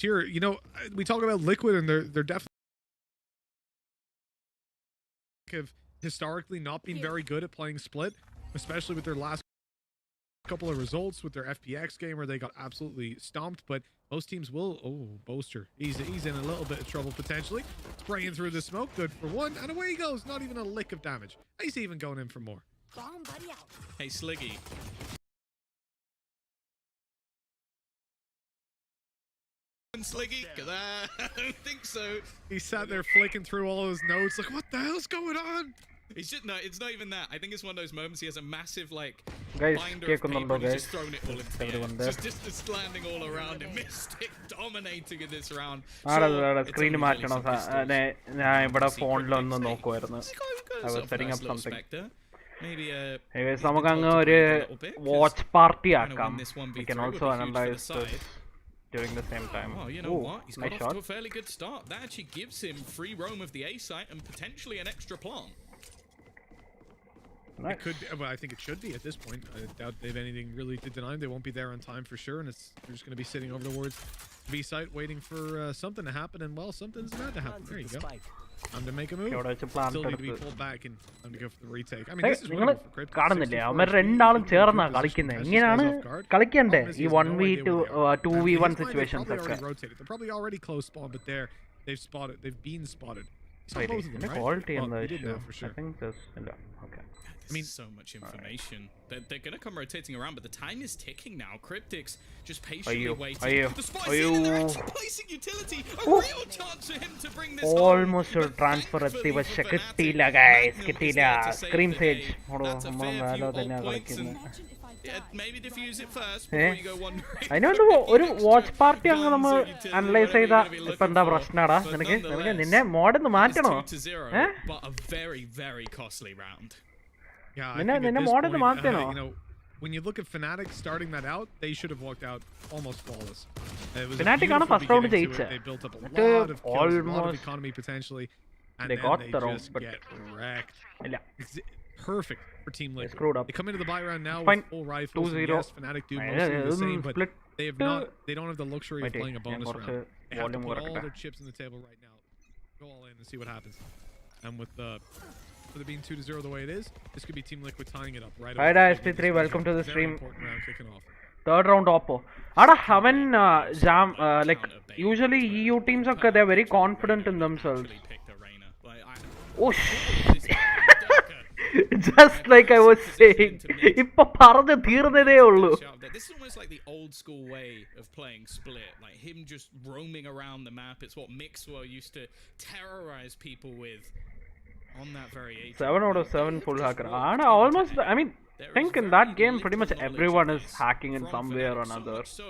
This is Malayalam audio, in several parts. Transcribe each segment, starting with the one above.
here. You know, we talk about Liquid, and they're definitely have historically not been very good at playing split, especially with their last couple of results with their FPX game where they got absolutely stomped. But most teams will. Oh, Boaster, he's in a little bit of trouble potentially. Spraying through the smoke, good for one, and away he goes. Not even a lick of damage. He's even going in for more. Hey, Sliggy. Sliggy? I don't think so. He sat there flicking through all his notes like, what the hell's going on? It's just no, it's not even that. I think it's one of those moments he has a massive like guys, binder of paper and he's just thrown it all into the air. Just landing all around him. Mystic dominating in this round. Screen മാറ്റണം ഞാൻ ഇവിടെ ഫോണിലൊന്ന് നോക്കുമായിരുന്നു. I was setting up something. Anyways, നമുക്ക് അങ്ങ് ഒരു വാച്ച് പാർട്ടി ആക്കാം. We can also analyze this during the same time. Oh, you know what? He's got off to a fairly good start. That actually gives him free roam of the A site and potentially an extra plant. Nice. It could be, well, I think it should be at this point. I doubt they have anything really to deny them. They won't be there on time for sure, and they're just going to be sitting over towards B site waiting for something to happen, and well, something's about to happen. There you go. Time to make a move. Still need to be pulled back and time to go for the retake. I mean, this is really for Cryptic. കാണുന്നില്ലേ അവർ രണ്ടാളും ചേർന്നാ കളിക്കുന്നത്. എങ്ങനെയാണ് കളിക്കണ്ടേ ഈ 1v2 2v1 situations ഒക്കെ? They're probably already close spawn, but they've been spotted. Quality in the issue. I think there's okay. I mean, so much information. They're going to come rotating around, but the time is ticking now. Cryptic's just patiently waiting. The spot is in, they're actually placing utility. A real chance for him to bring this almost a transfer എത്തി പക്ഷെ കിട്ടിയില്ല guys, കിട്ടിയില്ല. Scream Sage നമ്മൾ മേലെ തന്നെ കളിക്കുന്നു. Maybe diffuse it first before you go wandering. അതിനൊരു ഒരു വാച്ച് പാർട്ടി അങ്ങ് നമ്മൾ അനലൈസ് ചെയ്താ ഇപ്പൊ എന്താ പ്രശ്നടാ നിനക്ക് നിന്നെ മോഡൊന്ന് മാറ്റണോ? But a very very costly round. Yeah, ninne model maanteno. You know, when you look at Fnatic starting that out, they should have walked out almost flawless. Fnatic on first round jeiche. They built up a lot of kills, a lot of economy potentially, and they got the just get wrecked. Perfect for Team Liquid. Screwed up. They come into the buy round now with full rifles. Yes, Fnatic do mostly the same, but they don't have the luxury of playing a bonus round. They have to put all their chips on the table right now. Go all in and see what happens. And with it being 2-0 the way it is, this could be Team Liquid tying it up right away. Hi SP3, welcome to the stream. Third round oppo. Ada haven jam like usually EU teams are they're very confident in themselves. Oh shit. Just like I was saying, ipo parade theernade ullu. This is almost like the old school way of playing split, like him just roaming around the map. It's what Mixwell used to terrorize people with. On that variation. 7 out of 7 full hacker. Almost, I mean, I think in that game pretty much everyone is hacking in some way or another. So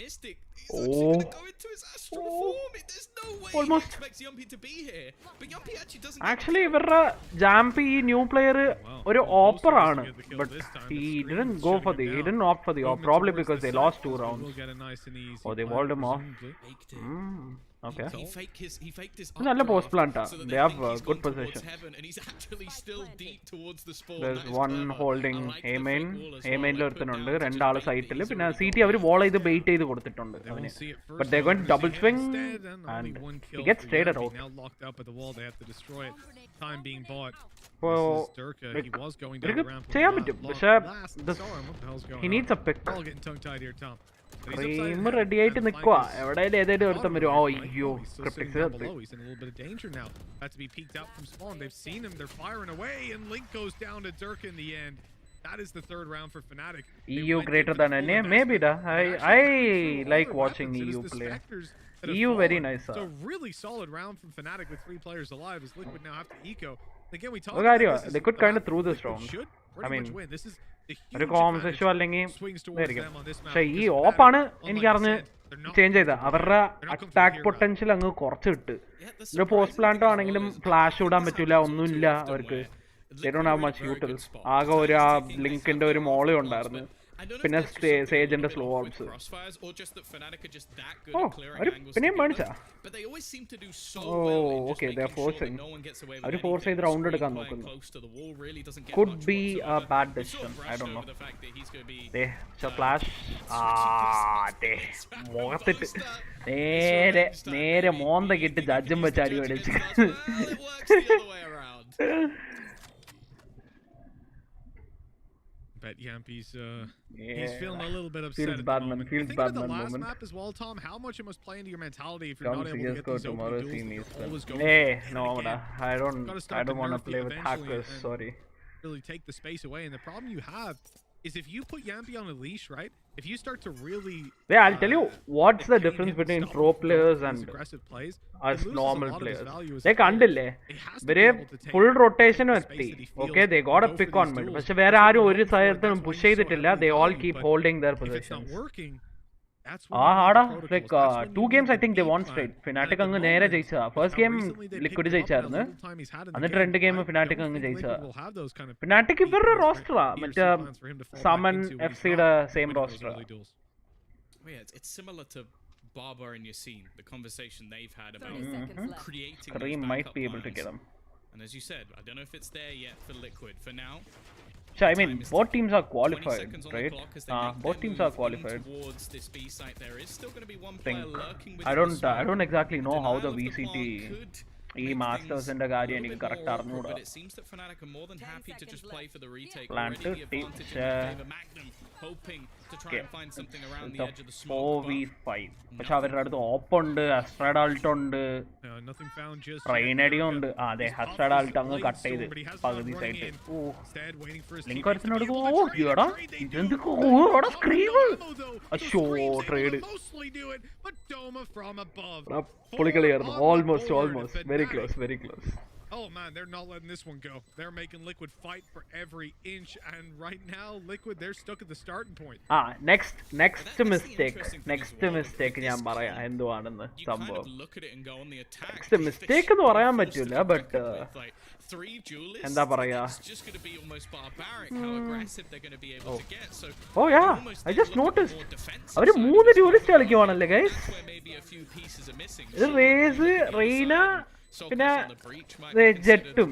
Mystic is going to go into his astral form. There's no way almost he expects Yumpy to be here. But Yumpy actually doesn't. Actually, Jampy new player oru offer aanu, but he didn't go for he didn't opt for the op, probably because they lost 2 rounds. Oh, they walled him off. Okay. He faked his Nalla post plant. They have good position. And he's actually still deep towards the spawn. There's one holding A main. A main lo irthunnundu. Rendalu side il. Pinna CT avaru wall idu bait cheyidu kodutittundu avane. But they're going to double swing and he gets traded out. Now locked up at the wall, they have to destroy it. Time being bought. Well, he was going down the ramp. He needs a pick. All getting tongue tied here, Tom. Cream ready ആയിട്ട് നിൽക്കുക എവിടെയും ഏതായിട്ട് ഒരുത്തം വരും ഓ അയ്യോ ക്രിപ്റ്റിക്സ് he's in a little bit of danger now. Has to be peeked out from spawn. They've seen him, they're firing away, and Link goes down to Dirk in the end. That is the third round for Fnatic. EU greater than NA, maybe da. I like watching EU play. EU very nice. So really solid round from Fnatic with 3 players alive as Liquid now have to eco. Again, we talked about this. They could kind of through this round. I mean, this is ഒരു കോംസ് ഇഷ്യൂ അല്ലെങ്കിൽ പക്ഷെ ഈ ഓപ്പാണ് എനിക്കറിഞ്ഞ് ചേഞ്ച് ചെയ്ത അവരുടെ അറ്റാക്ക് പൊട്ടൻഷ്യൽ അങ്ങ് കുറച്ച് കിട്ട് ഒരു പോസ്റ്റ് പ്ലാന്റോ ആണെങ്കിലും ഫ്ലാഷ് ഇടാൻ പറ്റൂല ഒന്നുമില്ല അവർക്ക്. They don't have much utils. ആകെ ഒരു ആ ബ്ലിങ്കിന്റെ ഒരു മോളി ഉണ്ടായിരുന്നു. I don't know പിന്നെ if there's just Sage and something slow a little orbs. bit with crossfires or just that Fnatic are just that good Oh, at clearing angles together. But they always seem to do so well in just okay, they're making sure forcing. that no one gets away with അവര് anything. force ചെയ്ത് round എടുക്കാൻ Screen playing നോക്കുന്നു. close to the wall really doesn't get Could much be a whatsoever. bad We sort decision. of I brushed don't know. over the fact that he's going to be flash. ദേ മുഖത്തിട്ട് നേരെ മോന്തക്കിട്ട് ജഡ്ജും വെച്ച് അടി മേടിച്ച്. Well, it works the other way around. Bet Yampy's he's feeling a little bit upset Feels at bad, the man. moment. Feels Think bad, about the man last moment. map as well, Tom. How much it must play into your mentality if you're Come not able to get CS:GO these tomorrow, opening see duels. me. You're always going Hey, again no, and again. I Gotta start don't to want to nerf play you with eventually hackers. and Sorry. Really take the space away. And the problem you have is if you put Yampy on a leash, right? If you start to really Yeah, I'll tell you what's the difference between pro players and aggressive plays, us normal players. They They കണ്ടില്ലേ ഇവര് ഫുൾ റൊട്ടേഷനും എത്തി. Okay, they got a pick on mid. പക്ഷെ വേറെ ആരും ഒരു സ്ഥലത്തും പുഷ് ചെയ്തിട്ടില്ല. They all keep holding their positions. ആടാ like 2 games I think they won straight. Fnatic അങ്ങ് നേരെ ജയിച്ചതാ. ഫസ്റ്റ് ഗെയിം ലിക്വിഡ് ജയിച്ചായിരുന്നു, എന്നിട്ട് 2 ഗെയിം Fnatic അങ്ങ് ജയിച്ചതാ. Fnatic ഇവരുടെ റോസ്റ്ററാ, മറ്റേ സമൻ FC-യുടെ same റോസ്റ്ററാ. Yeah, it's similar to Barber and Yassine, the conversation they've had about creating Kareem might be able to get him. And as you said, I don't know if it's there yet for Liquid. For now, so I mean, both teams are qualified, right? Both teams are qualified. Towards this B site, there is still going to be one player lurking with I don't exactly know how the VCT ഈ മാസ്റ്റേഴ്സിന്റെ കാര്യം എനിക്ക് കറക്റ്റ് അറിഞ്ഞൂടാ. പ്ലാന്റ് കിട്ടി 4v5. പക്ഷെ അവരുടെ അടുത്ത് ഓപ്പ് ഉണ്ട്, അസ്ട്രാഡാൾട്ട് ഉണ്ട്, ട്രെയിനടിയും ഉണ്ട്. അതെ, അസ്ട്രാഡാൾട്ട് അങ്ങ് കട്ട് ചെയ്ത് പകുതി സൈഡ്. ലിങ്ക് ഒരുത്തിനോട് ഓടാ ഇതെന്ത് സ്ക്രീം ട്രേഡ് പൊളിക്കളിയായിരുന്നു. Almost very close. Oh man, they're not letting this one go. They're making Liquid fight for every inch, and right now Liquid, they're stuck at the starting point. Next mistake ഞാൻ പറയാം എന്തുവാണെന്ന് സംഭവം. നെക്സ്റ്റ് മിസ്റ്റേക്ക് എന്ന് പറയാൻ പറ്റൂല, ബട്ട് എന്താ പറയാ. I just noticed അവര് 3 ഡ്യൂലിസ്റ്റ് കളിക്കുവാണല്ലേ ഗൈസ്. ഇത് റേസ്, റെയ്ന, പിന്നെ ജെറ്റും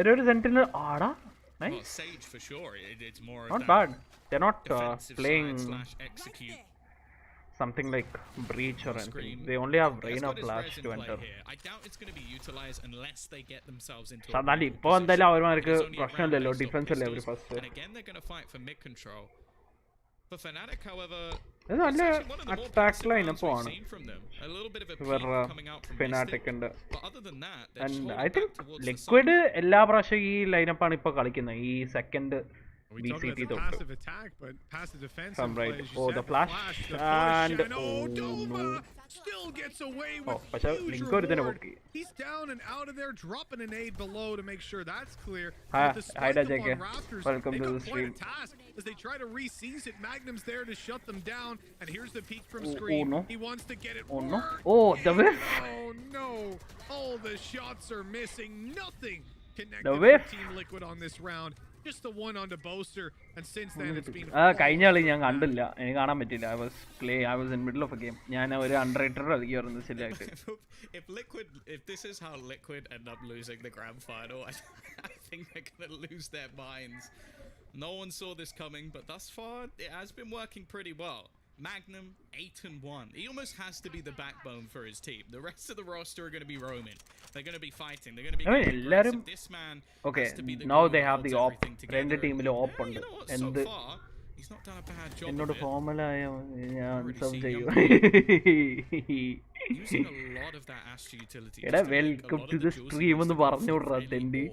ഒരു സെന്റിന് ആടാ. Not bad. They're not playing something like breach or anything. They only have Reina flash to enter. എന്നാലും ഇപ്പൊ എന്തായാലും അവർക്ക് പ്രശ്നമില്ലല്ലോ, ഡിഫൻസ് അല്ലേ അവര് ഫസ്റ്റ്. For Fnatic, however, നല്ല അറ്റാക്ക് ലൈനപ്പ് ആണ് ഇവരുടെ ഫെനാറ്റിക്കിന്റെ. ആൻഡ് ഐ തിങ്ക് ലിക്വിഡ് എല്ലാ പ്രാവശ്യം ഈ ലൈനപ്പാണ് ഇപ്പൊ കളിക്കുന്നത്, ഈ സെക്കൻഡ് BCT തൊട്ട്. The flash and still gets away with പക്ഷെ ലിങ്ക് ഒരു തന്നെ പൊക്കി. He's down and out of there, dropping an aid below to make sure that's clear. Hi JK, welcome to the stream. As they try to re-seize it, Magnum's there to shut them down, and here's the peek from screen. No. He wants to get it. The whiff. Oh no, all the shots are missing, nothing connected The whiff. for Team Liquid on this round. Just the one onto Boaster, and since then it's been കഴിഞ്ഞ കളി ഞാൻ കണ്ടില്ല, എനിക്ക് കാണാൻ പറ്റില്ല. I was in middle of a game. ഞാൻ ഒരു അണ്ടർറേറ്റഡ് കളിക്കുവായിരുന്നു ശരിയായിട്ട്. If this is how Liquid end up losing the grand final, I think they're gonna lose their minds. No one saw this coming, but thus far it has been working pretty well. Magnum 8-1. He almost has to be the backbone for his team. The rest of the roster are going to be roaming. They're going to be fighting. They're going to be aggressive. This man has to be the now they have the op. രണ്ട് ടീമിലും ഓപ്പ് ഉണ്ട്. എന്ത് he's not done a bad job. എന്നോട് ഫോർമുല ഞാൻ സബ് ചെയ്യും. Using a lot of that ASUS utility. എടാ വെൽക്കം ടു ദി സ്ട്രീം എന്ന് പറഞ്ഞുവിടറാ തെണ്ടി.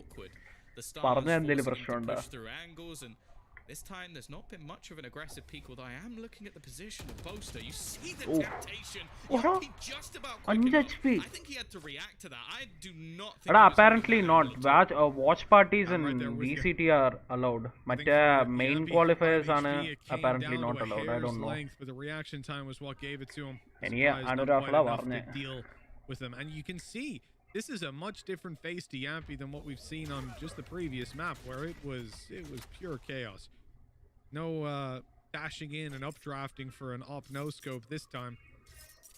പറഞ്ഞ എന്തെങ്കിലും പ്രശ്നമുണ്ടോ? This time, there's not been much of an aggressive peak, although I am looking at the position of Boaster. You see the temptation. He just about quick enough. I think he had to react to that. I do not think apparently not. Watch parties in VCT are allowed. But main qualifiers are apparently not allowed. I don't know. But the reaction time was what gave it to him. Anurafla varne deal with them, and you can see this is a much different face to Yampy than what we've seen on just the previous map, where it was pure chaos. No dashing in and updrafting for an op no scope this time.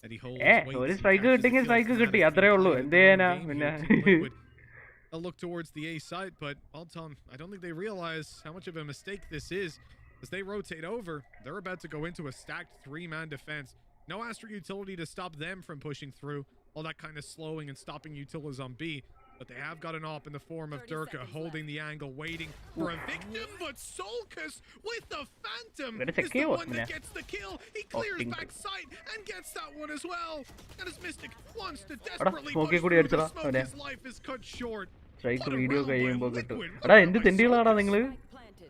And he holds ഒരു സ്ട്രൈക്ക് കിട്ടിയെങ്കിൽ സ്ട്രൈക്ക് കിട്ടി, അത്രേ ഉള്ളൂ. എന്ത് ചെയ്യാനാ പിന്നെ. I'll look towards the A site, but Tom, I don't think they realize how much of a mistake this is. As they rotate over, they're about to go into a stacked 3-man defense. No Astra utility to stop them from pushing through. All that kind of slowing and stopping utilas on B. But they have got an op in the form of Durka holding the angle, waiting for a victim. But Solkus with the Phantom is the one that gets the kill. He clears back sight and gets that one as well. And as Mystic wants to desperately push through the smoke, his life is cut short. Strike video കഴിയുമ്പോൾ കിട്ടും. എടാ എന്ത് തെണ്ടികളാടാ നിങ്ങള്.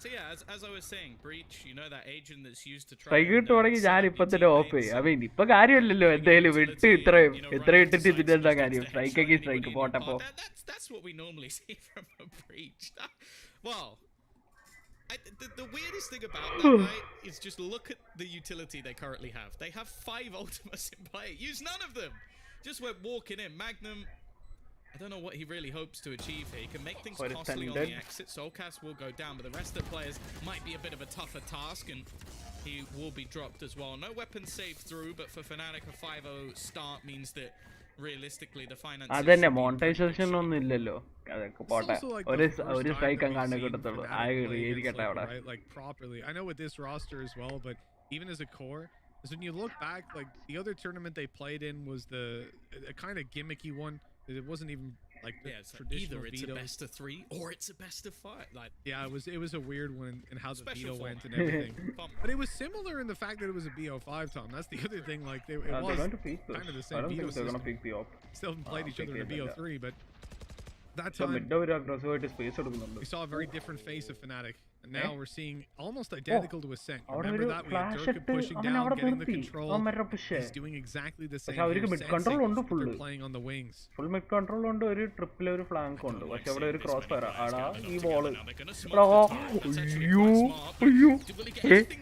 So yeah, as I was saying, Breach, you know that agent that's used to try. Strike കിട്ടുവാണെങ്കിൽ ഞാൻ ഇപ്പൊ തന്നെ ഓഫ് ചെയ്യും. ഐ മീൻ ഇപ്പൊ കാര്യമില്ലല്ലോ, എന്തായാലും വിട്ട് എത്ര ഇട്ടിട്ട് ഇതിന്റെ കാര്യം. സ്ട്രൈക്ക് സ്ട്രൈക്ക് പോട്ടപ്പോ. That's what we normally see from a Breach. Well, the weirdest thing about that, right, is just look at the utility they currently have. They have 5 ultimates in play. Use none of them. Just went walking in. Magnum, I don't know what he really hopes to achieve here. He can make things costly on the exit. Soulcast will go down, but the rest of the players might be a bit of a tougher task, and he will be dropped as well. No weapons saved through, but for Fnatic, a 5-0 start means that realistically the finances... അതന്നെ മോണിറ്റൈസേഷൻ ഒന്നും ഇല്ലല്ലോ. അതൊക്കെ പോട്ടെ. ഒരു സ്ട്രൈക്ക് അങ്ങാണ്ട് കിട്ടത്തുള്ളൂ. ഇരിക്കട്ടെ അവിടെ. Like properly. I know with this roster as well, but even as a core, is when you look back, like the other tournament they played in was a kind of gimmicky one. It wasn't even like the traditional either it's veto. a best of 3 or it's a best of 5. Like yeah, it was a weird one in how the veto went and everything. But it was similar in the fact that it was a BO5, Tom. That's the other thing. Like it was kind of the same veto system. Gonna pick the op. Still haven't played each other in a BO3, but that time we saw a very different face of Fnatic. And now we're seeing almost identical to a Sens. Remember that we had Durka pushing down, getting the control. He's doing exactly the same. They're playing on the wings. Full mid control ഉണ്ട്, ഒരു ട്രിപ്പിൽ ഒരു ഫ്ലാങ്ക് ഉണ്ട്. പക്ഷെ അവിടെ ഒരു ക്രോസ് ഫയർ ആടാ ഈ ball.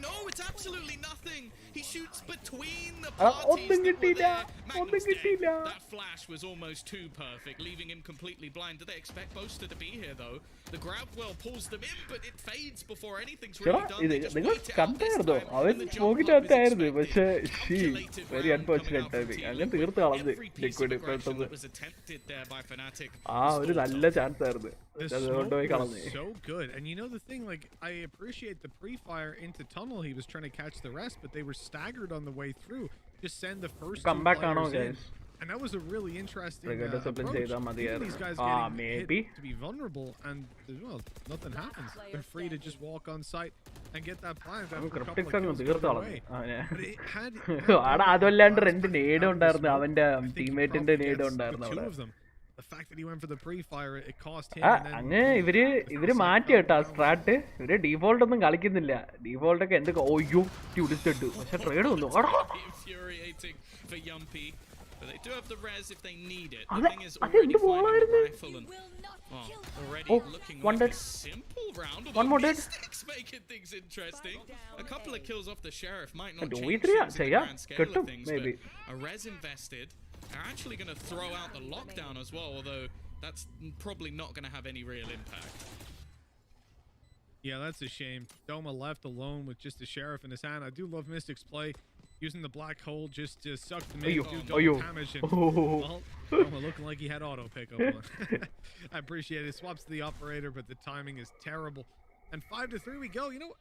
No, it's absolutely nothing. He shoots between the parties. That flash was almost too perfect, leaving him completely blind. Do they expect Boaster to be here though? The grab well pulls them in, but it fades before anything's really done. They just wait it out this time. And the jump very unfortunate timing. അങ്ങനെ തീർത്ത് കളഞ്ഞു liquid was attempted there by Fnatic. ഒരു നല്ല ചാൻസ് ആയിരുന്നു. അതുകൊണ്ട് പോയി കളഞ്ഞു. So good. And you know the thing, like I appreciate the pre-fire into tunnel. He was trying to catch the rest, but they were staggered on the way through. Just send the first come back on, guys. And that was a really interesting discipline these guys getting maybe hit to be vulnerable, and well, nothing happens. They're free to just walk on site and get that plant. അതല്ലാണ്ട് രണ്ട് നേട് ഉണ്ടായിരുന്നു, അവന്റെ ടീമേറ്റിന്റെ നേട് ഉണ്ടായിരുന്നു അവിടെ. The fact that he went for the pre-fire, it cost him. അങ്ങനെ ഇവര് മാറ്റി കേട്ടാ സ്ട്രാറ്റ്. ഇവര് ഡീഫോൾട്ട് ഒന്നും കളിക്കുന്നില്ല. ഡീഫോൾട്ട് ഒക്കെ എന്തൊക്കെ ഓയ്യോ ട്യൂഡിസ്റ്റ് പക്ഷെ ട്രേഡ് വന്നു. But they do have the res if they need it. The thing is already finding the rifle and already looking like a simple round. One more dead. Making things interesting. A couple of kills off the sheriff might not do change things in the grand scale of things, but a res invested. They're actually going to throw out the lockdown as well, although that's probably not going to have any real impact. Yeah, that's a shame. Doma left alone with just the sheriff in his hand. I do love Mystic's play. Using the black hole just to suck the mid, do double damage, and well, looking like he had auto pickup on. I appreciate it. Swaps to the operator, but the timing is terrible. And 5-3 we go. You know,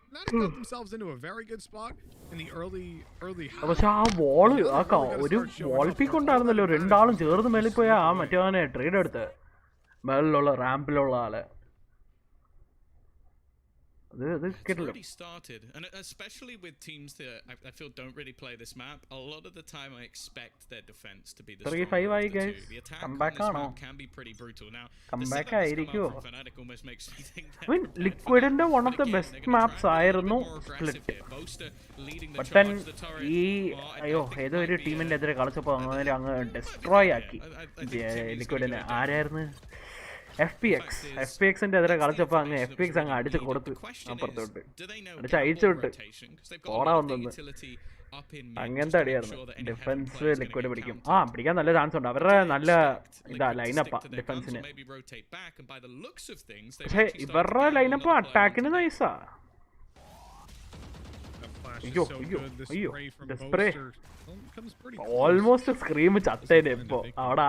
Fnatic got themselves into a very good spot in the early. പക്ഷെ ആ വോള് ഒരു വോൾ പിക്ക് ഉണ്ടായിരുന്നല്ലോ, രണ്ടാളും ചേർന്ന് മേളിൽ പോയ ആ മറ്റേ ട്രേഡ് എടുത്ത് മേളിലുള്ള റാമ്പിലുള്ള ആള്. It's already started, and especially with teams that I feel don't really play this map. A lot of the time, I expect their defense to be the stronger of the two. The attack on this map can be pretty brutal. Now, the setups come out from Fnatic almost makes me think that. I mean, Liquidന്റെ one of the best maps ആയിരുന്നു Split. But then ഈ ഏതോ ഒരു ടീമിന്റെ എതിരെ കളിച്ചപ്പോൾ അങ്ങ് ഡിസ്ട്രോയ് ആക്കി ലിക്വിഡിനെ. ആരായിരുന്നു? FPXന്റെ എതിരെ കളിച്ചപ്പോൾ അങ്ങ് FPX അങ്ങ് അടിച്ച് കൊടുത്തു അപ്പുറത്തോട്ട്, അടിച്ച് അയച്ചു വിട്ട് ഓടാ വന്നു. up in mid അങ്ങനത്തെ just to make അടിയായിരുന്നു sure that any heaven defence player is liquid gonna get പിടിക്കും countered. പിടിക്കാൻ നല്ല ചാൻസ് ഉണ്ട് അവരുടെ നല്ല ഇതാ Liquid to ലൈനപ്പാ stick to their guns or ഡിഫൻസിന് maybe rotate back, and by the looks of things, they've പക്ഷെ actually started to ഇവരുടെ gamble lineup another player അറ്റാക്കിന് onto mid. നൈസാ That flash is അയ്യോ so അയ്യോ good. This അയ്യോ spray from spray Boaster comes pretty close. Almost Scream ചത്തേനെ ഇപ്പൊ അവിടെ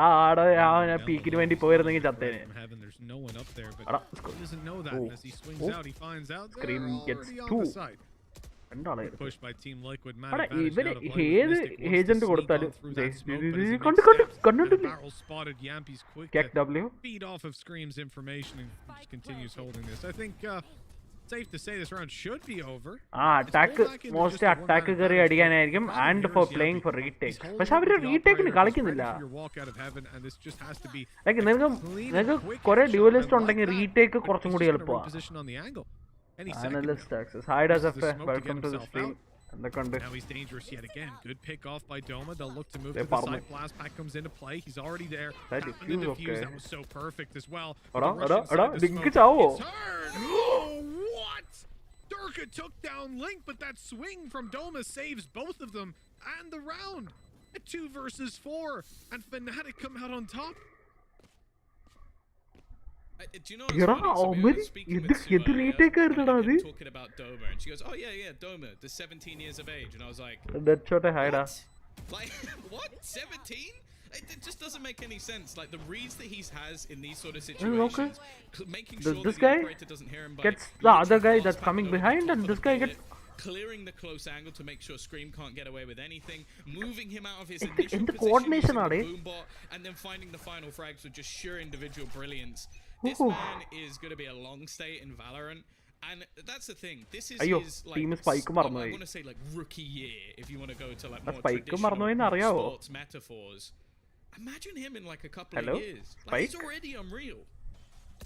ആ പീക്കിന് വേണ്ടി പോയിരുന്നെങ്കിൽ ചത്തേനെ From heaven, there's no one up there, but എടാ he doesn't know that. And as he swings Oh. out, he finds out they're Scream gets already on two. the side. രണ്ടാളായിരുന്നു Pushed by Team Liquid. Man അവിടെ advantage ഇവര് now to play with ഏത് Mystic. Wants to agent sneak കൊടുത്താലും on through that smoke, but as he കണ്ടു makes കണ്ടു steps, കണ്ടിട്ടില്ലേ the barrel spotted Yampy's quick Kek to W feed off of Scream's information and just continues holding this. I think safe to say this round should be over. Attack most attack കയറി അടിക്കാനായിരിക്കും and for playing for retake പക്ഷെ അവര് റീടേക്കിന് കളിക്കുന്നില്ല ലൈക്ക് നിങ്ങൾക്ക് കുറെ ഡ്യൂവലിസ്റ്റ് ഉണ്ടെങ്കിൽ റീടേക്ക് കുറച്ചും കൂടി എളുപ്പമാണ് Analyst access. Hi Dazafe, welcome to the stream. Now he's dangerous yet again. Good pick off by Doma. They'll look to move to the side. Blast pack comes into play. He's already there. That defuse, okay. That was so perfect as well. Link chao. Oh, what? Durka took down Link, but that swing from Doma saves both of them and the round. At 2 versus 4, and Fnatic come out on top. Do you know what's funny? So we were speaking with Sue talking about Doma, and she goes, "Oh yeah, Doma, the 17 years of age," and I was like, "That's what I hide." Like, what? 17? It just doesn't make any sense. Like the reads that he has in these sort of situations, making sure that the operator doesn't hear him. Gets the other guy that's coming behind, and this guy gets clearing the close angle to make sure Scream can't get away with anything, moving him out of his initial position, coordination using the boom bot, and then finding the final frags with just sheer individual brilliance. This man is going to be a long stay in Valorant, and that's the thing. This is his like I want to say like rookie year, if you want to go to like more traditional sports metaphors. Imagine him in like a couple of years. Like, he's already unreal.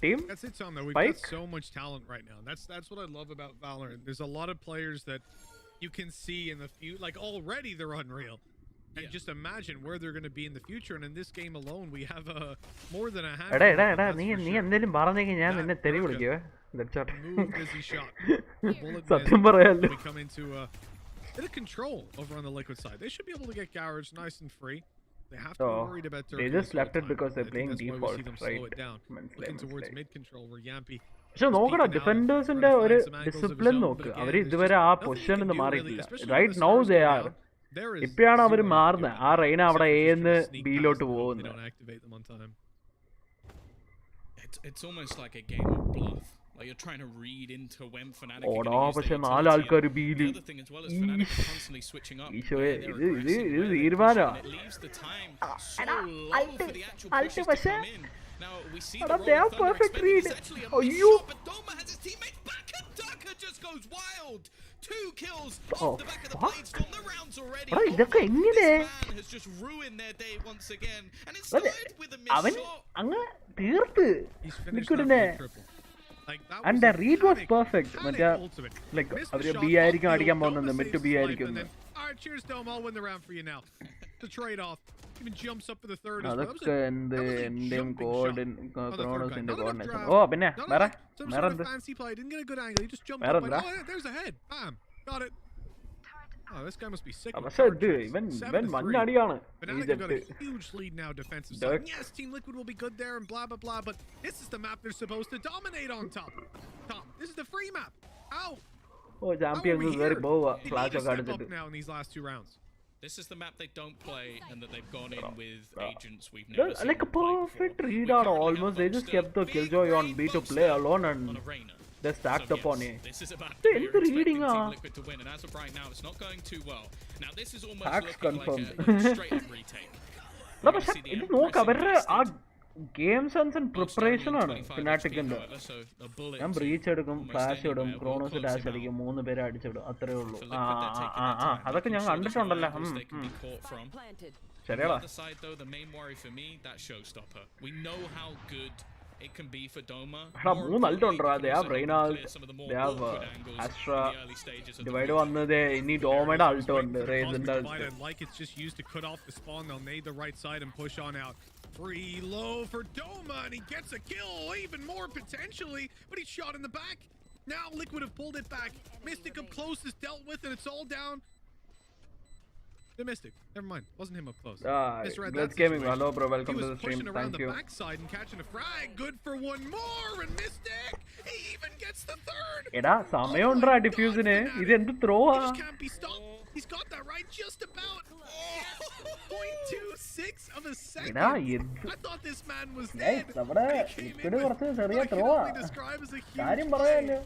Team? That's it, Tom. Though we've got so much talent right now. That's what I love about Valorant. There's a lot of players that you can see in the future. Like already they're unreal. And just imagine where they're going to be in the future. And in this game alone, we have more than a half. നീ എന്തെങ്കിലും പറഞ്ഞെങ്കിൽ ഞാൻ നിന്നെ തെറി വിളിക്കുവേ. Moved as he shot. സത്യം പറയാലോ. We come into bit of control over on the Liquid side. They should be able to get Garage nice and free. They have to be worried about their. They just left it because they're playing default, right? Looking towards mid control where Yampy. പക്ഷെ നോക്കടാ ഡിഫൻഡേഴ്സിന്റെ ഒരു ഡിസിപ്ലിൻ നോക്ക് അവര് ഇതുവരെ ആ പൊസിഷനിൽ നിന്ന് മാറിയിട്ടില്ല റൈറ്റ് നൗ ദേ ആർ ഇപ്പോഴാണ് അവര് മാറുന്നത് ആ റെയിന അവിടെ എന്ന് ബിയിലോട്ട് പോകുന്നത് It's almost like a game of bluff. Like you're trying to read into when Fnatic are going to use their utility. The other thing as well is Fnatic are constantly switching up. This It leaves the time so low for the actual pushes to come in. Now we see the they have perfect read. Oh, you! But Doma has his teammates back, and Durka just goes wild. 2 kills off the back of the blade storm. The round's already over. This man has just ruined their day once again, and it started with a missed shot. He's finished up with triple. And the read was perfect. Like, B ആയിരിക്കും അടിക്കാൻ പോകുന്നത് mid to B ആയിരിക്കും. Alright, cheers Dome. I'll win the round for you now. The trade-off. Even jumps up for the third as well. അതൊക്കെ എന്തെയും ക്രോണോസിന്റെ കോർഡിനേഷൻ ഓ പിന്നെ വേറെ fancy play. Didn't get a good angle. He just jumped up. Oh, there's a head. Bam. Got it. Oh, this guy must be sick. പക്ഷേ ഇവൻ മണ്ണടിയാണ്. Fnatic have got a huge lead now defensive side. Yes, Team Liquid will be good there and blah blah blah, but this is the map they're supposed to dominate on top. This is the free map. Ow. Oh, champion is very boa. Flash of up now in these last 2 rounds. This is the map they don't play, and that they've gone in with agents we've never seen. Like a perfect read out almost. They just kept the Killjoy on B to play alone and they stacked up on A. This is about reading Team Liquid to win, and as of right now, it's not going too well. Now this is almost looking confirmed. like a straight up retake. പക്ഷേ ഇത് നോക്ക് അവരുടെ ആ ഗെയിം സെൻസ് ആൻഡ് പ്രിപ്പറേഷൻ ആണ് ഫിനാറ്റിക്കിന്റെ ഞാൻ ബ്രീച്ച് എടുക്കും ഫ്ലാഷ് ഇടും ക്രോണോസ് ഡാഷ് അടിക്കും 3 പേരെ അടിച്ചിടും അത്രേ ഉള്ളൂ അതൊക്കെ ഞാൻ കണ്ടിട്ടുണ്ടല്ലോ ശരിയാടാ It can be for Doma. മൂന്ന് അൾട്ട് ഉണ്ടോ they have Reynald, they have Astra, divide വന്നത് ഇനി ഡോമയുടെ അൾട്ട് ഉണ്ട് റേസിന്റെ അൾട്ട്. Like it's just used to cut off the spawn. They'll nade the right side and push on out. Free low for Doma, and he gets a kill, even more potentially, but he's shot in the back. Now Liquid have pulled it back. Mystic up close is dealt with, and it's all down The Mystic. Never mind. Wasn't him up close. Misread that Gaming. Hello, bro. Welcome to the stream. He was pushing around Thank the you. backside and catching a frag. Good for one more. And Mystic, he even gets the third. എടാ സമയമുണ്ടാ ഡിഫ്യൂസിന് ഇത് എന്ത് ത്രോ He ആ just can't be stopped. He's got that right just about. 0.26 of a second. എടാ I thought this man was dead. നമ്മുടെ ലിക്വിഡ് കുറച്ച് ചെറിയ ത്രോ ആ കാര്യം പറയാല്ലോ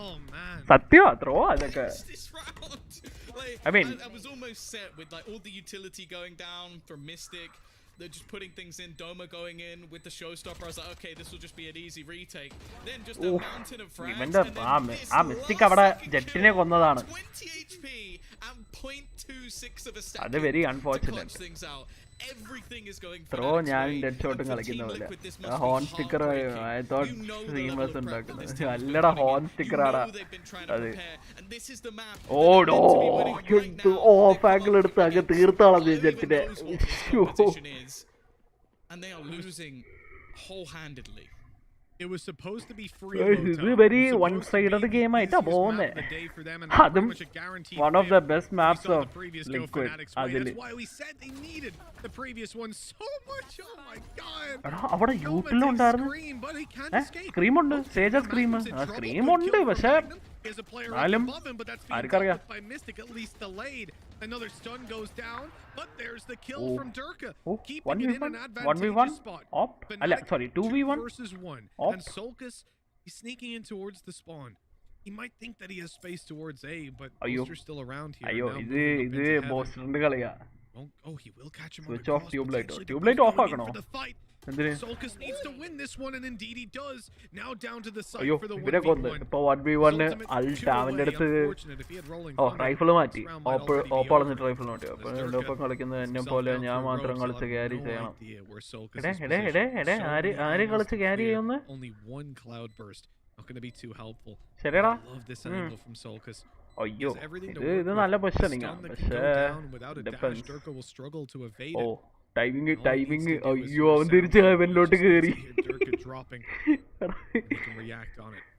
Oh man. സത്യമാ ത്രോ അതൊക്കെ This round. Like, I mean, I was almost set with like all the utility going down from Mystic. They're just putting things in, Doma going in with the showstopper. I was like, okay, this will just be an easy retake. Then just a mountain of frags. ഇവന്റെ ആ മിസ്റ്റിക് അവിടെ ജെറ്റിനെ കൊന്നതാണ് 20 HP and 0.26 of a second. അത് very to unfortunate clutch things out. Everything is going throw ഞാൻ ഡെഡ് ഷോട്ടും കളിക്കുന്ന പോലെ ആ horn sticker I thought streamers ഉണ്ടാക്കുന്നത് അല്ലടാ ഹോൺ സ്റ്റിക്കർ ആടാ അത് ഓടോ ഓഫ് ആംഗിൾ എടുത്ത് അങ്ങ് തീർത്തോളം ജെറ്റിനെ and they are losing wholehandedly. It was supposed to be free. This is a very one-sided game. അതും one of the best maps of Liquid. That's why we said they needed the previous one so much. Oh my god. എടാ അവിടെ യൂട്ടിലും ഉണ്ടായിരുന്നു സ്ക്രീം ഉണ്ട് സേജ സ്ക്രീം സ്ക്രീം ഉണ്ട് പക്ഷേ എന്നാലും ആർക്കറിയാം Another stun goes down, but there's the kill from Durka. Keeping it in an advantageous spot. Sorry, 2v1 versus 1. And Solkus, he's sneaking in towards the spawn. He might think that he has space towards A, but Booster's still around here. ഇത് ബോസ്റ്ററിന്റെ കളിയാ Oh, he will catch him. Switch off tubelight off ആക്കണോ Solkus needs to win this one, and indeed he does. Now down to the side for the 1v1. ഇപ്പൊ 1v1 അൾട്ട് അവന്റെ അടുത്ത് റൈഫിള് മാറ്റി ഓപ്പ് അളന്നിട്ട് റൈഫിൾ മാറ്റി അപ്പൊ ഒപ്പം കളിക്കുന്നത് എന്നെ പോലെ ഞാൻ മാത്രം കളിച്ച് ക്യാരി ചെയ്യണം ആര് കളിച്ച് ക്യാരി ചെയ്യുന്നു ശരിയടാ അയ്യോ ഇത് നല്ല പൊസിഷനിങ്ങാ പക്ഷേ ഓ ടൈമിങ് അയ്യോ അവൻ തിരിച്ച് ഹെവനിലോട്ട് കേറി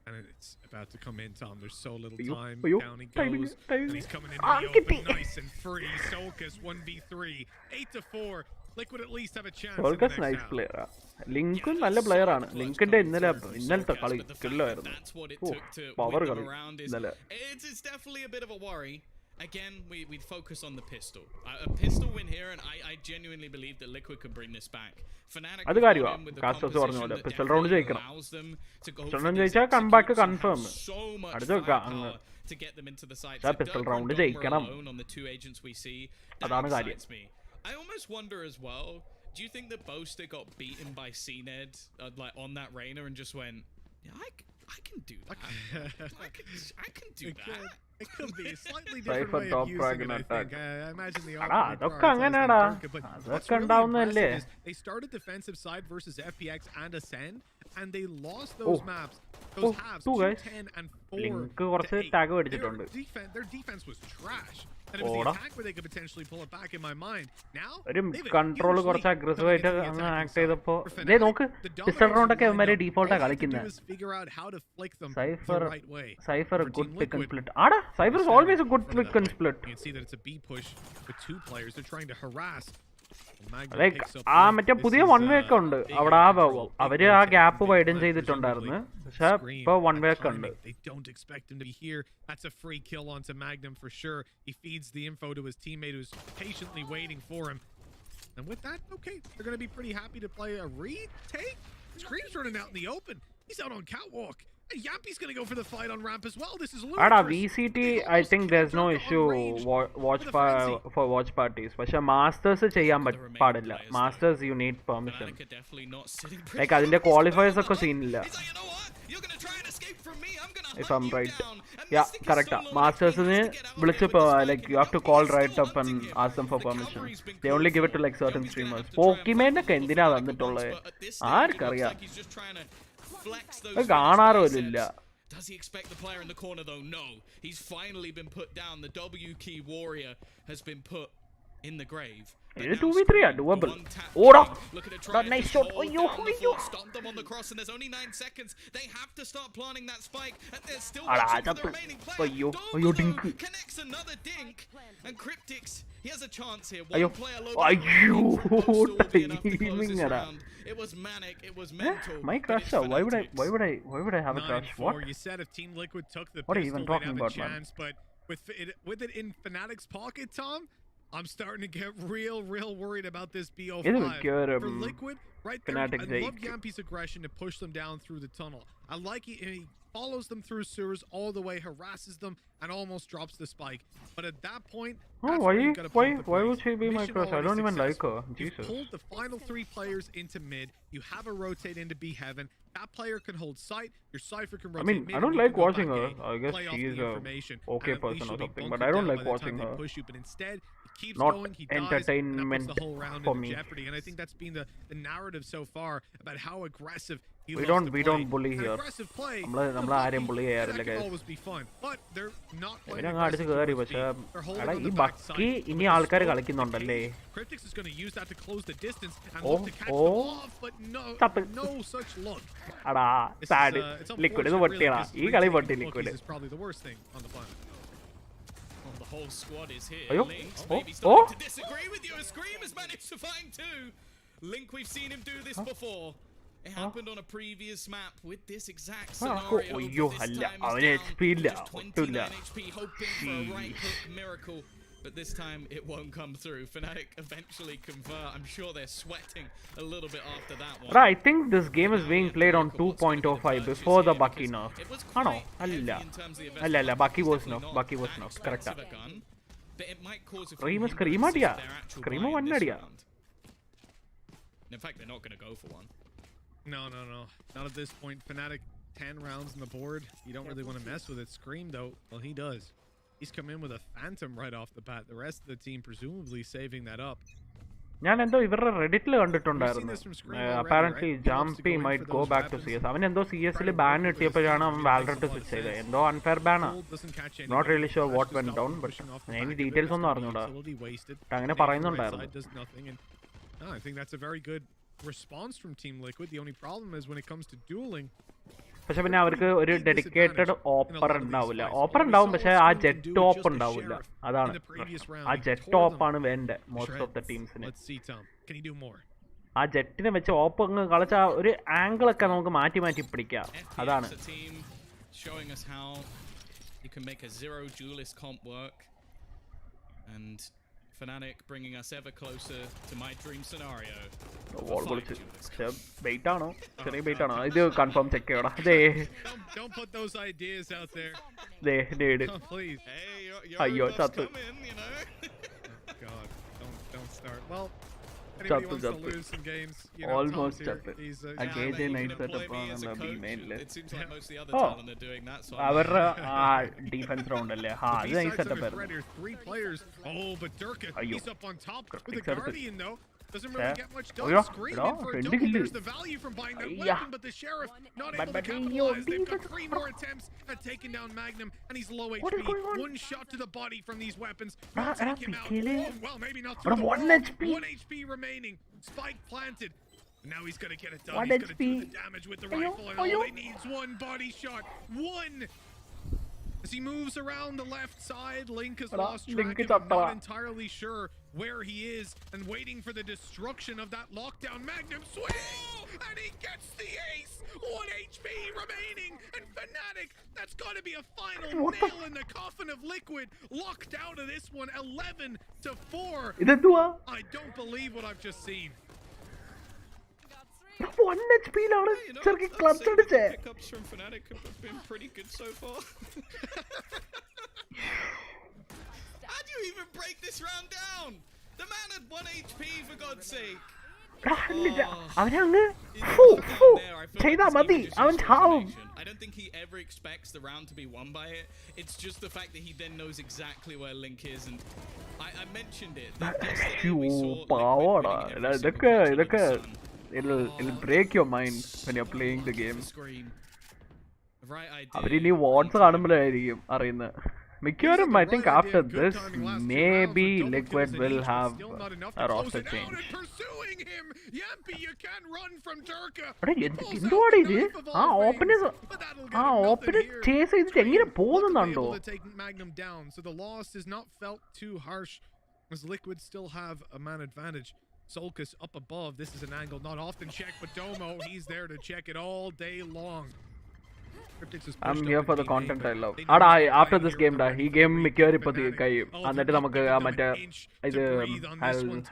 And it's about to come in, Tom. There's so little time. Down he timing. goes. And he's coming in the open, nice and free. Solkus 1v3, 8-4. Liquid at least have a chance. Solkus nice player. ലിങ്കും നല്ല പ്ലെയർ ആണ്. ലിങ്കിന്റെ ഇന്നലത്തെ കളി കില്ലായിരുന്നു. പവർ കളി ഇന്നലെ. It's definitely a bit of a worry. Again, we'd focus on the pistol. A pistol win here, and I genuinely believe that Liquid could bring this back. Fnatic അത് കാര്യമാണ് കാസ്റ്റേഴ്സ് പറഞ്ഞ പോലെ പിസ്റ്റൽ റൗണ്ട് ജയിക്കണം പിസ്റ്റൽ റൗണ്ട് ജയിച്ചാൽ കംബാക്ക് കൺഫേം അടുത്ത പിസ്റ്റൽ റൗണ്ട് ജയിക്കണം അതാണ് കാര്യം I almost wonder as well, do you think that Boaster got beaten by CNED like on that Reyna and just went, yeah, I can do that. I can do that. It could be a slightly different way of using it, I think. I imagine the അതൊക്കെ അങ്ങനെയാടാ അതൊക്കെ ഉണ്ടാവുന്നല്ലേ They started defensive side versus FPX and Ascend, and they lost those maps. Those halves, 2-10 and 4. Link കുറച്ച് ടാഗ് മേടിച്ചിട്ടുണ്ട് Their defense was trash. And it was the attack where they could potentially pull it back in my mind. Now, ഒരു കൺട്രോൾ കുറച്ച് അഗ്രസീവ് ആയിട്ട് അങ്ങ് ആക്ട് ചെയ്തപ്പോ ഇതേ നോക്ക് പിസ്റ്റൽ റൗണ്ട് ഒക്കെ ഇവന്മാര് ഡീഫോൾട്ടാ കളിക്കുന്നത് Cypher good pick and split ആടാ Cypher is always a good pick and split You can see that it's a B push with two players. They're trying to harass. Like ആ മറ്റേ പുതിയ വൺ വേ ഒക്കെ ഉണ്ട് അവിടെ അവര് ആ ഗ്യാപ്പ് വൈഡൻ ചെയ്തിട്ടുണ്ടായിരുന്നു പക്ഷെ ഇപ്പൊ വൺ വേ ഒക്കെ ഉണ്ട് They don't expect him to be here. That's a free kill onto Magnum for sure. He feeds the info to his teammate who's patiently waiting for him. And with that, okay, they're going to be pretty happy to play a retake. Scream's running out in the open. He's out on catwalk. And Yappy's going to go for the fight on ramp as well. This is ludicrous. Ada VCT, I think there's no issue for watch parties. പക്ഷെ മാസ്റ്റേഴ്സ് ചെയ്യാൻ പാടില്ല masters you need permission like അതിന്റെ ക്വാളിഫയേഴ്സ് ഒക്കെ സീനില്ല if I'm right. Yeah, correct. Masters വിളിച്ച് like you have to call right up and ask them for permission. They only give it to like certain streamers. Pokemon ഒക്കെ എന്തിനാ തന്നിട്ടുള്ളത് ആർക്കറിയാം കാണാറില്ല. Does he expect the player in the corner though? No. He's finally been put down. The W key warrior has been put in the grave. It is 2v3 doable. Oda. That nice shot. Stop them on the cross, and there's only 9 seconds. They have to start planting that spike, and there's still the remaining player. Dink connects another dink, and Cryptix, he has a chance here. One player It was manic. It was mental. My crush. Why would I have a crush? What? You said if Team Liquid took the What are you pistol, even they'd talking have about, a chance, but with it in Fnatic's pocket, Tom, I'm starting to get real worried about this BO5. For Liquid, right there, I love Yampi's aggression to push them down through the tunnel. I like he follows them through sewers all the way, harasses them, and almost drops the spike. But at that point, why would she be my crush? I don't even like her. Jesus. You pulled the final 3 players into mid. You have a rotate into B heaven. That player can hold sight. Your Cypher can rotate mid. I don't like watching her. I guess she is a okay person or something, but I don't like watching her. But instead, keeps Not going, he entertainment dies, the whole round for into me. jeopardy. And I think that's been the narrative so far about how aggressive he We loves to don't play. bully And here. aggressive play, നമ്മള് ആരെയും bully ചെയ്യാറില്ല that can guys. always be fun, but they're not playing ഇവരങ്ങ് അടിച്ച് aggressive കയറി towards പക്ഷേ B. They're holding എടാ on ഈ the ബക്കി backside. ഇനി ആൾക്കാർ കളിക്കുന്നുണ്ടല്ലേ? Cryptix is going to use that to close the distance and Oh, look to catch oh. them off, but no such luck. അടാ സാഡ് ലിക്വിഡ് ഇത് പൊട്ടിയടാ ഈ കളി പൊട്ടി liquid. This is probably the worst thing on the planet. Well, the whole squad is here. Ayo. Link's Oh. maybe starting Oh. to disagree with you. A Scream has managed to find 2. Link, we've seen him do this before. It happened on a previous map with this exact scenario. അയ്യോ But this അല്ല time he's അവന് down HP ഇല്ല just ഒട്ടുമില്ല. 29 HP, hoping for a right hook miracle. But this time it won't come through. Fnatic eventually convert. I'm sure they're sweating a little bit after that one. I think this game is being played on 2.05 before the Bucky nerf. ആണോ? അല്ല Bucky was nerf. Correct. Scream അടിയാ. Scream വന്നടിയാ. In fact, they're not going to go for one. No. Not at this point. Fnatic 10 rounds on the board. You don't really want to mess with it. Scream, though, well, he does. He's come in with a Phantom right off the bat. The rest of the team presumably saving that up. ഞാൻ എന്തോ ഇവരുടെ റെഡിറ്റിൽ കണ്ടിട്ടുണ്ടായിരുന്നു. Apparently Jumpy might go back to CS. അവൻ എന്തോ CS-ൽ ബാൻ കിട്ടിയപ്പോഴാണ് അവൻ വാലറന്റ് സ്വിച്ച് ചെയ്തത്. എന്തോ unfair Baanah. Not really sure what went down, but any details ഒന്നും അറിഞ്ഞൂടാ. അങ്ങനെ പറയുന്നുണ്ടായിരുന്നു. I think that's a very good response from Team Liquid. The only problem is when it comes to dueling. പക്ഷെ പിന്നെ അവർക്ക് ഒരു ഡെഡിക്കേറ്റഡ് ഓപ്പർ ഉണ്ടാവില്ല. ഓപ്പർ ഉണ്ടാവും പക്ഷെ ആ ജെറ്റ് ഓപ്പ് ഉണ്ടാവില്ല. അതാണ് ആ ജെറ്റ് ഓപ്പാണ് വേണ്ടത് മോസ്റ്റ് ഓഫ് ദ ടീംസിന്. ആ ജെറ്റിനെ വെച്ച് ഓപ്പ് അങ്ങ് കളിച്ച ഒരു ആംഗിൾ ഒക്കെ നമുക്ക് മാറ്റി പിടിക്കാം. അതാണ് Fnatic bringing us ever closer to my dream scenario. Bait ആണോ? ചെറിയ ബൈറ്റ് ആണോ? ഇത് കൺഫേം ചെക്ക് ചെയ്യടാ. Don't put those ideas out there. Oh, please. Hey, അയ്യോ ചത്തു. God, don't start. Well, anybody wants to lose some games, you know, almost chatu. A KJ night setup on the B main list. It seems like most of the other talent are doing that. So അവരുടെ defense round അല്ലേ? ഹാ അത് nice setup ആയിരുന്നു. 3 players. Oh, but Durka, he's up on top with the Guardian though. Doesn't really get much done. Scream in for a double. There's the value from buying that weapon, but the Sheriff not able to capitalize. They've got 3 more attempts at taking down Magnum, and he's low HP. One shot to the body from these weapons. Take him out. Oh, well, maybe not through the wall. 1 HP remaining. Spike planted. Now he's going to get it done. He's going to do the damage with the rifle, and all he needs 1 body shot. 1! As he moves around the left side, Link has lost track of him, not entirely sure where he is, and waiting for the destruction of that lockdown. Magnum swing! And he gets the ace! 1 HP remaining! And Fnatic, that's got to be a final nail in the coffin of Liquid. Locked out of this one, 11-4. I don't believe what I've just seen. 1 HP ലാണ് ചെറുക്കി clutch അടിച്ചേ. Pickups from Fnatic have been pretty good so far. How do you even break this round down? The man had 1 HP for God's sake. അവനങ്ങ് ചെയ്താ മതി, അവൻ ചാവും. I don't think he ever expects the round to be won by it. It's just the fact that he then knows exactly where Link is, and I mentioned it. പാവാടാ ഇതൊക്കെ. It'll break your mind when you're playing the game. അവരിനി വാട്സ് കാണുമ്പോഴായിരിക്കും അറിയുന്നത് Mikurum, I think after this, maybe Liquid will have a roster change. Pursuing him, Yampy, you can't run from Durka. Opponent chase able to take Magnum down, so the loss is not felt too harsh, as Liquid still have a man advantage. Solkus up above. This is an angle not often checked, but Domo, he's there to check it all day long. I'm here for the content I love. After this game, he gave me Mikuri Pati Kai, and that I'll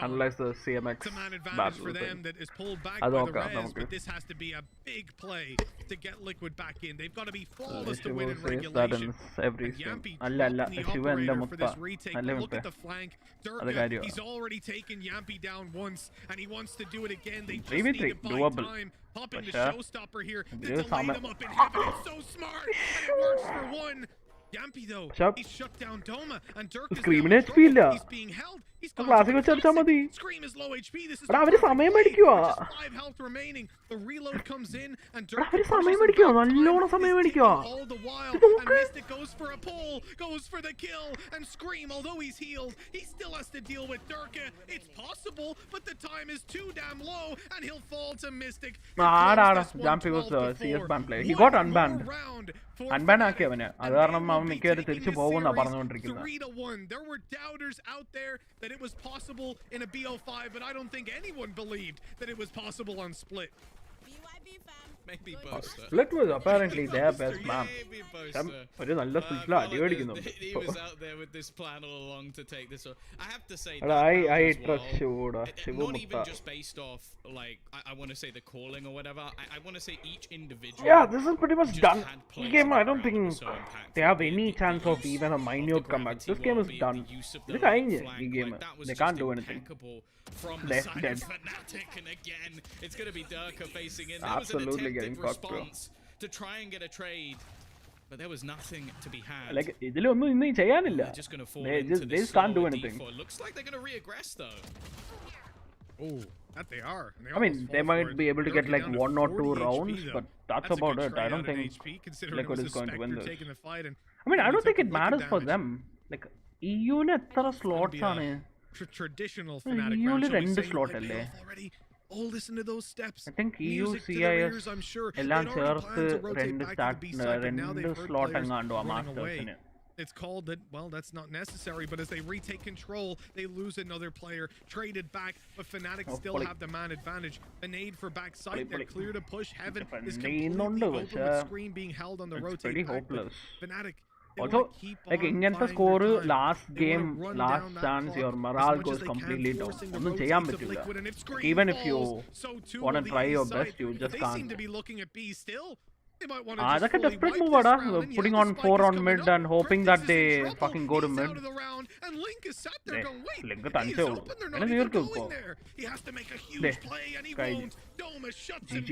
analyze the CMX battle. But this has to be a big play to get Liquid back in. They've got to be flawless to win in regulation. Every stream. Look at the flank. Durka, he's already taken Yampy down once, and he wants to do it again. They just need to buy time. Popping the showstopper here. They delay them up in heaven. It's so smart, and it works for one. Yampy though, he's shut down Doma, and Durka's he's being held. He's got Scream is low HP. This is just 5 health remaining. The reload comes in, and Durka all the while, and Mystic goes for a pull, goes for the kill, and Scream, although he's healed, he still has to deal with Durka. It's possible, but the time is too damn low, and he'll fall to Mystic. Yampy was the CS ban player. He got unbanned. Unbanned avane. Mikuri തിരിച്ചു പോകുന്ന പറഞ്ഞുകൊണ്ടിരിക്കുന്നത്. 3-1. There were doubters out there that it was possible in a BO5, but I don't think anyone believed that it was possible on Split. Maybe Boaster. Split was apparently their best map. He was out there with this plan all along to take this one. I have to say I trust Shivuda. Not even just based off, like, I want to say the calling or whatever. I want to say each individual. Yeah, this is pretty much done. This game, I don't think they have any chance of even a minute comeback. This game is done. They can't do anything. From the side of Fnatic, and again, it's going to be Durka facing in. There was an attempted response to try and get a trade, but there was nothing to be had. Like, they're just going to fall they just can't do anything. Looks like they're going to reaggress though. Oh, that they are. I mean, they might be able to get like 1 or 2 rounds, but that's about it. I don't think Liquid is going to win this. I mean, I don't think it matters for them. Like, EU ne etra slots aanu. Traditional Fnatic already. Oh, listen to those steps. I think EU CIS എല്ലാം ചേർത്ത് 2 slot എങ്ങാണ്ടോ മാസ്റ്റേഴ്സിന്. It's called that, well, that's not necessary, but as they retake control, they lose another player, traded back, but Fnatic still have the man advantage. A nade for backside, they're clear to push. Heaven is completely open with Screen being held on the rotate. Pretty hopeless. Fnatic, also, like ingante score last game, last chance, your morale goes completely down. ഒന്നും ചെയ്യാൻ പറ്റില്ല. Even if you want to try your best, you just can't. That's a desperate move, putting on 4 on mid and hoping that they fucking go to mid. Link tanche ullu. Ena neerku ipo. GG.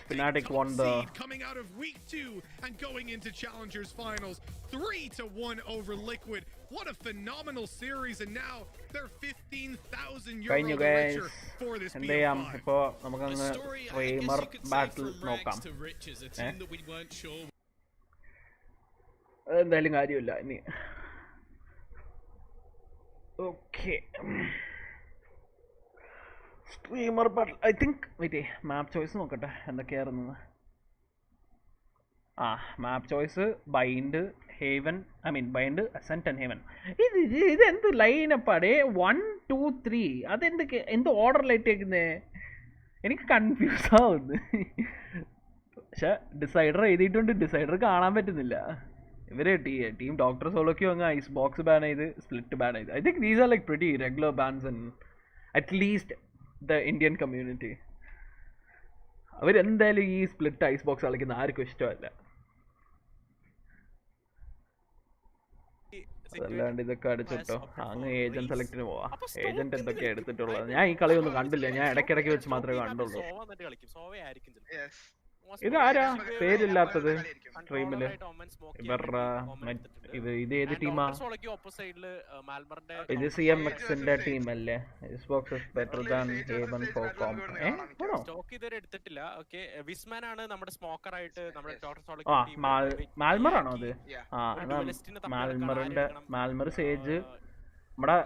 Fnatic won the coming out of week 2 and going into Challengers finals 3-1 over Liquid. What a phenomenal series, and now they're 15,000 euro richer for this BO5. ഇപ്പോ നമുക്കങ്ങ് സ്ട്രീമർ ബാറ്റിൽ നോക്കാം. എന്തായാലും കാര്യമില്ല ഇനി. Okay, streamer battle I think wait map choice നോക്കട്ടെ എന്തൊക്കെയായിരുന്നു. Map choice Bind Haven, I mean Bind Ascent and Haven. ഇതെന്ത് ലൈനപ്പാടേ 1 2 3 എന്ത് ഓർഡറിലായിട്ടേക്കുന്നേ? എനിക്ക് കൺഫ്യൂസ് ആവുന്നു. പക്ഷെ ഡിസൈഡർ എഴുതിയിട്ടുണ്ട്, ഡിസൈഡർ കാണാൻ പറ്റുന്നില്ല. ഇവര് ടീം ഡോക്ടർ സോളോക്കോ അങ്ങ് ഐസ് ബോക്സ് ബാൻ ചെയ്ത് സ്പ്ലിറ്റ് ബാൻ ചെയ്ത്. I think these are like pretty regular bands in at least the Indian community. അവരെന്തായാലും ഈ സ്പ്ലിറ്റ് ഐസ് ബോക്സ് കളിക്കുന്ന ആർക്കും ഇഷ്ടമല്ല. അതല്ലാണ്ട് ഇതൊക്കെ അടിച്ചിട്ടോ അങ്ങ് ഏജന്റ് സെലക്ടിന് പോവാ. ഏജന്റ് എന്തൊക്കെയാ എടുത്തിട്ടുള്ളത്? ഞാൻ ഈ കളിയൊന്നും കണ്ടില്ല, ഞാൻ ഇടയ്ക്കിടയ്ക്ക് വെച്ച് മാത്രമേ കണ്ടുള്ളൂ. ഇതാരാ പേരില്ലാത്തത് സ്ട്രീമില്? ഇവരുടെ ഇത് ഏത് ടീമാ? ഇത് CMXന്റെ ടീമല്ലേ? Xbox is better than A1 for comp. Stock ഇതുവരെ എടുത്തിട്ടില്ല. ഓക്കേ, വിസ്മാൻ ആണ് നമ്മുടെ സ്മോക്കർ ആയിട്ട് നമ്മുടെ ടോട്ടൽ സോളിക് ടീം. മാൽമർ ആണോ അത്? മാൽമർ സേജ് നമ്മുടെ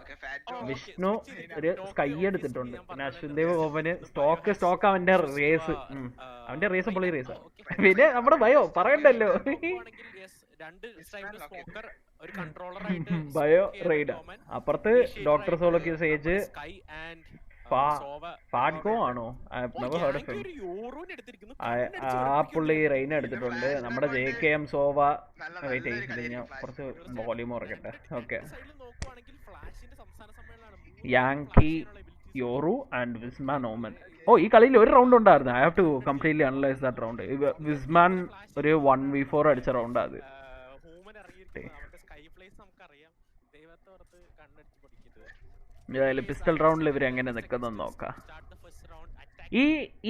വിഷ്ണു ഒരു സ്കൈ എടുത്തിട്ടുണ്ട്. പിന്നെ അശ്വിൻദേവ് ഓവന് സ്റ്റോക്ക് അവന്റെ റേസ് പൊളി റേസ്. പിന്നെ നമ്മുടെ ബയോ പറയണ്ടല്ലോ, ബയോ റൈഡ്. അപ്പുറത്ത് ഡോക്ടർ സോളോക്ക് സേജ് ഫാഡ്ഗോ ആണോ? ആ പുള്ളി റെയിൻ എടുത്തിട്ടുണ്ട്. നമ്മുടെ JKM സോവ. വെയിറ്റ് ചെയ്ത് ഞാൻ കുറച്ച് വോളിയം ഉറക്കട്ടെ. Okay, Yanki Yoru and Wiseman Omen. ഈ കളിയിൽ ഒരു റൗണ്ട് ഉണ്ടായിരുന്നു. I have to completely analyse that round. Wiseman ഒരു 1v4 അടിച്ച റൗണ്ട് അത്. പിസ്റ്റൽ റൗണ്ടിൽ ഇവർ എങ്ങനെ നിൽക്കുന്നെന്ന് നോക്കാം.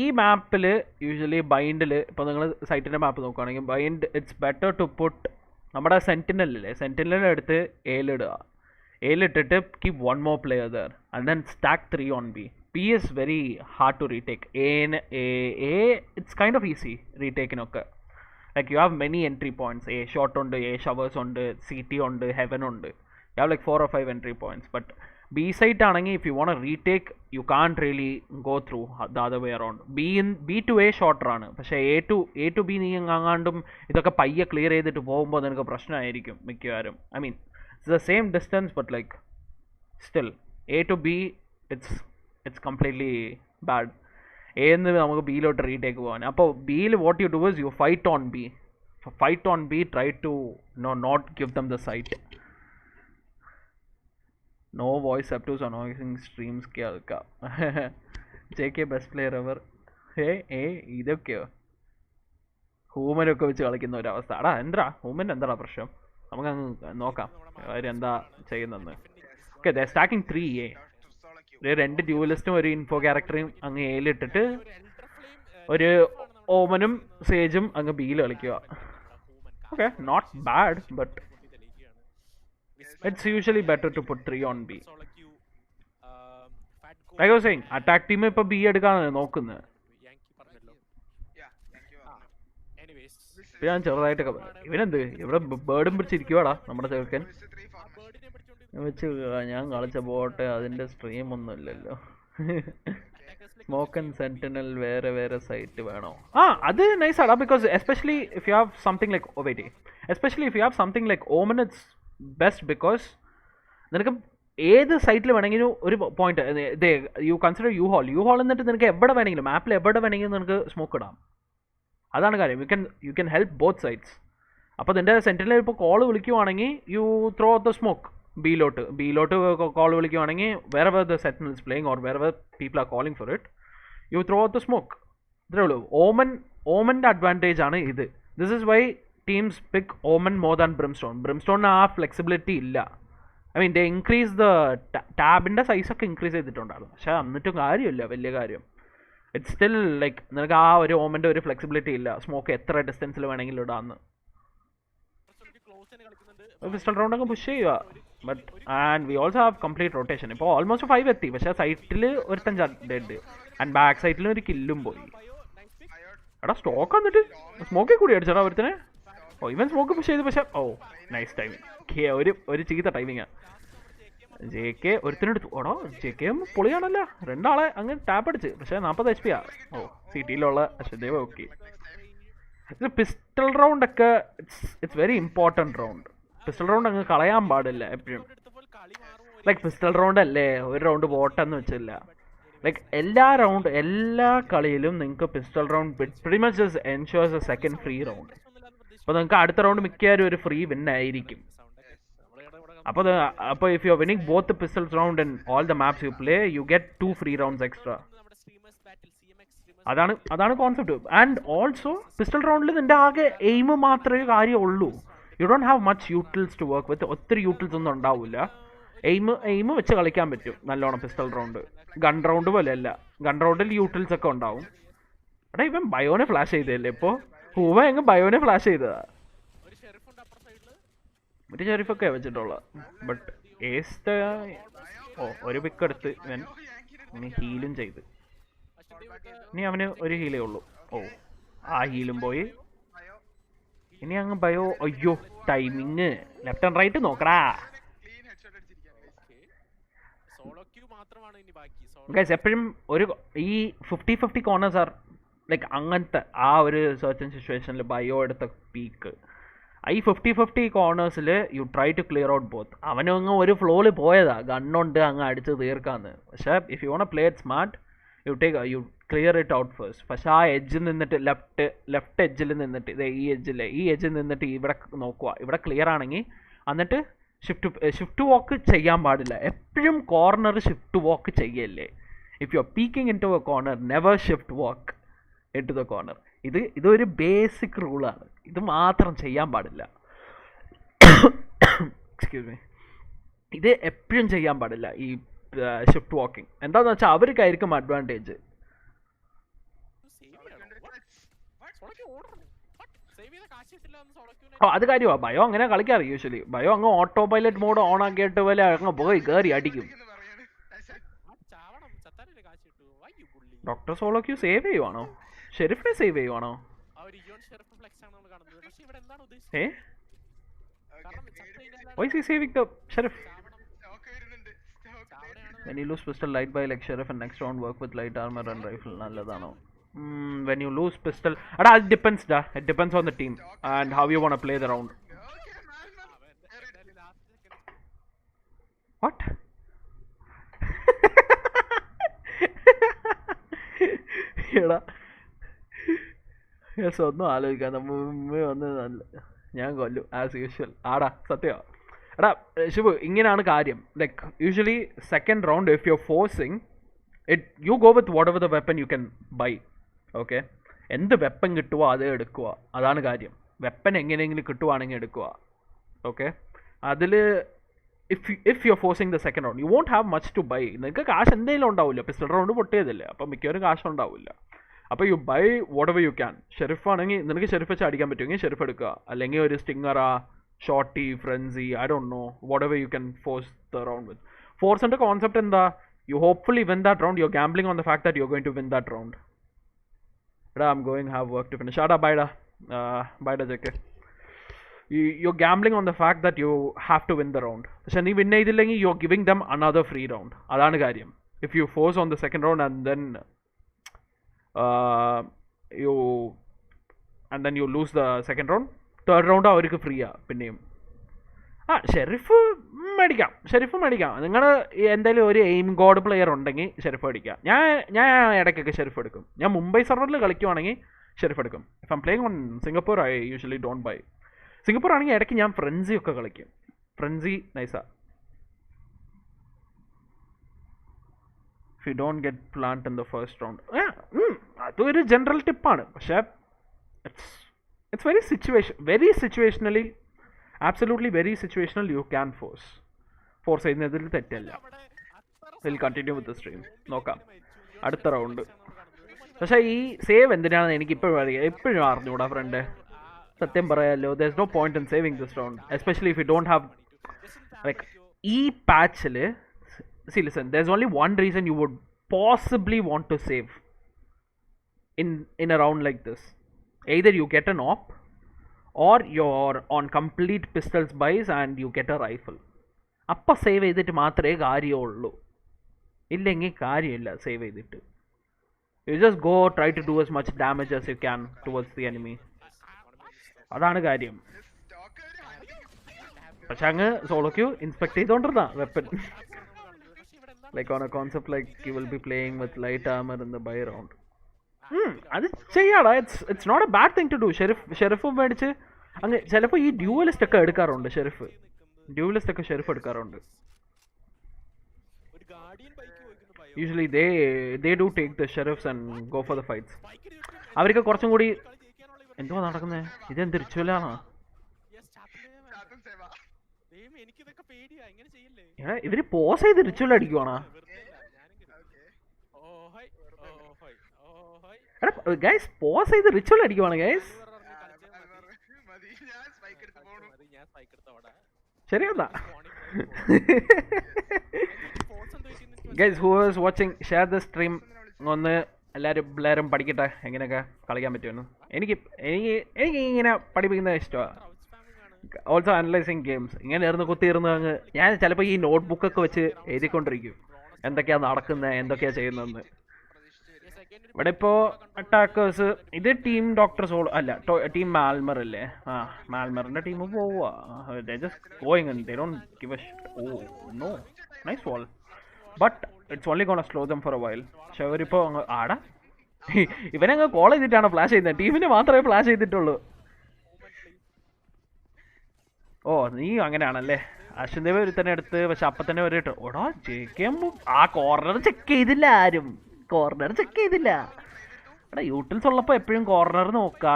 ഈ മാപ്പില് യൂഷ്വലി ബൈൻഡിൽ ഇപ്പോൾ നിങ്ങൾ സൈറ്റിന്റെ മാപ്പ് നോക്കുകയാണെങ്കിൽ Bind it's better to put നമ്മുടെ സെന്റിനലിന്റെ അടുത്ത് എയിലിടുക. എയിലിട്ടിട്ട് keep one more player there and then stack 3 on B. B is very hard to retake. A it's kind of easy retaking-ഒക്കെ. Like you have many entry points. A short ഉണ്ട്, A showers ഉണ്ട്, CT ഉണ്ട്, heaven ഉണ്ട്. You have like 4 or 5 entry points. But B site ആണെങ്കിൽ if you want to retake you can't really go through the other way around. B to A shorter ആണ്. പക്ഷേ A to B നീ അങ്ങാണ്ടും ഇതൊക്കെ പയ്യെ ക്ലിയർ ചെയ്തിട്ട് പോകുമ്പോൾ നിനക്ക് പ്രശ്നമായിരിക്കും മിക്കവാറും. I mean it's the same distance but like still A to B it's completely bad. A എന്ന് നമുക്ക് ബിയിലോട്ട് റീടേക്ക് പോകാൻ. അപ്പോൾ ബിയിൽ what you do is you fight on B, try to not give them the site. No voice up to sowing streams കേൾക്കാം. JK best player ever. ഇതൊക്കെയോ ഹൂമനൊക്കെ വെച്ച് കളിക്കുന്ന ഒരവസ്ഥ. ഹൂമൻ എന്താ പ്രശ്നം? നമുക്കങ്ങ് നോക്കാം അവരെന്താ ചെയ്യുന്നെന്ന്. ഓക്കെ, ദേ സ്റ്റാക്കിംഗ് 3A. 2 ഡ്യൂലിസ്റ്റും ഒരു ഇൻഫോ ക്യാരക്ടറും അങ്ങ് എയിലിട്ടിട്ട് ഒരു ഓമനും സേജും അങ്ങ് ബിയിൽ കളിക്കുക. Okay, not bad but it's usually better to put 3 on B. Like I was saying, attack team ഇപ്പൊ B എടുക്കാനാണ് നോക്കുന്നത്. ഞാൻ ചെറുതായിട്ടൊക്കെ ഇവനെന്ത് ഇവിടെ ബേർഡും പിടിച്ചിരിക്കുവാടാ നമ്മുടെ ചെറുക്കൻ വെച്ച്. ഞാൻ കളിച്ച ബോട്ട് അതിന്റെ സ്ട്രീം ഒന്നും ഇല്ലല്ലോ. സ്മോക്ക് ആൻഡ് സെന്റിനൽ വേറെ സൈറ്റ് വേണോ? അത് നൈസാടാ. Because especially if you have something like Omen it's best. Because നിനക്ക് ഏത് സൈറ്റിൽ വേണമെങ്കിലും ഒരു point you consider you hold എന്നിട്ട് നിനക്ക് എവിടെ വേണമെങ്കിലും മാപ്പിൽ എവിടെ വേണമെങ്കിലും നിനക്ക് സ്മോക്ക് ഇടാം. അതാണ് കാര്യം. You can help both sides. അപ്പോൾ നിന്റെ സെന്റിനൽ ഇപ്പോൾ കോൾ വിളിക്കുവാണെങ്കിൽ you throw out the smoke ബിയിലോട്ട് കോൾ വിളിക്കുവാണെങ്കിൽ wherever the sentinel is playing or wherever people are calling for it, you throw out the smoke. ഇത്രേ ഉള്ളൂ. ഓമൻ്റെ അഡ്വാൻറ്റേജ് ആണ് ഇത്. This is why teams pick Omen more than ബ്രിംസ്റ്റോണിന് ആ ഫ്ലെക്സിബിലിറ്റി ഇല്ല. I mean they increase the ടാബിൻ്റെ സൈസൊക്കെ ഇൻക്രീസ് ചെയ്തിട്ടുണ്ടായിരുന്നു. പക്ഷേ എന്നിട്ടും കാര്യമില്ല, വലിയ കാര്യം. ഇറ്റ്സ് സ്റ്റിൽ ലൈക്ക് നിനക്ക് ആ ഒരു ഓമൻ്റെ ഒരു ഫ്ലെക്സിബിലിറ്റി ഇല്ല. സ്മോക്ക് എത്ര ഡിസ്റ്റൻസിൽ വേണമെങ്കിലും ഇടാമെന്ന്. പിസ്റ്റൾ റൗണ്ട് അങ്ങ് പുഷ് ചെയ്യുക. But and we also have complete rotation. ഇപ്പോൾ ഓൾമോസ്റ്റ് 5 എത്തി. പക്ഷേ സൈറ്റിൽ ഒരുത്തൻ ഡെഡ് ആൻഡ് ബാക്ക് സൈറ്റിലും ഒരു കില്ലും പോയി. എടാ സ്റ്റോക്ക് വന്നിട്ട് സ്മോക്കിൽ കൂടി അടിച്ചടാ ഒരുത്തനെ. ഇവൻ സ്മോക്ക് പുഷ് ചെയ്ത്. പക്ഷേ നൈസ് ടൈമിങ്. ഒരു ചീത്ത ടൈമിങ്ങാണ്. JK ഒരുത്തനെടുത്തു. JK പൊളിയാണല്ലോ. 2 ആളെ അങ്ങ് ടാപ്പ് അടിച്ച്. പക്ഷേ 40 HP സിറ്റിയിലുള്ള അശ്വദേവ്. ഓക്കെ, ഇത് പിസ്റ്റൾ റൗണ്ട് ഒക്കെ it's very important round. Pistol round അങ്ങ് കളയാൻ പാടില്ല എപ്പോഴും. ലൈക്ക് പിസ്റ്റൾ റൗണ്ട് അല്ലേ ഒരു റൗണ്ട് പോട്ടെന്ന് വെച്ചില്ല. ലൈക്ക് എല്ലാ കളിയിലും നിങ്ങൾക്ക് pistol round pretty much just ensures A second free round. അപ്പോൾ നിങ്ങൾക്ക് അടുത്ത റൗണ്ട് മിക്കവാറും ഒരു ഫ്രീ വിൻ ആയിരിക്കും. അപ്പോൾ if you are winning both the pistols round and all the maps you play you get 2 free rounds extra. അതാണ് കോൺസെപ്റ്റ്. ആൻഡ് ഓൾസോ പിസ്റ്റൾ റൗണ്ടിൽ നിന്റെ ആകെ എയിം മാത്രമേ കാര്യമുള്ളൂ. You don't have much utils to work with. ഒത്തിരി യൂട്ടിൽസ് ഒന്നും ഉണ്ടാവില്ല. എയിം വെച്ച് കളിക്കാൻ പറ്റും നല്ലോണം പിസ്റ്റൾ റൗണ്ട്. ഗൺ റൗണ്ട് പോലെയല്ല. ഗൺ റൗണ്ടിൽ യൂട്ടിൽസ് ഒക്കെ ഉണ്ടാവും. എടാ ഇവൻ ബയോനെ ഫ്ലാഷ് ചെയ്തല്ലേ ഇപ്പോൾ ഹൂവ എങ്ങ് ബയോനെ ഫ്ലാഷ് ചെയ്തതാ. ഒരു ഷെരീഫൊക്കെ വെച്ചിട്ടുള്ള ബട്ട് ഏസ്റ്റ് ഒരു പിക്ക് എടുത്ത് ഇവൻ ഇനി ഹീലും ചെയ്ത്. ഇനി അവന് ഒരു ഹീലേ ഉള്ളൂ. ആ ഹീലും പോയി. ഇനി അങ്ങ് ബയോ. അയ്യോ ടൈമിങ് ലെഫ്റ്റ് ആൻഡ് റൈറ്റ് നോക്കടാ ഗൈസ്. എപ്പോഴും ഒരു ഈ 50-50 കോർണേഴ്സ് ആർ ലൈക്ക് അങ്ങനത്തെ ആ ഒരു സെർച്ചൻ സിറ്റുവേഷനിൽ ബയോ എടുത്ത പീക്ക്. ഈ 50-50 കോർണേഴ്സിൽ you try to clear out both. അവനങ്ങ് ഒരു ഫ്ലോയിൽ പോയതാ ഗണ്ണുണ്ട് അങ്ങ് അടിച്ച് തീർക്കാന്ന്. പക്ഷേ if you want play it smart you clear it out first. പക്ഷേ ആ എഡ്ജിൽ നിന്നിട്ട് ലെഫ്റ്റ് എഡ്ജിൽ നിന്നിട്ട് ഈ എഡ്ജിൽ നിന്നിട്ട് ഇവിടെ നോക്കുക. ഇവിടെ ക്ലിയർ ആണെങ്കിൽ എന്നിട്ട് ഷിഫ്റ്റ് വാക്ക് ചെയ്യാൻ പാടില്ല. എപ്പോഴും കോർണർ ഷിഫ്റ്റ് വാക്ക് ചെയ്യല്ലേ. If you are peeking into a corner never shift walk into the corner. ഇതൊരു ബേസിക് റൂളാണ്. ഇത് മാത്രം ചെയ്യാൻ പാടില്ല. Excuse me. ഇത് എപ്പോഴും ചെയ്യാൻ പാടില്ല ഈ ഷിഫ്റ്റ് വാക്കിംഗ്. എന്താണെന്ന് വെച്ചാൽ അവർക്കായിരിക്കും അഡ്വാൻറ്റേജ്. അത് കാര്യമാണ്. ബയോ അങ്ങനെ കളിക്കാറ് യൂഷ്വലി. ബയോ അങ്ങ് ഓട്ടോ പൈലറ്റ് മോഡ് ഓൺ ആക്കിയിട്ട് പോലെ അങ്ങ് പോയി കയറി അടിക്കും. ഡോക്ടർ സോളോ ക്യൂ സേവ് ചെയ്യുവാണോ? ഷെരീഫിനെ സേവ് ചെയ്യുവാണോ? Why is he saving the sheriff? When you lose pistol light by like sheriff and next round work with light armor and rifle nalladano. When you lose pistol, it depends da. It depends on the team and how you want to play the round. What? എടാ ഒന്നും ആലോചിക്കാൻ മുമ്പേ വന്ന് നല്ല ഞാൻ കൊല്ലും ആസ് യൂഷ്വൽ. ആടാ സത്യമാണ്. എടാ ശിവ് ഇങ്ങനെയാണ് കാര്യം. Like usually second round if you are forcing it you go with what ever the weapon you can buy. Okay, എന്ത് വെപ്പൺ കിട്ടുമോ അത് എടുക്കുക. അതാണ് കാര്യം. വെപ്പൺ എങ്ങനെയെങ്കിലും കിട്ടുവാണെങ്കിൽ എടുക്കുക. ഓക്കെ, അതിൽ if you are forcing the second round you won't have much to buy. നിങ്ങൾക്ക് കാശ് എന്തെങ്കിലും ഉണ്ടാവില്ല. പിസ്റ്റൾ റൗണ്ട് പൊട്ടിയതല്ലേ, അപ്പം മിക്കവരും കാശ് ഉണ്ടാവില്ല. അപ്പോൾ you buy whatever you can. Sharif ആണെങ്കിൽ നിനക്ക് ഷെരീഫ് വെച്ച് അടിക്കാൻ പറ്റുമെങ്കിൽ ഷെരീഫ് എടുക്കുക. അല്ലെങ്കിൽ ഒരു സ്റ്റിങ്ങറാ, shorty, frenzy, I don't know whatever you can force the round with. ഫോഴ്സിൻ്റെ കോൺസെപ്റ്റ് എന്താ? You hopefully win that round. You are gambling on the fact that you are going to win that round. എടാ I'm going have work to finish. ആടാ ബൈഡാ ജെക്കെ. You're gambling on the fact that you have to win the round. പക്ഷേ നീ വിൻ ചെയ്തില്ലെങ്കിൽ you're giving them another free round. അതാണ് കാര്യം. If you force on the second round and then you lose the second round, third round അവർക്ക് ഫ്രീയാ പിന്നെയും. ഷെരീഫ് മേടിക്കാം. നിങ്ങൾ എന്തായാലും ഒരു എയിം ഗോഡ് പ്ലെയർ ഉണ്ടെങ്കിൽ ഷെരീഫ് മേടിക്കാം. ഞാൻ ഇടയ്ക്കൊക്കെ ഷെരീഫ് എടുക്കും. ഞാൻ മുംബൈ സർവറിൽ കളിക്കുവാണെങ്കിൽ ഷെരീഫ് എടുക്കും. If I'm playing on Singapore I usually don't buy. Singapore ആണെങ്കിൽ ഇടയ്ക്ക് ഞാൻ ഫ്രൻസി ഒക്കെ കളിക്കും. ഫ്രൻസി നൈസാ. If you don't get plant in the first round, അതൊരു ജനറൽ ടിപ്പാണ്. പക്ഷേ it's very situationally absolutely very situational. You can force ചെയ്യുന്നതിൽ തെറ്റല്ല. Will continue with the stream. നോക്കാം അടുത്ത റൗണ്ട്. പക്ഷേ ഈ സേവ് എന്തിനാണെന്ന് എനിക്ക് എപ്പോഴും അറിഞ്ഞൂടാ ഫ്രണ്ട്. സത്യം പറയാലോ, there's no point in saving this round, especially if you don't have like ഈ പാച്ചിൽ. see listen, there's only one reason you would possibly want to save in a round like this. Either you get an op or you're on complete pistols buys and you get a rifle. അപ്പം സേവ് ചെയ്തിട്ട് മാത്രമേ കാര്യമുള്ളൂ. ഇല്ലെങ്കിൽ കാര്യമില്ല സേവ് ചെയ്തിട്ട്. you just go try to do as much damage as you can towards the enemy. അതാണ് കാര്യം. പക്ഷെ അങ്ങ് സോളോ ക്യൂ ഇൻസ്പെക്ട് ചെയ്തോണ്ടിരുന്ന weapon like on a concept like you will be playing with light armour in the buy round. അത് ചെയ്യാടാ. It's not a bad thing to do. Sheriff മേടിച്ച് അങ്ങ് ചിലപ്പോൾ ഈ ഡ്യൂവലിസ്റ്റ് ഒക്കെ എടുക്കാറുണ്ട്. ഷെരീഫ് എടുക്കാറുണ്ട്. Usually they do take the sheriffs and go for the fights. അവർക്ക് കുറച്ചും കൂടി എന്തുവാ നടക്കുന്നത്? ഇതെന്ത് റിച്വലാണോ? ഇവര് പോസ് ചെയ്ത് റിച്വൽ അടിക്കുവാണോ? ഗൈസ് പോസ് ചെയ്ത് റിച്വൽ അടിക്കുവാണ് ഗൈസ്. ശരിയെന്നാ guys who is watching share the stream. ഒന്ന് എല്ലാവരും പഠിക്കട്ടെ എങ്ങനെയൊക്കെ കളിക്കാൻ പറ്റുമെന്ന്. എനിക്ക് ഇങ്ങനെ പഠിപ്പിക്കുന്നത് ഇഷ്ടമാണ്. Also analysing games. ഇങ്ങനെ ഇരുന്ന് കുത്തിയിരുന്ന് അങ്ങ് ഞാൻ ചിലപ്പോൾ ഈ നോട്ട്ബുക്കൊക്കെ വെച്ച് എഴുതിക്കൊണ്ടിരിക്കും എന്തൊക്കെയാണ് നടക്കുന്നത്, എന്തൊക്കെയാണ് ചെയ്യുന്നതെന്ന്. ഇവിടെ ഇപ്പോൾ അറ്റാക്കേഴ്സ് ഇത് ടീം ഡോക്ടർ സോൾ അല്ല, ടീം മാൽമർ അല്ലേ? ആ മാൽമറിൻ്റെ ടീം പോവുക. They don't give a shit. Oh no nice wall but it's only gonna slow them for a while. പക്ഷെ അവരിപ്പോൾ അങ്ങ് ആടാ ഇവനങ്ങ് കോൾ ചെയ്തിട്ടാണ് ഫ്ലാഷ് ചെയ്യുന്നത്. ടീമിന് മാത്രമേ ഫ്ലാഷ് ചെയ്തിട്ടുള്ളൂ. ഓ നീ അങ്ങനെയാണല്ലേ. അശ്വന്ദേവ് ഒരു തന്നെ എടുത്ത് പക്ഷെ അപ്പം തന്നെ ഒരു ഓടാ ജയിക്കാൻ ആ കോർണർ ചെക്ക് ചെയ്തില്ല. ആരും കോർണർ ചെക്ക് ചെയ്തില്ല. എടാ യൂട്ടിൽസ് ഉള്ളപ്പോൾ എപ്പോഴും കോർണർ നോക്കുക.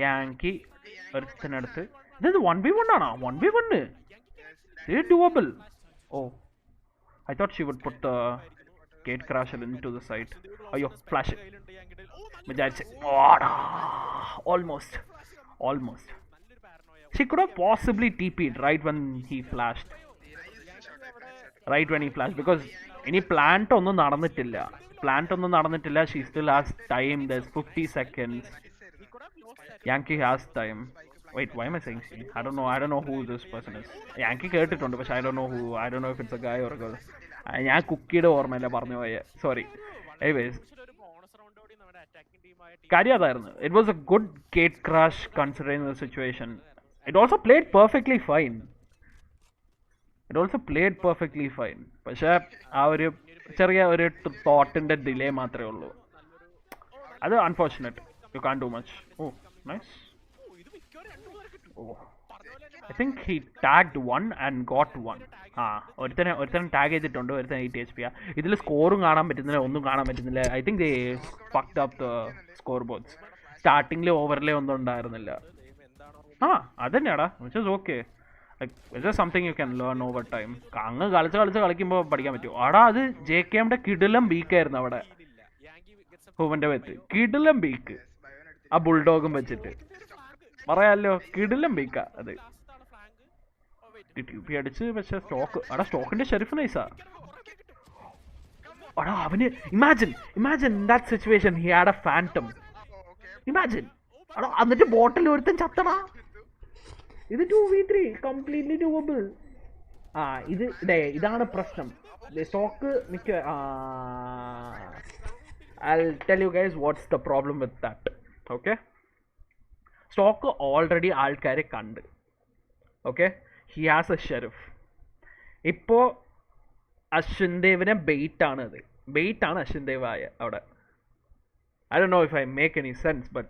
യാങ്കി ഒരുത്തനടുത്ത് ഇത് 1v1 ആണോ? 1v1 ഇത് doable. Oh I thought she would put the gate crasher into the site. അയ്യോ ഫ്ലാഷ് വിചാരിച്ച്. Almost she could have possibly TP'd right when he flashed. Because any plant ഒന്നും നടന്നിട്ടില്ല. She still has time. There's 50 seconds. Yankee has time. Wait, why am I saying she? I don't know who this person is. Yankee കേട്ടിട്ടുണ്ട് പക്ഷെ I don't know if it's a guy or a girl. ഞാൻ കുക്കിയുടെ ഓർമ്മയില്ല പറഞ്ഞു പോയെ. Sorry. Anyways, കാര്യം അതായിരുന്നു. It was a good gate crash considering the situation. It also played perfectly fine. പക്ഷേ ആ ഒരു ചെറിയ ഒരു തോട്ടിൻ്റെ ഡിലേ മാത്രമേ ഉള്ളൂ. അത് unfortunate. You can do much. Oh nice. Oh I think he tagged 1 and got 1. ആ ഒരുത്തൻ ടാഗ് ചെയ്തിട്ടുണ്ട്. ഒരുത്തൻ 8 HP. ഇതിൽ സ്കോറും കാണാൻ പറ്റുന്നില്ല, ഒന്നും കാണാൻ പറ്റുന്നില്ല. I think they fucked up the score boards. സ്റ്റാർട്ടിങ്ങിൽ ഓവർലേ ഒന്നും ഉണ്ടായിരുന്നില്ല. അത് തന്നെയാടാ which is okay. It is something you can learn over time. അങ്ങ് കളിക്കുമ്പോൾ പഠിക്കാൻ പറ്റും. ആടാ അത് JKMന്റെ കിടിലം ബീക്കായിരുന്നു അവിടെ. ഹൂവന്റെ വെത്ത് കിടിലം ബീക്ക്. ആ ബുൾഡോഗും വെച്ചിട്ട് പറയാമല്ലോ കിടിലം ബീക്കാ അത്. TP അടിച്ച് പക്ഷേ സ്റ്റോക്കിന്റെ ഷെരിഫ് നൈസാ. ആടാ അവന് imagine that situation. He had A phantom. Imagine ആടാ എന്നിട്ട് ബോട്ടിൽ ഒരുത്തൻ ചത്തടാ. ഇത് 2v3 കംപ്ലീറ്റ്ലി ഡൂവബിൾ. ഇതാണ് പ്രശ്നം. സ്റ്റോക്ക് മിക്ക I'll tell you guys what's the problem with that. Okay, stock already ആൾക്കാരെ കണ്ട്. Okay, he has A sheriff. ഇപ്പോൾ അശ്വിൻദേവിനെ ബെയ്റ്റാണ് അശ്വിൻദേവ് അവിടെ. I don't know if I make any sense, but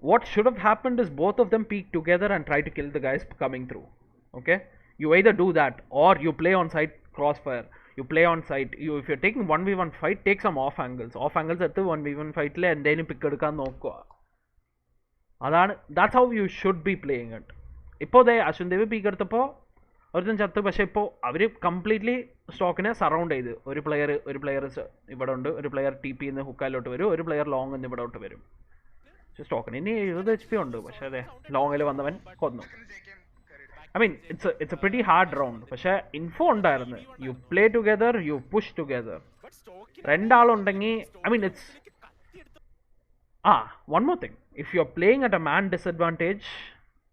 what should have happened is both of them peek together and try to kill the guys coming through. Okay, you either do that or you play on site crossfire. You play on site. If you're taking 1v1 fight, take some off angles at the 1v1 fight le endeyum pick edukkan nokkuva. That's how you should be playing it. Ippo they Ashwindev peek edutappo ഒരുത്തൻ ചത്ത്. പക്ഷേ ഇപ്പോൾ അവർ കംപ്ലീറ്റ്ലി സ്റ്റോക്കിനെ സറൗണ്ട് ചെയ്ത് ഒരു പ്ലെയർ ഇവിടെ ഉണ്ട്, ഒരു പ്ലെയർ TP നിന്ന് ഹുക്കാലോട്ട് വരും, ഒരു പ്ലെയർ ലോങ് നിന്ന് ഇവിടോട്ട് വരും. പക്ഷേ സ്റ്റോക്കിന് ഇനി 70 HP ഉണ്ട്. പക്ഷേ അതെ ലോങ്ങിൽ വന്നവൻ കൊന്നു. I mean it's a pretty hard round. പക്ഷേ ഇൻഫോ ഉണ്ടായിരുന്നു. You play together, you push together. രണ്ടാളുണ്ടെങ്കിൽ it's one more thing. If you're playing at a man disadvantage,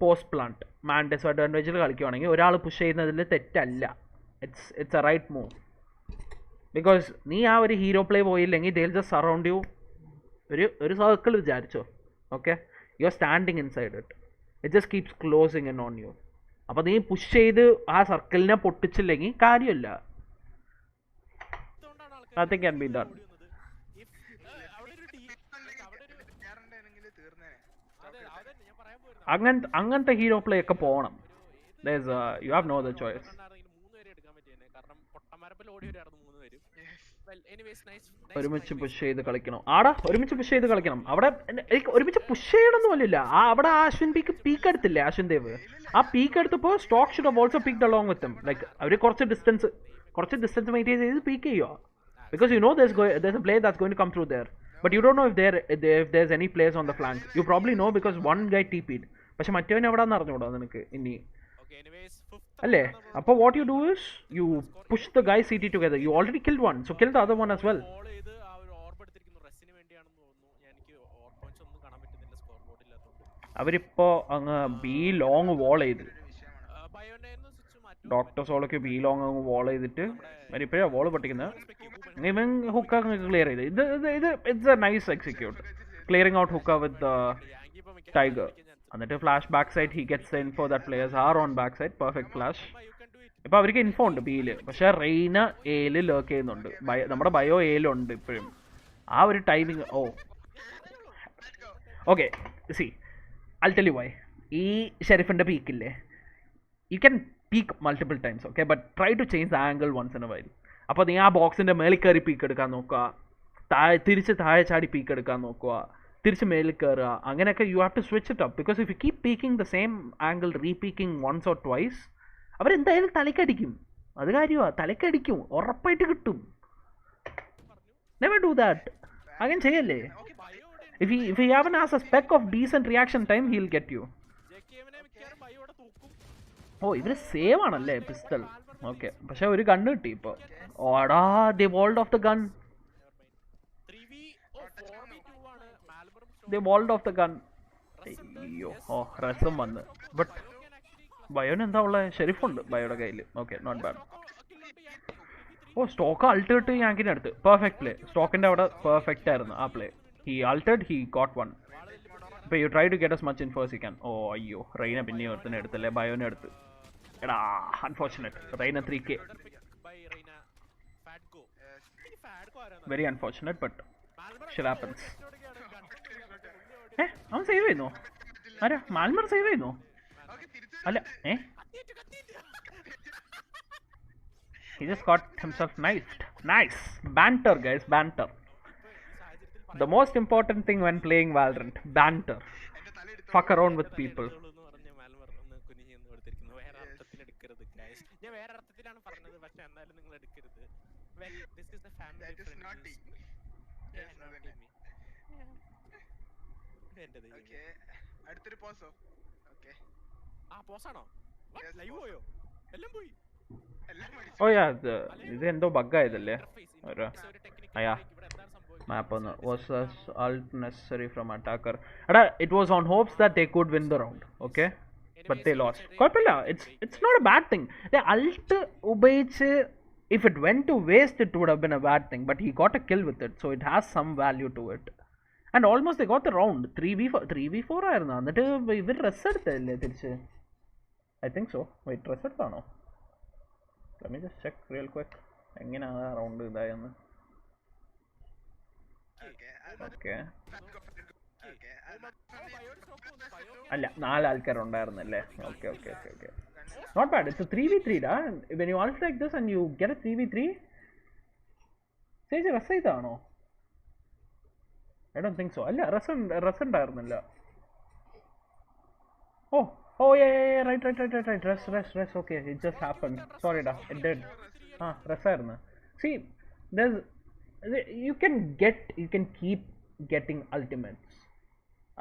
post plant man ഡിസ്അഡ്വാൻറ്റേജിൽ കളിക്കുവാണെങ്കിൽ ഒരാൾ പുഷ് ചെയ്യുന്നതിൽ തെറ്റല്ല. It's a right move. Because നീ ആ ഒരു ഹീറോ പ്ലേ പോയില്ലെങ്കിൽ they will just surround you. ഒരു സർക്കിൾ വിചാരിച്ചോ. Okay, you are standing inside it just keeps closing in on you. അപ്പോൾ നീ പുഷ് ചെയ്ത് ആ സർക്കിളിനെ പൊട്ടിച്ചില്ലെങ്കിൽ കാര്യമില്ല. Nothing can be done. അങ്ങനത്തെ ഹീറോ പ്ലേ ഒക്കെ പോകണം. You have no the choice. ഒരുമിച്ച് പുഷ് ചെയ്ത് കളിക്കണം. ഒരുമിച്ച് പുഷ് ചെയ്ത് കളിക്കണം. അവിടെ ഒരുമിച്ച് പുഷ് ചെയ്യണമെന്നല്ല. അവിടെ അശ്വിൻ പീക്ക് എടുത്തില്ലേ അശ്വിൻദേവ്? ആ പീക്ക് എടുത്തപ്പോൾ Stock should have also peeked along with him. Like അവർ കുറച്ച് ഡിസ്റ്റൻസ് മെയിൻറ്റെയിൻ ചെയ്ത് പീക്ക് ചെയ്യുക. because you know there's a player that's going to come through there, but you don't know if there's any players on the flank. You probably know because one guy TP'd. പക്ഷെ മറ്റവൻ എവിടാന്ന് അറിഞ്ഞൂടാ നിനക്ക് ഇനി അല്ലേ? അപ്പോൾ what you do is you push the guy CT together. You already killed one, so kill the other one as well. അവരിപ്പോ അങ്ങ് ബി ലോങ് വോൾ ചെയ്ത് ഡോക്ടർ സോളൊക്കെ ബി ലോങ് അങ്ങ് വോൾ ചെയ്തിട്ട് അവരിപ്പോഴാ വോൾ പൊട്ടിക്കുന്നത്. ഇവൻ ഹുക്ക ക്ലിയർ ചെയ്ത് ഇത് it's a nice execute, clearing out hookah with Tiger. എന്നിട്ട് flash back side he gets the info that players are on back side. Perfect flash. ഇപ്പൊ അവർക്ക് ഇൻഫോ ഉണ്ട് ബിയില്, പക്ഷെ റെയ്ന എയില് ലേക്ക് ചെയ്യുന്നുണ്ട്. നമ്മുടെ ബയോ എയിലുണ്ട് ഇപ്പോഴും. ആ ഒരു timing okay see I'll tell you why. ഈ ഷെരീഫിൻ്റെ പീക്കില്ലേ, you can peek multiple times okay, but try to change the angle once in a while. അപ്പോൾ നീ ആ ബോക്സിൻ്റെ മേളിൽ കയറി പീക്ക് എടുക്കാൻ നോക്കുക, തിരിച്ച് താഴെ ചാടി പീക്ക് എടുക്കാൻ നോക്കുക, തിരിച്ച് മേളിൽ കയറുക, അങ്ങനെയൊക്കെ you have to switch it up. Because if you keep peeking the same angle repeeking once or twice, അവരെന്തായാലും തലക്കടിക്കും. അത് കാര്യമാണ്, തലക്കടിക്കും, ഉറപ്പായിട്ട് കിട്ടും. Never do that. അങ്ങനെ ചെയ്യല്ലേ. If he even has a speck of decent reaction time, he'll get you. Oh, ഇവര് സേവ് ആണല്ലേ പിസ്റ്റൾ. ഓക്കെ, പക്ഷെ ഒരു ഗണ്ണ് കിട്ടി ഇപ്പോൾ. ഓടാ, they walled off the gun. They walled off the gun. അയ്യോ, റസം വന്ന്. ബട്ട് ബയോന് എന്താ ഉള്ളത്? ഷെരീഫുണ്ട് ബയോയുടെ കയ്യിൽ. Okay, not bad. സ്റ്റോക്ക് അൾട്ടിട്ട് യാങ്കിൻ്റെ അടുത്ത്. Perfect play. സ്റ്റോക്കിൻ്റെ അവിടെ പെർഫെക്റ്റ് ആയിരുന്നു ആ play. He altered, he got one. But you try to get as much info as you can. Oh, ayyo. Reina pinne orthane eduthalle, Bayone eduthu. Eda, unfortunate. Reina 3k. Very unfortunate, but shit happens. I'm save cheyno. Ara, Malmer save cheyno. Alla, He just got himself knifed. Nice. Banter, guys, banter. The most important thing when playing Valorant, banter. Fuck around with people. Oh yeah, ഇത് എന്തോ ബഗ് ആയതല്ലേ? അയ്യാ map was alt necessary from attacker. It was on hopes that they could win the round, okay, but they lost. It's not a bad thing. The alt ubayiche, if it went to waste, it would have been a bad thing, but he got a kill with it, so it has some value to it. And almost they got the round. 3v4 ആയിരുന്നു. എന്നിട്ട് ഇവർ റെസ് എടുത്തല്ലേ തിരിച്ച്? I think so. Wait, res എടുത്താണോ? Let me just check real quick. എങ്ങനെയാണ് റൗണ്ട് ഇതായെന്ന്. അല്ല, 4 ആൾക്കാരുണ്ടായിരുന്നല്ലേ? Okay. Not bad. It's 3v3 ഡാ. When you alls like this and you get a 3v3, ചേച്ചി റസ് ചെയ്താണോ? I don't think so. അല്ല, റസ് ഉണ്ടായിരുന്നില്ല. Right. Res. Okay, it just happen. Sorry ഡാ, ഇറ്റ് ഡിഡ്. റസ് ആയിരുന്നു. See, you can keep getting ultimates.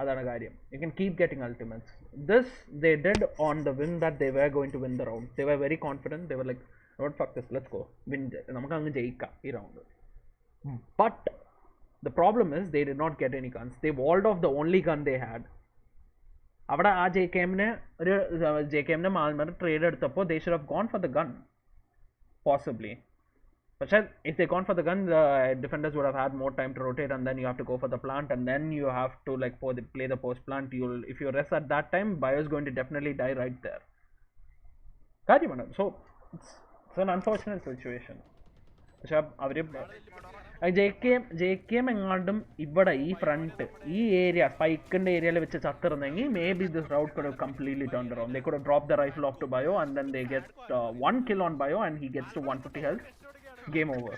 Adana karyam. You can keep getting ultimates. This they did on the win that they were going to win the round. They were very confident. They were like, "What fuck this? Let's go. Win. Namakku angu jeyikka ee round." But the problem is they did not get any guns. They walled off the only gun they had. Avada aa JKM-ne Malmer trade edutappo they should have gone for the gun. Possibly. But if they gone for the gun, the defenders would have had more time to rotate, and then you have to go for the plant, and then you have to like play the post plant. If you rest at that time, Bio is going to definitely die right there. So it's an unfortunate situation. JKM എങ്ങാണ്ടും ഇവിടെ ഈ ഫ്രണ്ട് ഈ ഏരിയ സ്പൈക്കിന്റെ ഏരിയയിൽ വെച്ച് ചത്തിരുന്നെങ്കിൽ maybe this route could have completely turned around. They could have dropped the rifle off to Bio, and then they get 1 kill on Bio, and he gets to 150 health. Game over.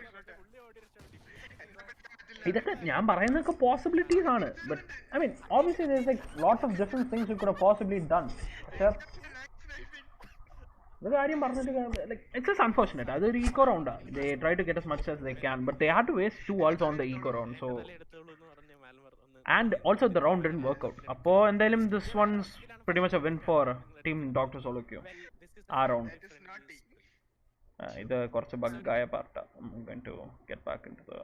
ഇതൊക്കെ ഞാൻ പറയുന്നതൊക്കെ പോസിബിലിറ്റീസ് ആണ്. But I mean obviously there's like lots of different things you could have possibly done. പക്ഷേ It's just unfortunate. That's an eco round. They try to get as much as they can, but they had to waste 2 ults on the eco round. So, and also the round didn't work out. Appo endalum this one's pretty much a win for Team Dr. Solo Q. Our round. This is a bug part. I'm going to get back into the.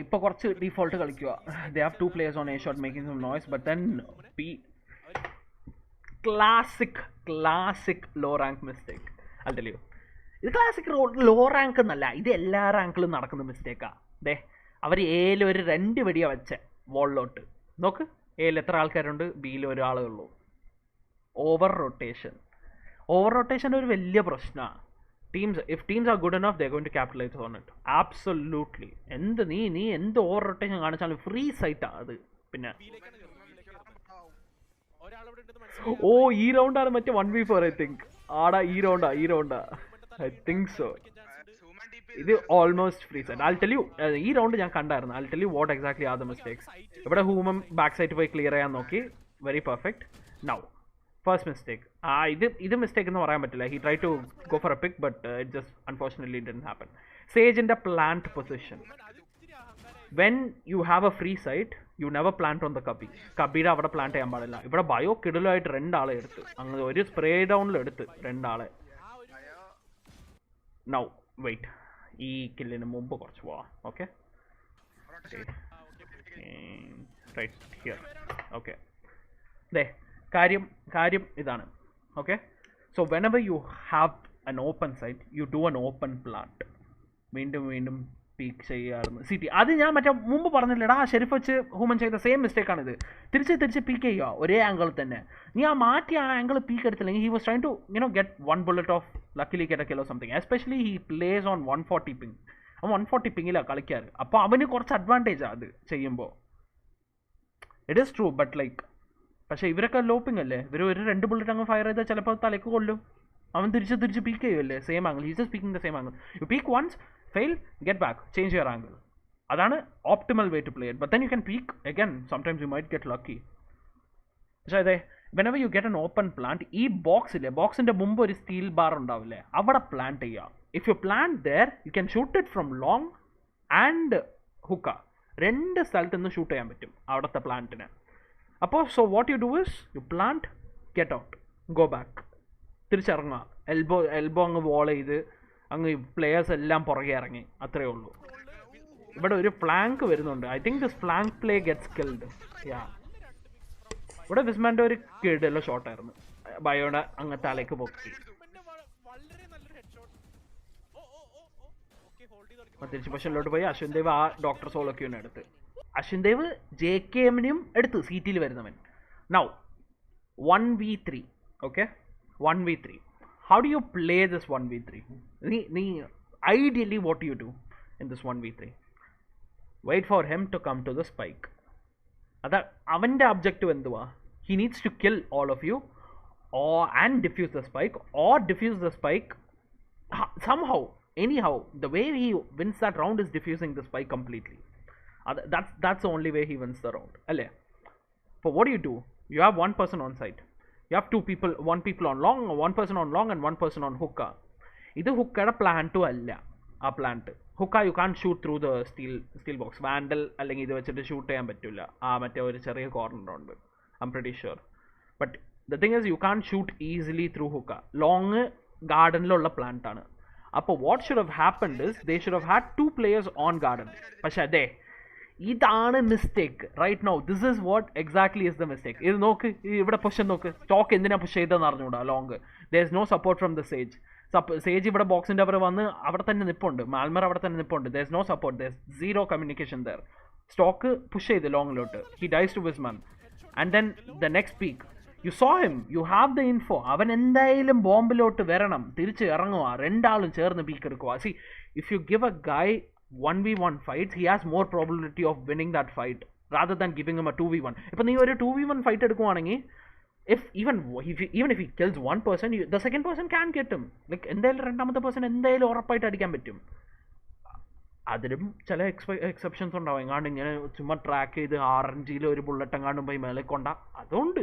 ഇപ്പോൾ കുറച്ച് default കളിക്കുക. They have 2 players on A shot making some noise, but then classic low rank mistake. I'll tell you. ഇത് classic low rank എന്നല്ല, ഇത് എല്ലാ റാങ്കിലും നടക്കുന്ന മിസ്റ്റേക്കാ. ദേ അവർ എയിൽ ഒരു 2 വെടിയാ വെച്ചേ വോളിലോട്ട്. നോക്ക്, എയിൽ എത്ര ആൾക്കാരുണ്ട്, ബിയിൽ ഒരാളേ ഉള്ളൂ. ഓവർ റൊട്ടേഷൻ ഒരു വലിയ പ്രശ്നമാണ്. If teams are good enough, they're going to capitalize on it. Absolutely. നീ എന്ത് ഓവർ റൊട്ടേഷൻ കാണിച്ചാലും ഫ്രീ സൈറ്റാ അത്. പിന്നെ ഈ റൗണ്ടാണ് മറ്റേ 1v4 ഐ തിങ്ക്. ആടാ ഈ റൗണ്ടാ ഐ തിങ്ക് സോ. ഇത് almost free site. I'll tell you, ഈ റൗണ്ട് ഞാൻ കണ്ടായിരുന്നു. I'll tell you what exactly are the mistakes. ഇവിടെ ഹൂമം ബാക്ക് സൈറ്റ് പോയി ക്ലിയർ ചെയ്യാൻ നോക്കി. Very perfect. Now first mistake. This mistake എന്ന് പറയാൻ പറ്റില്ല. He tried to go for a pick, but it just unfortunately didn't happen. Sage in the plant position. When you have a free site, you never plant on the cubby. Cubbyയുടെ അവിടെ പ്ലാന്റ് ചെയ്യാൻ പാടില്ല. ഇവിടെ ബയോ കിടലായിട്ട് 2 ആളെ എടുത്ത്, അങ്ങനെ ഒരു സ്പ്രേ ഡൗണിൽ എടുത്ത് 2 ആളെ. Now wait, ഈ കില്ലിന് മുമ്പ് കുറച്ച് പോവാം. Okay, right here. ഓക്കെ, ദേ കാര്യം ഇതാണ്. Okay, so whenever you have an open site, you do an open plant. വീണ്ടും പീക്ക് ചെയ്യാറുണ്ട് സിറ്റി. അത് ഞാൻ മറ്റേ മുമ്പ് പറഞ്ഞില്ലടാ, ഷെരിഫ് വെച്ച് ഹ്യൂമൻ ചെയ്ത സെയിം മിസ്റ്റേക്കാണിത്. തിരിച്ച് പീക്ക് ചെയ്യുക ഒരേ ആംഗിൾ തന്നെ. നീ മാറ്റി ആംഗിൾ പീക്ക് എടുത്തില്ലെങ്കിൽ he was trying to get 1 bullet off luckily get a kill or something. Especially he plays on 140 ping. 140 പിങ്ങിലാണ് കളിക്കാറ്. അപ്പോൾ അവന് കുറച്ച് അഡ്വാൻറ്റേജാണ് അത് ചെയ്യുമ്പോൾ. It is true, but like പക്ഷേ ഇവരൊക്കെ ലോപ്പിംഗ് അല്ലേ, ഇവർ ഒരു 2 ബുള്ളറ്റ് അങ്ങ് ഫയർ ചെയ്താൽ ചിലപ്പോൾ തലയ്ക്ക് കൊല്ലും. അവൻ തിരിച്ച് പീക്ക് ചെയ്യുമല്ലേ, same angle. He's speaking the same angle. You peek once, fail, get back, change your angle. Adana optimal way to play it. But then you can peek again. Sometimes you might get lucky. So whenever you get an open plant, box in the mumbo is steel bar undaville. Avada plant cheya. If you plant there, you can shoot it from long and hookah. Rendu സ്ഥലത്ത് നിന്ന് ഷൂട്ട് ചെയ്യാൻ പറ്റും അവിടുത്തെ പ്ലാന്റിന്. അപ്പോൾ so what you do is you plant, get out, go back. തിരിച്ചിറങ്ങുക, എൽബോ അങ്ങ് വോൾ ചെയ്ത് അങ്ങ് പ്ലെയേഴ്സ് എല്ലാം പുറകെ ഇറങ്ങി, അത്രയേ ഉള്ളൂ. ഇവിടെ ഒരു ഫ്ലാങ്ക് വരുന്നുണ്ട്. I think this flank play gets killed. Ya, ഇവിടെ വിസ്മാൻ്റെ ഒരു കിഡുള്ള ഷോട്ടായിരുന്നു. ബയോടെ അങ്ങ് തലയ്ക്ക് പൊക്കി തിരിച്ച് പൊസിഷനിലോട്ട് പോയി. അശ്വിൻ ദേവ് ആ ഡോക്ടർ സോളോക്യൂനെ എടുത്ത്, അശ്വിൻ ദേവ് JKM-നെയും എടുത്ത് സീറ്റിൽ വരുന്നവൻ. Now 1v3. Okay, 1v3. How do you play this 1v3? Ideally, what do you do in this 1v3? Wait for him to come to the spike. Avante objective enduva? He needs to kill all of you, and defuse the spike, or defuse the spike somehow, anyhow. The way he wins that round is defusing the spike completely. That's the only way he wins the round. Alle. But what do? You have 1 person on site. You have 2 people, 1 people on long, 1 person on long and 1 person on hookah. This hookah plant alla. A plant. Hookah you can't shoot through the steel box. Vandal allengi idu vechittu shoot cheyan pattilla. Matte oru cheriya corner round. I'm pretty sure. But the thing is you can't shoot easily through hookah. Long garden lo ulla plant aanu. Appo what should have happened is they should have had 2 players on garden. പക്ഷേ അതെ, ഇതാണ് mistake right now. This is what exactly is the mistake. ഇത് നോക്ക്, ഇവിടെ പൊസിഷൻ നോക്ക്. സ്റ്റോക്ക് എന്തിനാ പുഷ് ചെയ്തതെന്ന് അറിഞ്ഞൂടാ. Long there is no support from the Sage. Sage ഇവിടെ ബോക്സിൻ്റെ അവർ വന്ന് അവിടെ തന്നെ നിൽപ്പുണ്ട്. മാൽമർ അവിടെ തന്നെ നിൽപ്പുണ്ട്. There is no support, there is zero communication there. Stock push ചെയ്ത് ലോങ്ങിലോട്ട്. He dies to Wiseman. And then the next peek you saw him, you have the info. അവൻ എന്തായാലും ബോംബിലോട്ട് വരണം, തിരിച്ച് ഇറങ്ങുക, 2 ആളും ചേർന്ന് പീക്ക് എടുക്കുക. C, if you give A Guy 1v1 fights, he has more probability of winning that fight rather than giving him a 2v1. If you a 2v1 fight edukuvaanengi, even if he kills 1 person, the second person can get him. Like endayil rendamathe person endayil orappayitte adikkan pattum. അതിലും ചില എക്സെപ്ഷൻസ് ഉണ്ടാവും. എങ്ങാണ്ട് ഇങ്ങനെ ചുമ്മാ ട്രാക്ക് ചെയ്ത് RNG-യിൽ ഒരു ബുള്ളറ്റ് എങ്ങാണ്ടും പോയി മേലെ കൊണ്ട അതുകൊണ്ട്.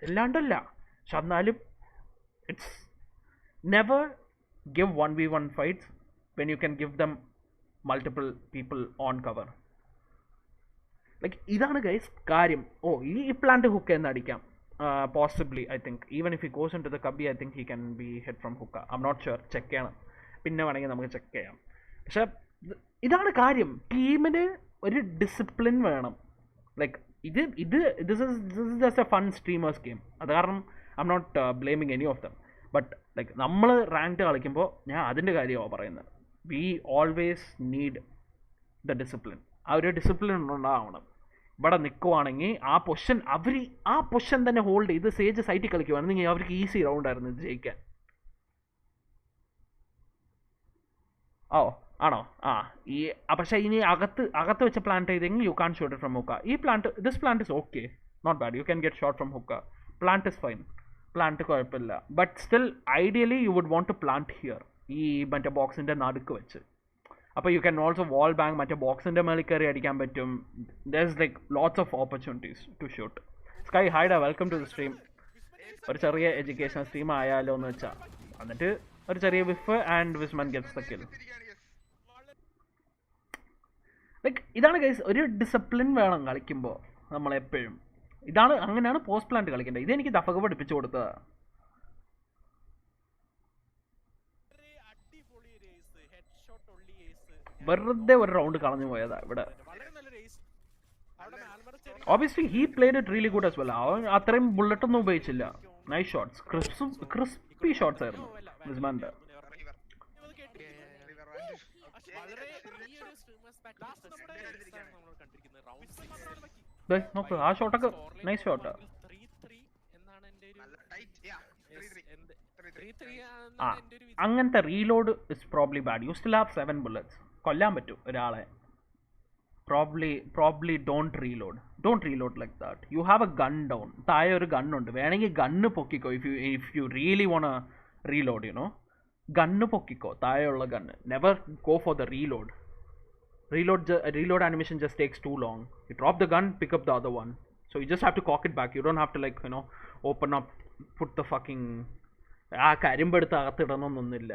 എല്ലാണ്ടല്ല. പക്ഷെ എന്നാലും it's never give 1v1 fights when you can give them multiple people on cover. Like ഇതാണ് ഗൈസ് കാര്യം. ഈ പ്ലാന്റ് ഹുക്ക എന്ന് അടിക്കാം. Possibly, I think. Even if he goes into the cubby, I think he can be hit from hookah. I'm not sure. Check ചെയ്യണം. പിന്നെ വേണമെങ്കിൽ നമുക്ക് ചെക്ക് ചെയ്യാം. പക്ഷെ ഇതാണ് കാര്യം. ടീമിന് ഒരു ഡിസിപ്ലിൻ വേണം. Like this is just a fun streamers game. അത് കാരണം I'm not blaming any of them. But like നമ്മൾ റാങ്ക്ഡ് കളിക്കുമ്പോൾ ഞാൻ അതിൻ്റെ കാര്യമാണ് പറയുന്നത്. We always need the discipline. ആ ഒരു ഡിസിപ്ലിൻ ഉണ്ടാവണം. ഇവിടെ നിൽക്കുവാണെങ്കിൽ ആ പൊസിഷൻ തന്നെ ഹോൾഡ് ചെയ്ത് സേജ് സൈറ്റിൽ കളിക്കുവാണെങ്കിൽ അവർക്ക് ഈസി റൗണ്ട് ആയിരുന്നു ഇത് ജയിക്കാൻ. ആണോ? പക്ഷേ ഇനി അകത്ത് വെച്ച പ്ലാന്റ് ചെയ്തെങ്കിൽ you can shot it from hookah. This plant is okay, not bad. You can get shot from hookah. Plant is fine. Plant കുഴപ്പമില്ല. But still ideally you would want to plant here, ഈ മറ്റേ ബോക്സിൻ്റെ നടുക്ക് വെച്ച്. അപ്പോൾ യു ക്യാൻ ഓൾസോ വാൾ ബാങ്ക് മറ്റേ ബോക്സിൻ്റെ മേളിൽ കയറി അടിക്കാൻ പറ്റും. There is like lots of opportunities to shoot. Sky Hydra, welcome to the stream. ഒരു ചെറിയ എഡ്യൂക്കേഷണൽ സ്ട്രീം ആയാലോ എന്ന് വെച്ചാൽ, എന്നിട്ട് ഒരു ചെറിയ whiff and Wiseman gets the kill. Like ഇതാണ് ഗൈസ്, ഒരു ഡിസിപ്ലിൻ വേണം കളിക്കുമ്പോൾ നമ്മളെപ്പോഴും. അങ്ങനെയാണ് പോസ്റ്റ് പ്ലാന്റ് കളിക്കേണ്ടത്. ഇതെനിക്ക് ദഫക പഠിപ്പിച്ചു കൊടുത്തതാണ്. വെറുതെ ഒരു റൗണ്ട് കളഞ്ഞു പോയതാ ഇവിടെ. Obviously he played it really good as well. അവൻ അത്രയും ബുള്ളറ്റ് ഒന്നും ഉപയോഗിച്ചില്ല. നൈസ് ഷോട്ട്സ്, ക്രിസ്പി ഷോട്ട്സ് ആയിരുന്നു വിസ്മാന്റെ. നോക്ക് ആ ഷോട്ടൊക്കെ നൈസ് ഷോട്ടാ. അങ്ങനത്തെ reload is probably bad. You still have 7 bullets. കൊല്ലാൻ പറ്റും ഒരാളെ. Probably don't reload like that. You have a gun down. താഴെ ഒരു ഗണ്ണുണ്ട്, വേണമെങ്കിൽ ഗണ്ണ് പൊക്കിക്കോ. If you really want reload, you know, gun പൊക്കിക്കോ, താഴെയുള്ള gun. Never go for the reload. Reload animation just takes too long. You drop the gun, pick up the other one. So you just have to cock it back. You don't have to, like, you know, open up, put the fucking കരിമ്പെടുത്ത് അകത്തിടണമെന്നൊന്നുമില്ല.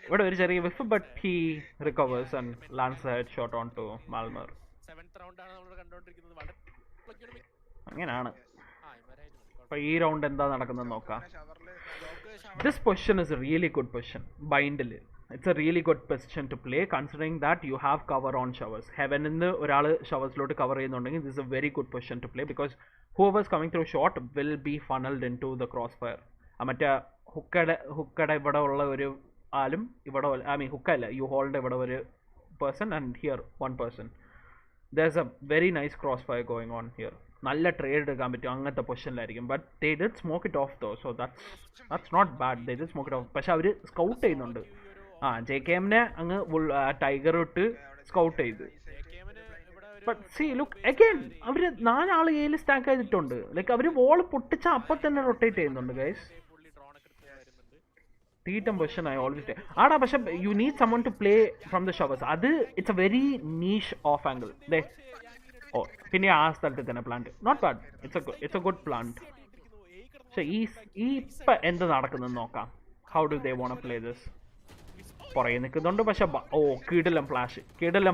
ഇവിടെ ഒരു ചെറിയ whiff, but he recovers and lands a head shot on to Malmer. അങ്ങനെയാണ്. അപ്പോൾ ഈ റൗണ്ട് എന്താ നടക്കുന്നത് നോക്കാം. This position is a really good position. Bindle. It's a really good position to play considering that you have cover on showers. Heaven in the oral showers load cover ചെയ്യുന്നുണ്ടെങ്കിൽ this is a very good position to play because whoever is coming through shot will be funneled into the crossfire. മറ്റേ ഹുക്കയുടെ ഇവിടെ ഉള്ള ഒരു ആലും ഇവിടെ, ഐ മീൻ ഹുക്ക അല്ല, യു ഹോൾഡ് ഇവിടെ ഒരു person and here one person. There's a very nice crossfire going on here. നല്ല ട്രേഡ് എടുക്കാൻ പറ്റും അങ്ങനത്തെ പൊസിഷനിലായിരിക്കും. But they did smoke it off though, so that's not bad. They did smoke it off. പക്ഷെ അവർ സ്കൗട്ട് ചെയ്യുന്നുണ്ട്. JKM-നെ അങ്ങ് ടൈഗർ ഇട്ട് സ്കൗട്ട് ചെയ്ത്. ബട്ട് സീ ലുക്ക് അഗൈൻ, അവർ 4 ആൾ ഏല് സ്റ്റാക്ക് ചെയ്തിട്ടുണ്ട്. ലൈക്ക് അവർ വോൾ പൊട്ടിച്ച അപ്പം തന്നെ റൊട്ടേറ്റ് ചെയ്യുന്നുണ്ട് ഗൈസ്. തീറ്റം പൊസിഷൻ ആയി ഓൾവേസ് ആടാ. പക്ഷെ you need someone to play from the showers. അത് it's a very niche off angle. പിന്നെ ആ സ്ഥലത്ത് തന്നെ plant not bad. It's a good plant. പക്ഷെ ഈ ഇപ്പം എന്ത് നടക്കുന്നെന്ന് നോക്കാം. How do they want play this? പുറകെ നിൽക്കുന്നുണ്ട്. പക്ഷെ കിടിലം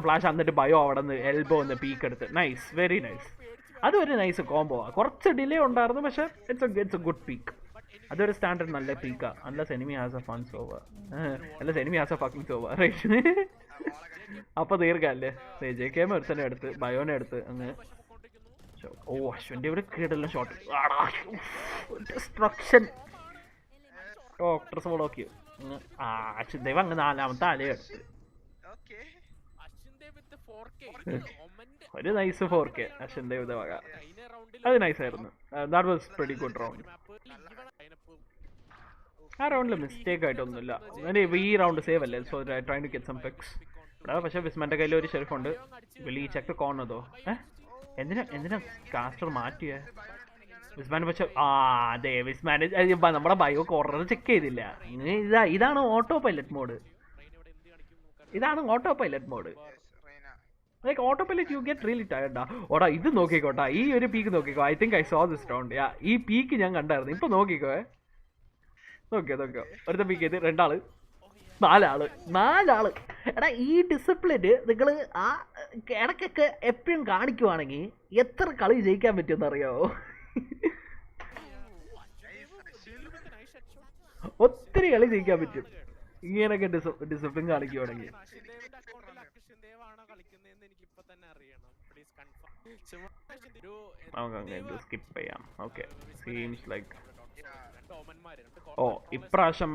ഫ്ലാഷ് എന്നിട്ട് ബയോ അവിടെ നിന്ന് എൽബോ ഒന്ന് പീക്ക് എടുത്ത്. Nice, very nice. അതൊരു നൈസ് കോംബോ. കുറച്ച് ഡിലേ ഉണ്ടായിരുന്നു, പക്ഷെ ഇറ്റ്സ് എ ഗുഡ് പീക്ക്. അതൊരു സ്റ്റാൻഡേർഡ് നല്ല പീക്കാ. Unless enemy has a fun Sova. Unless enemy has a fucking Sova, right? അപ്പൊ തീർക്കല്ലേ. JKM ഒരുത്തനെ എടുത്ത് ബയോനെ എടുത്ത് അങ്ങ്. അശ്വിൻ്റെ ഇവിടെ കിടിലം ഷോട്ട്. ഡിസ്ട്രക്ഷൻ. ഡോക്ടർ സോളോക്കി അശ്വിൻ ദേവ് അങ്ങ് 4ാമത്തെ അലയെടുത്ത്. ഒരു നൈസ് 4K അശ്വിൻ ദേവിന്റെ വക. അത് നൈസായിരുന്നു. That was pretty good round. ആ റൗണ്ടിൽ മിസ്റ്റേക്ക് ആയിട്ടൊന്നുമില്ല. ഈ റൗണ്ട് സേവ് അല്ലേ, so try to get some picks. പക്ഷെ വിസ്മന്റെ കയ്യിൽ ഒരു ഷെൽഫുണ്ട്. വിളി ചെക്ക് കോണതോ? എന്തിനാ കാസ്റ്റർ മാറ്റിയേ? വിസ്മാൻ പക്ഷെ അതെ വിസ്മാൻ നമ്മുടെ ബയോ കോർണർ ചെക്ക് ചെയ്തില്ല. ഇതാണ് auto pilot mode. Like autopilot, you get really tired. Oda, this നോക്കിക്കോട്ടാ ഈ ഒരു പീക്ക് നോക്കിക്കോ. I think I saw this round. Yeah, ഈ പീക്ക് ഞാൻ കണ്ടായിരുന്നു. ഇപ്പോൾ നോക്കിക്കോ. നോക്കിയോ. അടുത്ത പീക്ക് ചെയ്ത് രണ്ടാള് നാലാള്. എടാ ഈ ഡിസിപ്ലിന് നിങ്ങൾ ആ ഇടയ്ക്കൊക്കെ എപ്പോഴും കാണിക്കുവാണെങ്കിൽ എത്ര കളി ജയിക്കാൻ പറ്റുമെന്ന് അറിയാമോ? ഒത്തിരി കളി ജയിക്കാൻ പറ്റും ഇങ്ങനെയൊക്കെ ഡിസിപ്ലിൻ കാണിക്കുവാണെങ്കിൽ. സ്കിപ്പ് ചെയ്യാം. ഓക്കെ, സീംസ് ലൈക്ക് ഇപ്രാവശ്യം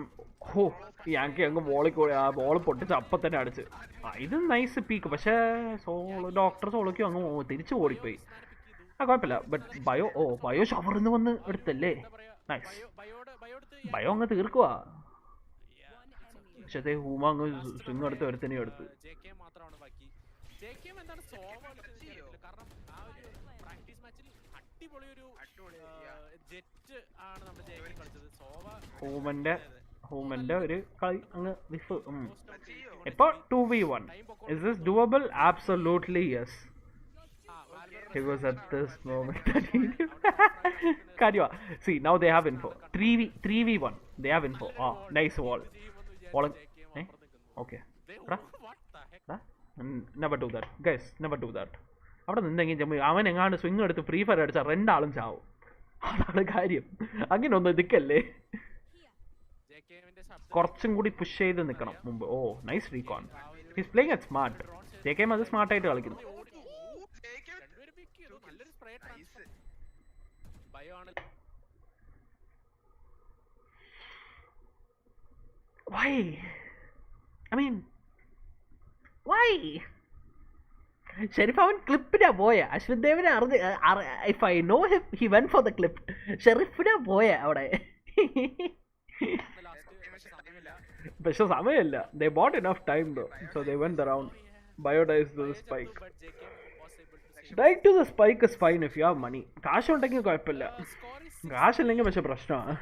ഞങ്ങൾക്ക് അങ്ങ് ബോൾ പൊട്ടിച്ച് അപ്പം തന്നെ അടിച്ച്. ഇത് നൈസ് പീക്ക്. പക്ഷേ ഡോക്ടർ സോളോയ്ക്കും അങ്ങ് തിരിച്ചു ഓടിപ്പോയി. കുഴപ്പമില്ല. ബട്ട് ബയോ ഷവറിന്ന് വന്ന് എടുത്തല്ലേ. നൈസ്. ബയോ അങ്ങ് തീർക്കുവാ. പക്ഷേ ഹൂമ അങ്ങ് സ്വിങ് എടുത്ത് ഒരുത്തനെയും എടുത്ത്. ഹൂമന്റെ ഒരു കളി അങ്ങ് വിഫ്. ഇപ്പൊ 2v1. Is this doable? Absolutely yes. He was at this moment that he knew. Kadwa. See, now they have info. 3v1. They have info. Nice wall. Okay. Never do that. Guys, never do that. അവിടെ നിന്നെങ്കിൽ അവൻ എങ്ങാണ്ട് സ്വിങ് എടുത്ത് ഫ്രീ ഫയർ അടിച്ചാൽ രണ്ടാളും ചാവും. അതാണ് കാര്യം. അങ്ങനെ ഒന്നും ഇതൊക്കെയല്ലേ. കുറച്ചും കൂടി പുഷ് ചെയ്ത് നിൽക്കണം മുമ്പ്. Nice Recon. His playing at smart. JKM അത് സ്മാർട്ടായിട്ട് കളിക്കുന്നു. Why? I mean, why? Sharif അവൻ ക്ലിപ്പിനാ പോയ. അശ്വിൻ ദേവിനെ if I know him he went for the clip. ഷെരീഫിനാ പോയ അവിടെ. പക്ഷെ സമയമില്ല. They bought enough time though, so they went the round. Bio dies to the spike. Dying to the spike is fine if you have money. കാശ് ഉണ്ടെങ്കിൽ കുഴപ്പമില്ല. കാശില്ലെങ്കിൽ പക്ഷെ പ്രശ്നമാണ്.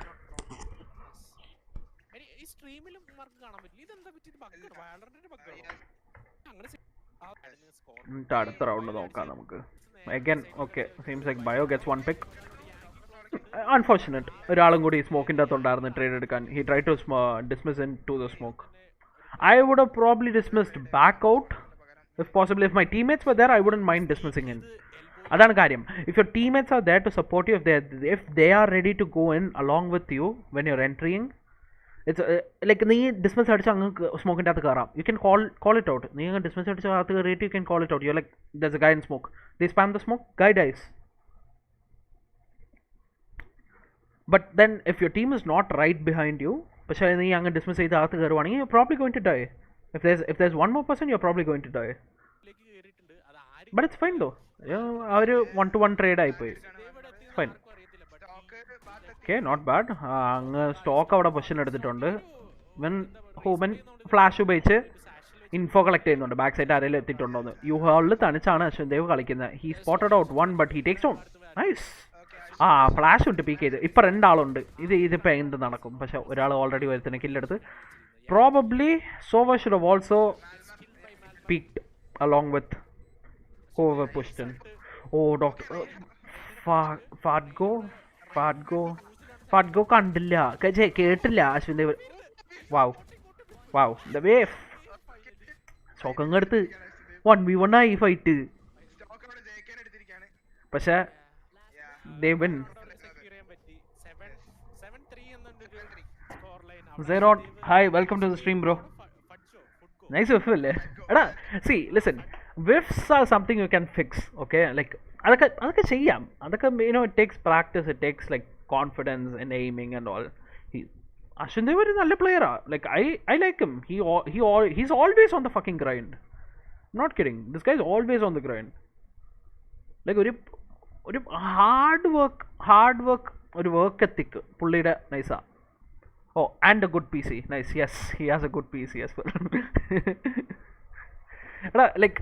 അടുത്ത റൗണ്ട് നോക്കാം നമുക്ക്. Again, okay, seems like Bio gets one pick. Unfortunate. ഒരാളും കൂടി സ്മോക്കിൻ്റെ അകത്തുണ്ടായിരുന്നു ട്രേഡ് എടുക്കാൻ. He tried to dismiss into the smoke. I would have probably dismissed back out if possible. If my teammates were there, I wouldn't mind dismissing in. അതാണ് കാര്യം. If your teammates are there to support you, if they are ready to go in along with you when you're entering, it's like നീ ഡിസ്മിസ് അടിച്ച് അങ്ങ് സ്മോക്കിൻ്റെ അകത്ത് കയറാം. You can call it out. നീ അങ്ങ് ഡിസ്മിസ് അടിച്ച് അകത്ത് കയറിയിട്ട് you can call it out. You like there's a guy in smoke. They spam the smoke, guy dies. But then if your team is not right behind you, പക്ഷേ നീ അങ്ങ് ഡിസ്മിസ് ചെയ്ത് അകത്ത് കയറുവാണെങ്കിൽ you're probably going to die. If there's one more person, you're probably going to die. But it's fine though. ആ ഒരു 1-to-1 ട്രേഡ് ആയിപ്പോയി. ഫൈൻ. Okay, not bad. അങ്ങ് സ്റ്റോക്ക് അവിടെ പൊസിഷൻ എടുത്തിട്ടുണ്ട്. ഹൂമൻ ഫ്ലാഷ് ഉപയോഗിച്ച് ഇൻഫോ കളക്ട് ചെയ്യുന്നുണ്ട്. ബാക്ക് സൈഡ് ആരെങ്കിലും എത്തിയിട്ടുണ്ടോന്ന്. യു ഹാളിൽ തനിച്ചാണ് അശ്വിൻ ദേവ് കളിക്കുന്നത്. He spotted out one but he takes down. Nice. Flash ഇട്ട് പീക്ക് ചെയ്ത്. ഇപ്പം രണ്ടാളുണ്ട്. ഇതിപ്പോൾ എന്ത് നടക്കും? പക്ഷെ ഒരാൾ ഓൾറെഡി വരുത്തുന്ന കില്ലെടുത്ത്. Probably Sova should have also peeked along with whoever pushed in. Doctor ഫാഡ്ഗോ കണ്ടില്ല, കേട്ടില്ല Ashwin Dev. Wow the wave. ഷോക്കങ്ങ് എടുത്ത് 1v1 ആയി ഫൈറ്റ്. പക്ഷെ they win. Zeron, hi, welcome to the stream bro. Nice whiff അല്ലേ? എടാ see, listen, whiffs are something you can fix, okay? Like അതൊക്കെ ചെയ്യാം. അതൊക്കെ it takes practice, it takes like confidence in aiming and all. Ashwin Dev is a good player. Like I like him. He's always on the fucking grind. I'm not kidding. This guy is always on the grind. Like ഒരു hard work ഒരു work ethic പുള്ളിയുടെ നൈസാ. And a good PC. Nice. Yes, he has a good PC as well. Like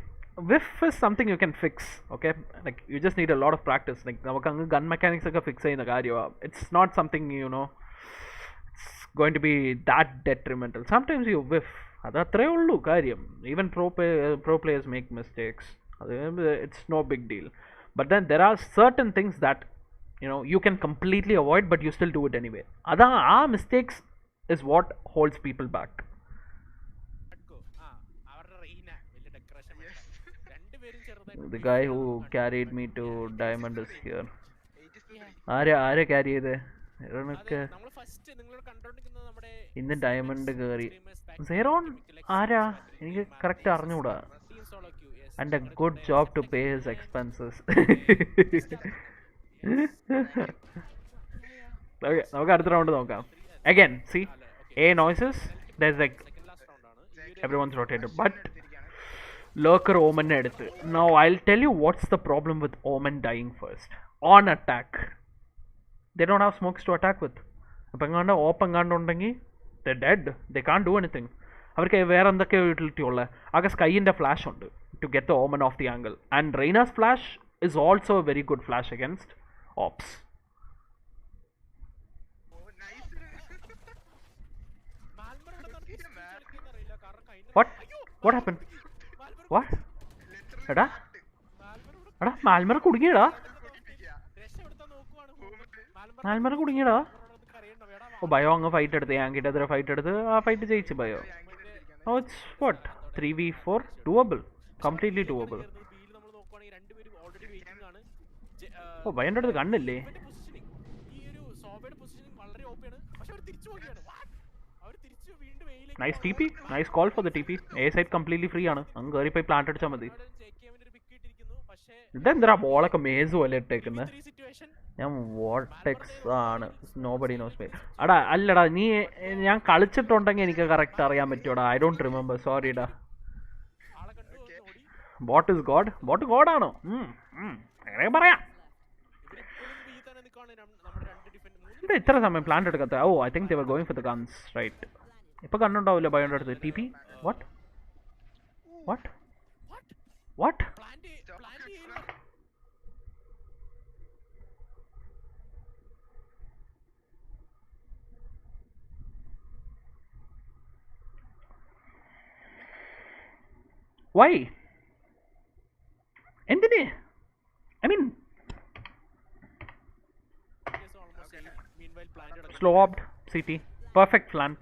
whiff is something you can fix, okay? Like you just need a lot of practice. Like നമുക്ക് അങ്ങ് gun mechanics ഒക്കെ fix ചെയ്യുന്ന കാര്യമാണ്. It's not something it's going to be that detrimental. Sometimes you whiff. അത് അത്രേ ഉള്ളൂ കാര്യം. Even pro players make mistakes. It's no big deal. But then there are certain things that you can completely avoid, but you still do it anyway. Our mistakes is what holds people back. The guy who carried me to diamond is here. ആരെ carry ചെയ്തേ? ഇന്ന് ഡയമണ്ട് കയറി. സെറോൺ ആരാ? എനിക്ക് കറക്റ്റ് അറിഞ്ഞൂടാ. And a good job to pay his expenses. Okay, നമുക്ക് അടുത്ത റൗണ്ട് നോക്കാം. Again, see, A noises, there's like everyone's rotated, but Lurker Omen എടുത്ത്. Now I'll tell you what's the problem with Omen dying first. On attack, they don't have smokes to attack with. അപ്പം എങ്ങാണ്ട് ഓപ്പ് എങ്ങാണ്ട് ഉണ്ടെങ്കിൽ they're dead. They can't do anything. അവർക്ക് വേറെ എന്തൊക്കെയോ യൂട്ടിലിറ്റി ഉള്ളത്? ആകെ സ്കൈയിൻ്റെ ഫ്ലാഷ് ഉണ്ട് to get the Omen off the angle, and Reyna's flash is also a very good flash against ops. What happened? What? എടാ മാൽമർ കുടുങ്ങിയടാ. ഓ ബയോ അങ്ങ് ഫൈറ്റ് എടുത്ത്, യാങ്കിട്ടെതിരെ ഫൈറ്റ് എടുത്ത് ആ ഫൈറ്റ് ജയിച്ചു bio. Oh, it's what? 3v4 doable. Completely doable. ഓ ബയോന്റെ അടുത്ത് കണ്ണില്ലേ? Nice TP. Nice call for the TP. A side completely free ആണ്. അങ്ങ് കയറി പോയി പ്ലാന്റ് അടിച്ചാൽ മതി. ഇതെന്താ ബോളൊക്കെ മേസ് പോലെ ഇട്ടേക്കുന്നത്? ഞാൻ വോർട്ടെക്സ് ആണ്. Nobody knows me. അടാ അല്ലടാ, നീ ഞാൻ കളിച്ചിട്ടുണ്ടെങ്കിൽ എനിക്ക് കറക്റ്റ് അറിയാൻ പറ്റുമോടാ? ഐ ഡോണ്ട് റിമെമ്പർ, സോറിടാ. Bot is god. ബോട്ട് ഗോഡാണോ? അങ്ങനെ പറയാം. എന്താ ഇത്ര സമയം പ്ലാന്റ് എടുക്കാത്ത? Oh I think they were going for the guns, right. ഇപ്പൊ കണ്ണുണ്ടാവില്ല ബയോന്റെ അടുത്ത്. T P what what what? Why? എന്തിന്? I mean, slow opt CT, perfect plant.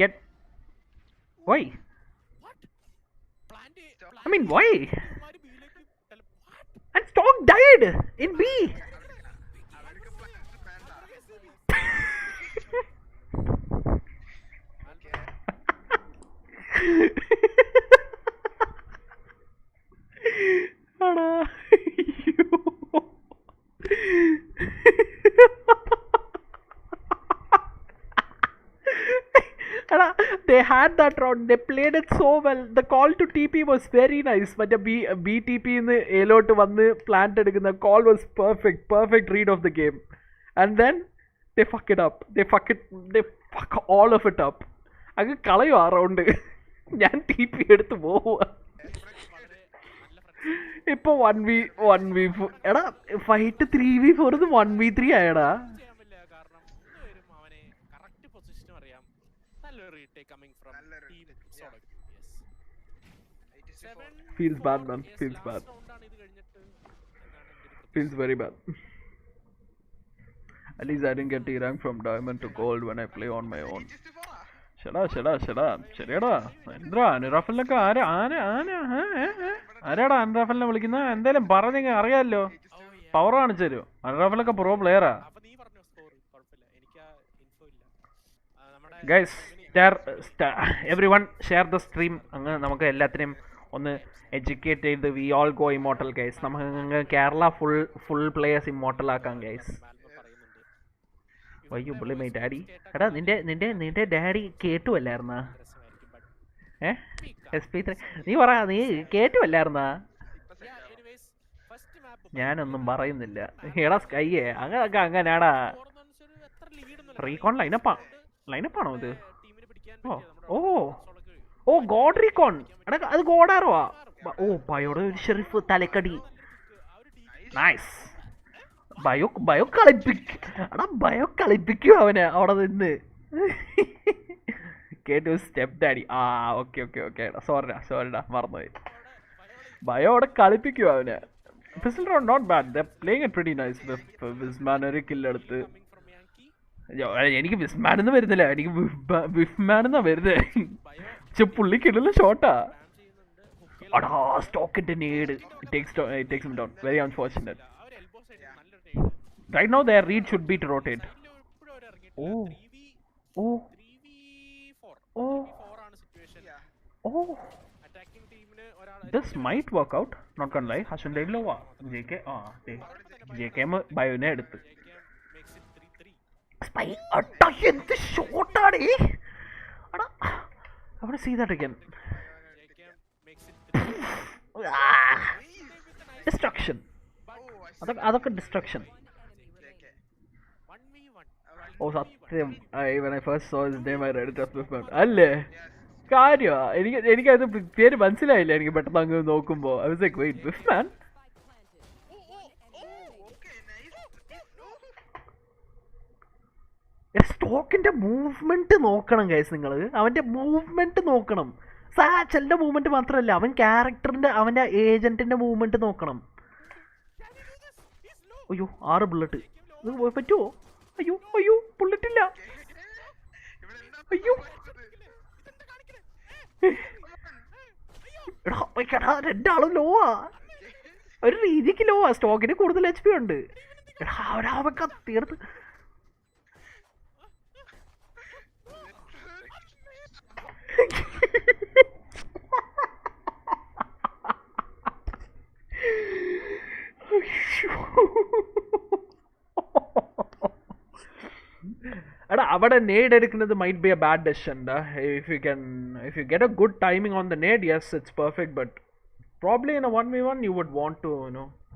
Get why? I mean, why? And stock died in B. They had that round. They played it so well. The call to TP was very nice. But the BTP in the Alo to one planted. The call was perfect. Perfect read of the game. And then they fuck it up. They fuck all of it up. I get color around. ഞാൻ TP എടുത്ത് പോവുക. ഇപ്പൊ 1v4 എടാ fight 3v4 1v3 ആയടാ. Feels bad, man. Feels bad. Feels very bad. At least I didn't get the rank from diamond to gold when I play on my own. Shada. ശരിയടാ. എന്താ അൻറാഫലിനൊക്കെ ആരാടാ അൻറാഫലിനെ വിളിക്കുന്ന? എന്തായാലും പറഞ്ഞെങ്കിൽ അറിയാമല്ലോ. പവർ കാണിച്ചു തരുമോ? അൻറാഫലൊക്കെ പ്രോ പ്ലെയറാ. Guys everyone share the stream. അങ്ങ് നമുക്ക് എല്ലാത്തിനെയും ഒന്ന് എഡ്യൂക്കേറ്റ് ചെയ്ത് we all go immortal guys. നമുക്ക് കേരള ഫുൾ പ്ലേയേഴ്സ് ഇമ്മോർട്ടൽ ആക്കാം guys. Why you bully my daddy? എടാ നിന്റെ ഡാഡി കേട്ടുവല്ലായിരുന്നാ? SP3 നീ പറ, നീ കേട്ടുവല്ലായിരുന്നാ? ഞാനൊന്നും പറയുന്നില്ല. എടാ സ്കൈയേ അങ്ങനൊക്കെ അങ്ങനാടാ. റീകോൺ ലൈനപ്പാണോ ഇത്? ഓ ഗോഡ് റീകോൺ. എടാ അത് ഗോഡാറുവാ. ഓ ബയോടെ ഒരു ഷെറിഫ് തലക്കടി. നൈസ്. ബയോ കളിപ്പിക്കും അവനെ അവിടെ നിന്ന്. കേട്ടു സ്റ്റെപ്പ് ഡാഡി. ഓക്കെ സോറിടാ മറന്നുപോയി. Bio അവിടെ കളിപ്പിക്കുവാ അവനെ. Pistol round not bad. They're playing it pretty nice. Visman ഒരു kill എടുത്ത്. എനിക്ക് വിസ്മാൻ എന്ന് വരുന്നില്ല, എനിക്ക് വിഫ്മാൻ എന്നാ വരുന്നത്. പക്ഷെ പുള്ളി കിടല ഷോട്ടാ. അടാ സ്റ്റോക്കിന്റെ നേട്. It takes him down. Very unfortunate. Right now their read should be to rotate. Oh. Oh. Oh. Oh. This might work out. Not gonna lie. Hashunde lowa. JK. JK ബയോനെ എടുത്ത്. Spy. Atta എന്ത് ഷോട്ടാണ്. അടാ. I want to see that again. Destruction. അതൊക്കെ destruction. Oh, Satyam. When I first saw his name, I read it as Biffman. അല്ലേ കാര്യമാ. എനിക്കത് പേര് മനസ്സിലായില്ല. എനിക്ക് പെട്ടെന്ന് അങ്ങ് നോക്കുമ്പോ I was like, wait, Biffman? സ്റ്റോക്കിന്റെ മൂവ്മെന്റ് നോക്കണം ഗൈസ്. നിങ്ങൾ അവന്റെ മൂവ്മെന്റ് നോക്കണം. സാച്ചലിന്റെ മൂവ്മെന്റ് മാത്രമല്ല, അവൻ ക്യാരക്ടറിന്റെ അവന്റെ ഏജന്റിന്റെ മൂവ്മെന്റ് നോക്കണം. അയ്യോ 6 ബുള്ളറ്റ് പറ്റുമോ? അയ്യോ അയ്യോ ബുള്ളറ്റ് ഇല്ല. അയ്യോ എടാ രണ്ടാളും ലോവാ. ഒരു രീതിക്ക് ലോവാ. സ്റ്റോക്കിന് കൂടുതൽ HP ഉണ്ട്. എടാ അവൻ കത്തിയെടുത്ത് എടാ അവിടെ നേഡ് എടുക്കുന്നത് might be a bad decision. If you get a good timing on the nade, yes, it's perfect, but probably in a 1v1 you would want to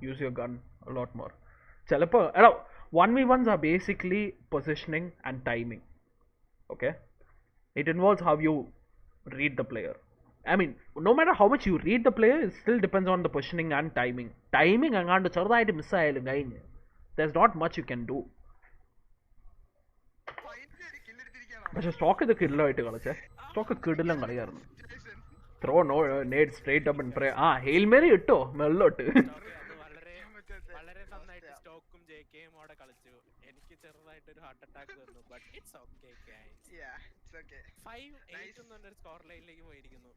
use your gun a lot more. ചിലപ്പോ എടാ 1v1s are basically positioning and timing. Okay, it involves how you read the player. I mean, no matter how much you read the player, it still depends on the positioning and timing. Timing അങ്ങാണ്ട് ചെറുതായിട്ട് മിസ്സായാലും കഴിഞ്ഞ് there's not much you can do. പക്ഷെ സ്റ്റോക്ക് ഇത് കിടിലമായിട്ട് കളിച്ചേ. സ്റ്റോക്ക് കിടിലം കളിയായിരുന്നു. Throw no nade straight up and pray. Hail Mary ഇട്ടോ മെല്ലോട്ട്. എനിക്ക് ചെറുതായിട്ടൊരു ഹാർട്ട് അറ്റാക്ക് വന്നു. But it's okay guys. Yeah it's okay. 5-8 എന്നൊരു സ്കോർ ലൈനിലേക്ക് പോയിരിക്കുന്നു.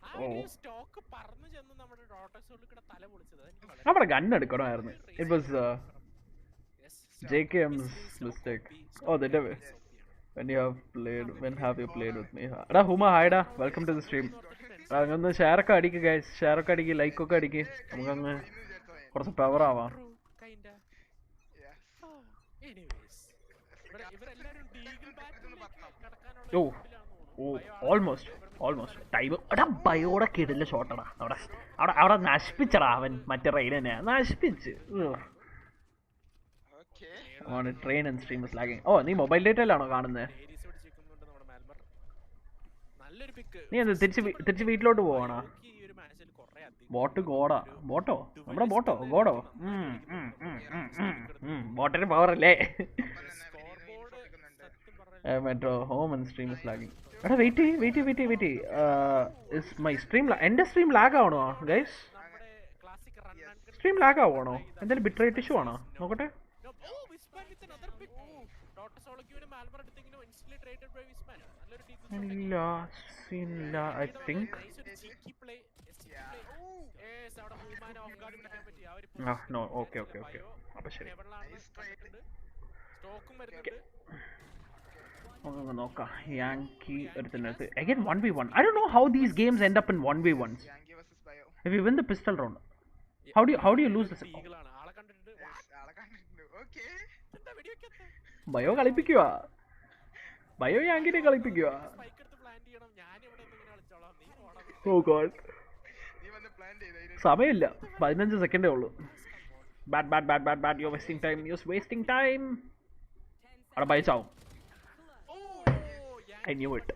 ആ ഒരു സ്റ്റോക്ക് പറന്നു ചെന്ന് നമ്മുടെ ഡോട്ടോസോളിക്കടെ തല പൊളിച്ചത്. നമ്മുടെ ഗൺ എടുക്കണമായിരുന്നു. It was JKM's mistake. Oh, they did it. When have you played with me? Ada Huma, hi da. Welcome to the stream. അങ്ങൊന്ന് ഷെയർ ഒക്കെ അടിക്കുക ഗൈസ്. ഷെയർ ഒക്കെ അടിക്കുക, ലൈക്ക് ഒക്കെ അടിക്കുക. നമുക്കങ്ങ് കുറച്ച് പവർ ആവാം. Almost time. എടാ ബയോടെ കിടില്ല ഷോട്ടടാ. അവിടെ നശിപ്പിച്ചടാ അവൻ. മറ്റേ റെയിനെ നശിപ്പിച്ച്. On a train and stream is lagging. Oh, നീ മൊബൈൽ ഡേറ്റയിലാണോ കാണുന്നത്? നീ എന്താ തിരിച്ച് വീട്ടിലോട്ട് പോവാണോ? ബോട്ട് ഗോഡാ. ബോട്ടോ? നമ്മുടെ ബോട്ടോ? ഗോഡോ? ബോട്ടിന് പവർ അല്ലേ? Metro home and stream is lagging. എടാ വെയിറ്റ്. ഇസ് മൈ സ്ട്രീം എൻ്റെ സ്ട്രീം ലാഗ് ആവണോ ഗൈസ്? സ്ട്രീം ലാഗ് ആവണോ? എന്തായാലും ബിറ്റ് റേറ്റ് ഇഷ്യൂ ആണോ? നോക്കട്ടെ. ഇല്ല സീനില്ല ഐ തിങ്ക്. നോ ഓക്കെ അപ്പൊ ശരി നോക്കാം. യാങ്കി എടുത്തിട്ട് again 1v1. I don't know how these games end up in 1v1s. If you win the pistol round, how do you lose this? Bio കളിപ്പിക്കുക. ബയോ യാങ്കിനെ കളിപ്പിക്കുക. ഓ ഗോഡ് സമയമില്ല. 15 സെക്കൻഡേ ഉള്ളൂ. Bad you wasting time. അവിടെ ബയച്ചാവും. I knew it.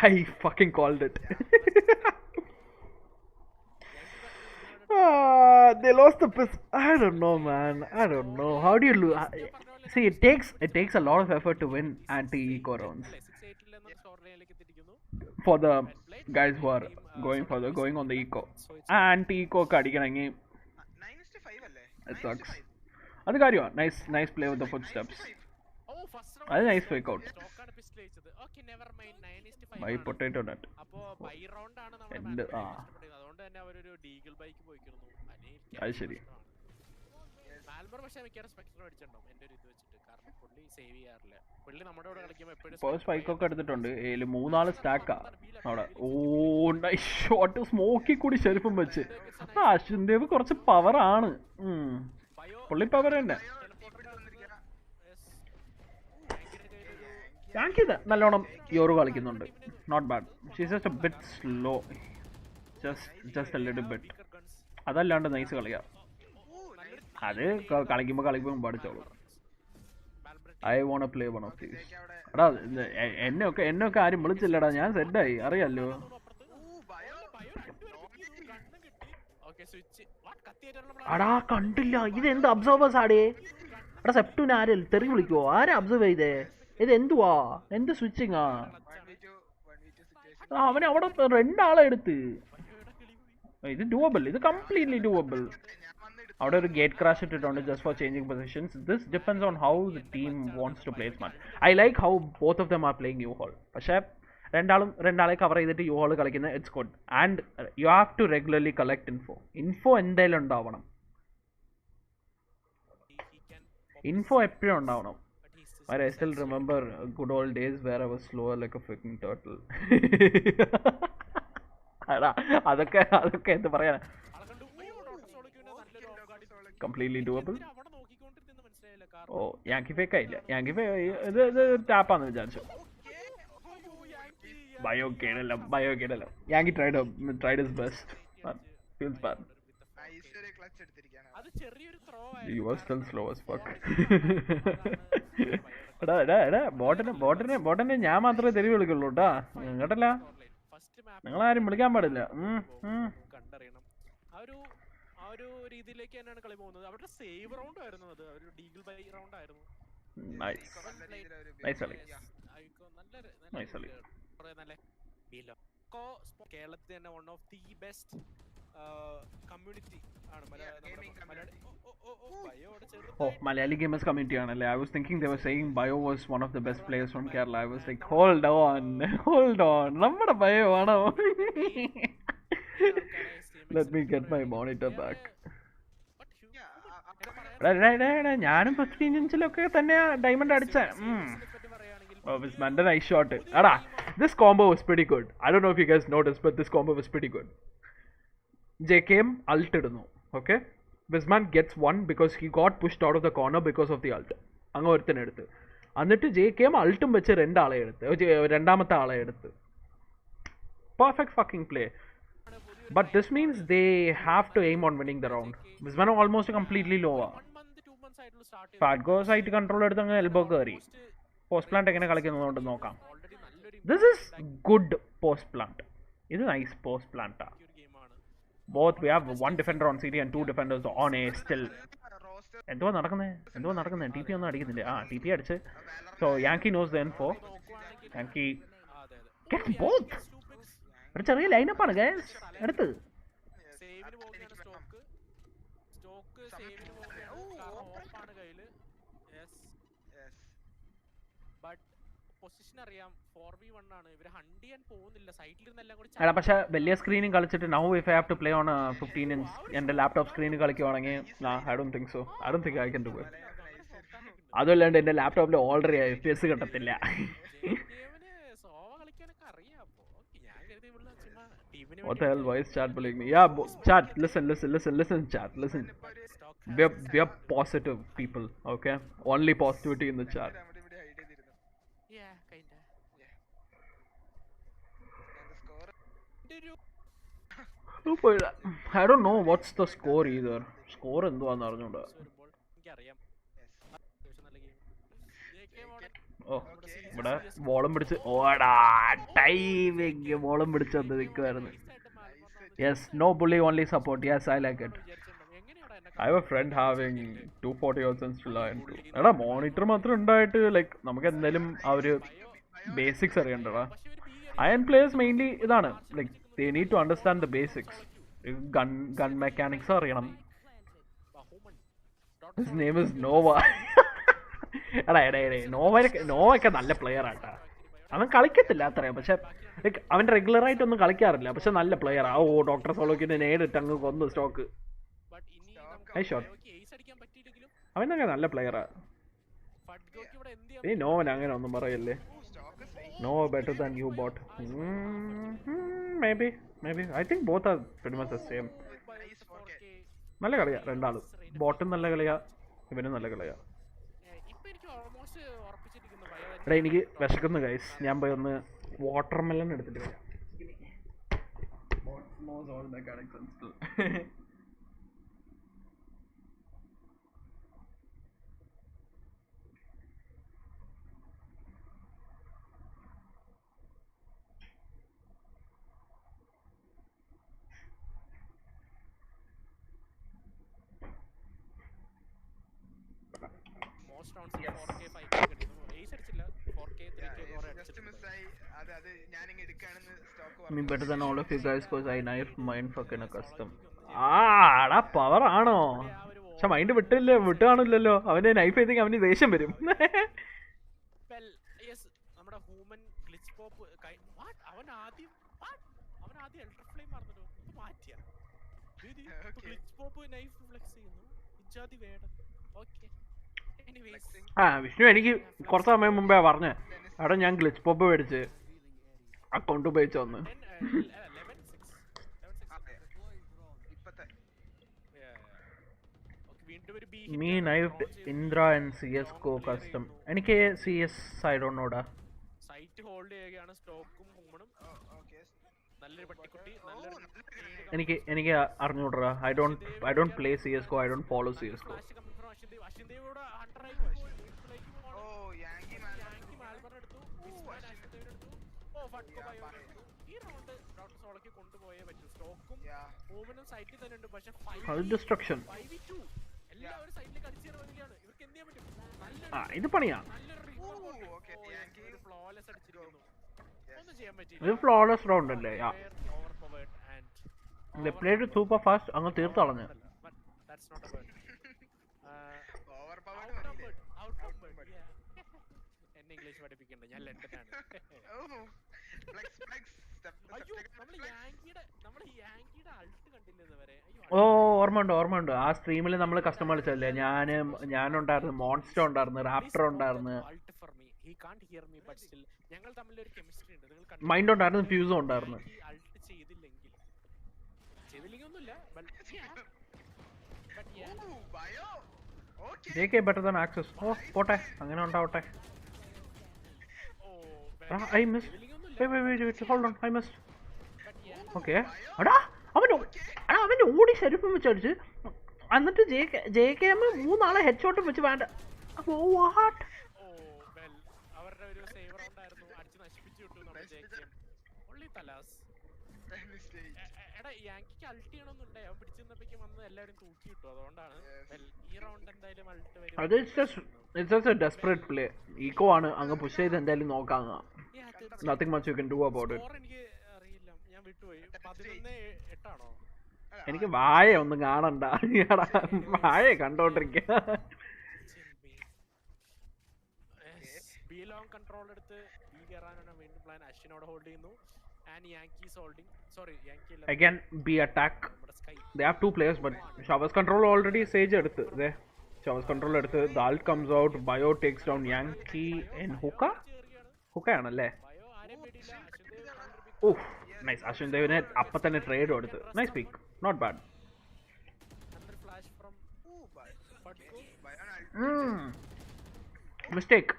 I fucking called it. They lost the piss. I don't know, man. I don't know. How do you lose? See, it takes a lot of effort to win anti-eco rounds. for the guys who are going on the eco. Anti-eco ഒക്കെ അടിക്കണമെങ്കിൽ it sucks. അത് കാര്യമാണ്. Nice play with the footsteps. അത് nice fake out. By potato nut. അത് ശരി. സ്പൈക്ക് ഒക്കെ എടുത്തിട്ടുണ്ട്. 3 സ്റ്റാക്കാ അവിടെ. ഓ നൈസ് ഷോട്ട്. സ്മോക്കി കൂടി ഷെരിഫും വെച്ച്. അശ്വിൻ ദേവ് കുറച്ച് പവറാണ്. പുള്ളി പവർ തന്നെ. യാങ്കിത് നല്ലോണം യോറു കളിക്കുന്നുണ്ട്. Not bad. She's just a bit slow. Just a little bit. അതല്ലാണ്ട് നൈസ് കളിയാ. അത് കളിക്കുമ്പോൾ പഠിച്ചോളൂ. I won't play one of these. എടാ എന്നെയൊക്കെ ആരും വിളിച്ചില്ലടാ. ഞാൻ സെറ്റായി അറിയാലോ. അടാ കണ്ടില്ല. ഇതെന്ത് അബ്സോർവേഴ്സ് ആടേ. എടാ സെപ്റ്റൂന് ആരും തെറി വിളിക്കുവോ? ആരാ അബ്സർവ് ചെയ്തേ? ഇത് എന്തുവാ? എന്ത് സ്വിച്ചിങ്ങാ? അവനെ അവിടെ 2 ആളെ എടുത്ത്. ഇത് ഡൂവബിൾ. ഇത് കംപ്ലീറ്റ്ലി ഡൂവബിൾ. അവിടെ ഒരു ഗേറ്റ് ക്രാഷ് ഇട്ടിട്ടുണ്ട് just for changing positions. This depends on how the team wants to play it, man. I like how both of them are playing U-Haul. പക്ഷേ രണ്ടാളെ കവർ ചെയ്തിട്ട് U-Haul കളിക്കുന്നത് it's good. And you have to regularly collect info എന്തായാലും ഉണ്ടാവണം. ഇൻഫോ എപ്പോഴും ഉണ്ടാവണം. But I still remember good old days where I was slower like a freaking turtle. അതൊക്കെ എന്ത് പറയാനാ. Completely doable. Oh Yankee fake ആയില്ല. യാങ്കി ഇത് ടാപ്പാന്ന് വിചാരിച്ചു. ബയോ കേടല്ല. Yankee tried his best. Feels bad. You are still slow as fuck. എടാ ബോട്ടിനെ ഞാൻ മാത്രമേ തെരുവ് വിളിക്കുള്ളൂ കേട്ടാ. കേട്ടല്ല, നിങ്ങളാരും വിളിക്കാൻ പാടില്ല. ഒരു രീതിയിലേക്ക് തന്നെയാണ് കളി പോകുന്നത്. അവരുടെ സേവ് റൗണ്ട് ആയിരുന്നു അത്. ഒരു ഡീഗിൾ ബൈ റൗണ്ട് ആയിരുന്നു. കേരളത്തിൽ തന്നെ one of the best community ആണ് Malayali gamers community ആണല്ലേ. I was thinking they were saying Bio was one of the best players from Kerala. I was like hold on നമ്മുടെ Bio ആണോ? Let me get my monitor back. ഞാനും 15 ഇഞ്ചിലൊക്കെ തന്നെയാ ഡയമണ്ട് അടിച്ച. Vismanta nice shot. Ada, this combo was pretty good. I don't know if you guys noticed, but this combo was pretty good. JKM ult idunu. Okay? Visman gets one because he got pushed out of the corner because of the ult. അങ്ങ് ഒരുത്തനെ എടുത്ത്. എന്നിട്ട് JKM അൾട്ടും വെച്ച് രണ്ടാമത്തെ ആളെ എടുത്ത്. Perfect fucking play. But this means they have to aim on winning the round. Visman almost completely low. Fat go site control എടുത്ത് അങ്ങ് എൽബോ കയറി. പോസ്റ്റ് പ്ലാന്റ് എങ്ങനെ കളിക്കുന്നതുകൊണ്ട് നോക്കാം. This is good post plant. ഇത് nice post plant. Both we have one defender on CD and 2 defenders on A still. എന്തുവാ നടക്കുന്നത്? TP ഒന്നും അടിക്കുന്നില്ല. TP അടിച്ച്. So Yankee knows the info. Yankee gets both. ഒരു ചെറിയ ലൈനപ്പ് ആണ് ഗൈസ്. അടുത്ത് എടാ പക്ഷെ വലിയ സ്ക്രീനും കളിച്ചിട്ട് now if I have to play on a 15 inch എൻ്റെ ലാപ്ടോപ്പ് സ്ക്രീനിൽ കളിക്കുവാണെങ്കിൽ I don't think so. I don't think I can do it. അതല്ലാണ്ട് എൻ്റെ ലാപ്ടോപ്പിൽ ഓൾറെഡി FPS കിട്ടത്തില്ല. What the hell? Why is chat bullying me? Yeah, chat. Listen, chat. Listen. We are positive people. Okay, only positivity in the chat. Yeah, kinda. I don't know what's the score either. Score എന്തുവാന്ന് അറിഞ്ഞൂടാ. ഓ ഇവിടെ ബോളും പിടിച്ച് ഓടാ ടൈമിങ് ബോളും പിടിച്ചത് നിൽക്കുമായിരുന്നു. Yes, no bully, only support. Yes, I like it. I have a friend having 240 Hz and still into. എടാ മോണിറ്റർ മാത്രം ഉണ്ടായിട്ട് ലൈക്ക് നമുക്ക് എന്തായാലും ആ ഒരു ബേസിക്സ് അറിയണ്ടടാ. Iron players mainly ഇതാണ് like they need to understand the basics. Gun mechanics അറിയണം. His name is Nova. എടാ നോവയൊക്കെ നല്ല പ്ലെയർ ആട്ടാ. അവൻ കളിക്കത്തില്ല അത്രയും, പക്ഷെ അവൻ റെഗുലർ ആയിട്ടൊന്നും കളിക്കാറില്ല, പക്ഷെ നല്ല പ്ലെയർ ആ. ഓ ഡോക്ടർ സോളോക്കിനെ നേരിട്ട് അങ്ങ് കൊന്നു സ്റ്റോക്ക്. അവനൊക്കെ നല്ല പ്ലെയറാ. ഈ നോവൻ അങ്ങനെ ഒന്നും പറയല്ലേ. No better than you bot. Maybe I think both are pretty much the same. നല്ല കളിയാ രണ്ടാളും. ബോട്ടും നല്ല കളിയാ, ഇവനും നല്ല കളിയാ. എടാ എനിക്ക് വിശക്കുന്നു ഗൈസ്, ഞാൻ പോയി ഒന്ന് വാട്ടർ മെലൺ എടുത്തിട്ട് വരാം. Me better than all of you guys because I knife mine fucking a custom. ആടാ പവർ ആണോ? പക്ഷെ മൈൻഡ് വിട്ടാണില്ലല്ലോ. അവന്റെ നൈഫ് ചെയ്തെങ്കിൽ അവന് ദേഷ്യം വരും. വിഷ്ണു എനിക്ക് കുറച്ച് സമയം മുമ്പേ പറഞ്ഞേ, അവിടെ ഞാൻ ഗ്ലിച്ച് പോപ്പ് മേടിച്ച് അക്കൗണ്ട് ഉപയോഗിച്ച് വന്ന്. Me knifed Indra and CS:GO custom. എനിക്ക് CS I don't know da. Site hold ചെയ്യുകയാണ് സ്റ്റോക്കും ഹൂമണും. നല്ലൊരു പട്ടിക്കുട്ടി എനിക്ക് അറിഞ്ഞൂടാ. I don't play CS:GO. I don't follow CS:GO. Destruction. ഇത് പണിയാ. ഇത് ഫ്ലോലെസ് റൗണ്ട് അല്ലേ? They played it super fast. അങ്ങ് തീർത്ത് കളഞ്ഞു. ഓ ഓർമ്മയുണ്ട്. ആ സ്ട്രീമിൽ നമ്മൾ കസ്റ്റം കളിച്ചല്ലേ. ഞാനുണ്ടായിരുന്നു, മോൺസ്റ്റർ ഉണ്ടായിരുന്നു, റാപ്റ്റർ ഉണ്ടായിരുന്നു, മൈൻഡ് ഉണ്ടായിരുന്നു, ഫ്യൂസും ഉണ്ടായിരുന്നു. JK better than ASUS. ഓ പോട്ടെ, അങ്ങനെ ഉണ്ടാവട്ടെ. I missed. Wait, hold on, I missed. Okay. അവൻ ഓടി ശരിപ്പം വെച്ചടിച്ച്, എന്നിട്ട് JKM 3 ആളെ ഹെഡ് ഷോട്ടും വെച്ച് വേണ്ട. What? It's just a desperate play. Eco ആണ് അങ്ങ് പുഷ് ചെയ്ത് എന്തായാലും നോക്കാം. Nothing much you can do about it. എനിക്ക് വായ ഒന്നും കാണണ്ട. വായ കണ്ടോണ്ടിരിക്ക. Again B attack. They have 2 players but Showers control already Sage എടുത്ത്. Showers control എടുത്ത്. The ult comes out. Bio takes down Yankee and Hookah ആണല്ലേ? Oof. Nice. Ashwin Devine അപ്പ തന്നെ ട്രേഡ് കൊടുത്ത്. Nice pick. Not bad. Mistake.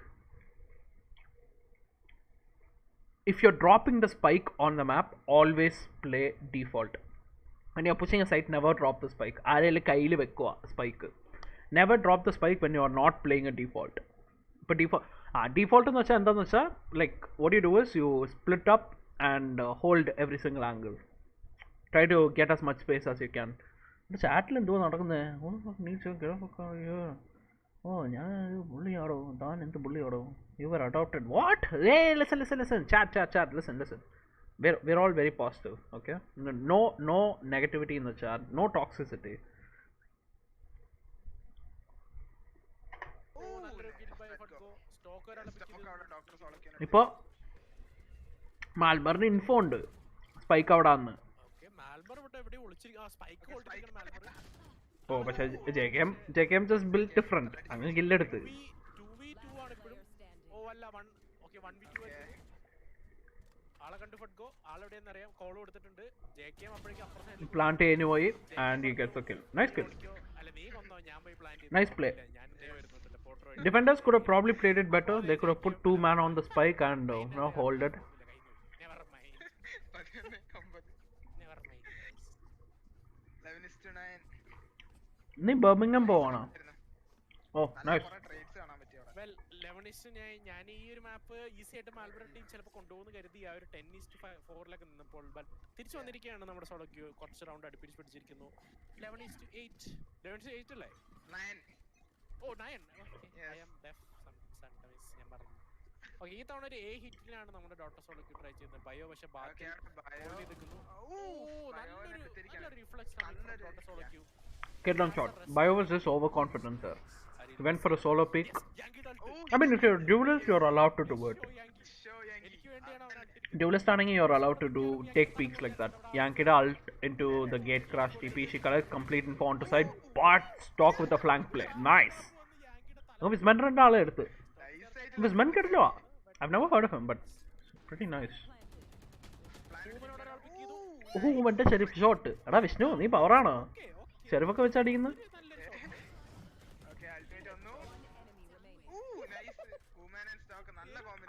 If you're dropping the spike on the map, always play default. When you're pushing a site, never drop the spike. ആരെങ്കിലും കയ്യിൽ വെക്കുക spike. Never drop the spike when you are not playing a default. But default എന്ന് വെച്ചാൽ എന്താന്ന് വെച്ചാൽ, like what you do is you split up and hold every single angle. Try to get as much space as you can. Chat എന്തുവാ നടക്കുന്നേ? Oh, yeah, bully auto. Don into bully auto. You were adopted. What? Hey, listen. Chat. Listen. We're all very positive. Okay. No negativity in the chat. No toxicity. ഇപ്പോൾ മാൽബറിന് ഇൻഫോ ഉണ്ട് സ്പൈക്ക് അവിടെ ആന്ന്. ഓ പക്ഷെ ജെകെഎം ജസ്റ്റ് ബിൽഡ് ഡിഫറെന്റ് അങ്ങ് കില്ലെടുത്ത് പ്ലാന്റ് ചെയ്യുന്നു പോയി and he gets a kill. Nice kill. Nice play. Defenders could have probably played it better. They could have put 2 man on the spike and hold it. നീ ബർമിംഗം പോവാണോ? ഓ നൈസ്. ഞാൻ ഈ ഒരു മാപ്പ് ഈസി ആയിട്ട് മാൽബറ ടീം ചിലപ്പോൾ കൊണ്ടുപോകുന്നു കരുതി ആ ഒരു 10-4 നിന്നപ്പോൾ തിരിച്ചു വന്നിരിക്കുകയാണ് നമ്മുടെ സോളോക്ക്. കുറച്ച് റൗണ്ട് അടുപ്പിച്ച് പിടിച്ചിരിക്കുന്നു. 11-8 അല്ലേ? 9. ഓ 9. ഐ ആം ഡെഫ് സംടൈംസ് ഞാൻ പറഞ്ഞു. ഓക്കേ ഈ തവണ ഒരു എ ഹിറ്റിലാണ് നമ്മുടെ ഡോട്ടർ സോളോക്ക് ട്രൈ ചെയ്യുന്നത്. ബയോ പക്ഷെ ബാക്കി നിൽക്കുന്നു. ഓ നല്ലൊരു റിഫ്ലെക്സ് ആണ് daughter സോളോക്ക്. Get on shot. Bio was just overconfident there. He went for a solo peek. I mean, if you're duelist, you're allowed to do it. Duelist ആണെങ്കിൽ you're allowed to take peeks like that. Yankida ult into the gate crash TP. She collects complete info onto side, but stock with a flank play. Nice. Visman രണ്ട ആളെ എടുത്ത്. Visman കേട്ടില്ലോ. I've never heard of him, but pretty nice. ഓ മറ്റേ ഷെരീഫ് ഷോട്ട്. എടാ വിഷ്ണു നീ പവറാണോ? ഷെരീഫൊക്കെ വെച്ച് അടിക്കുന്നു.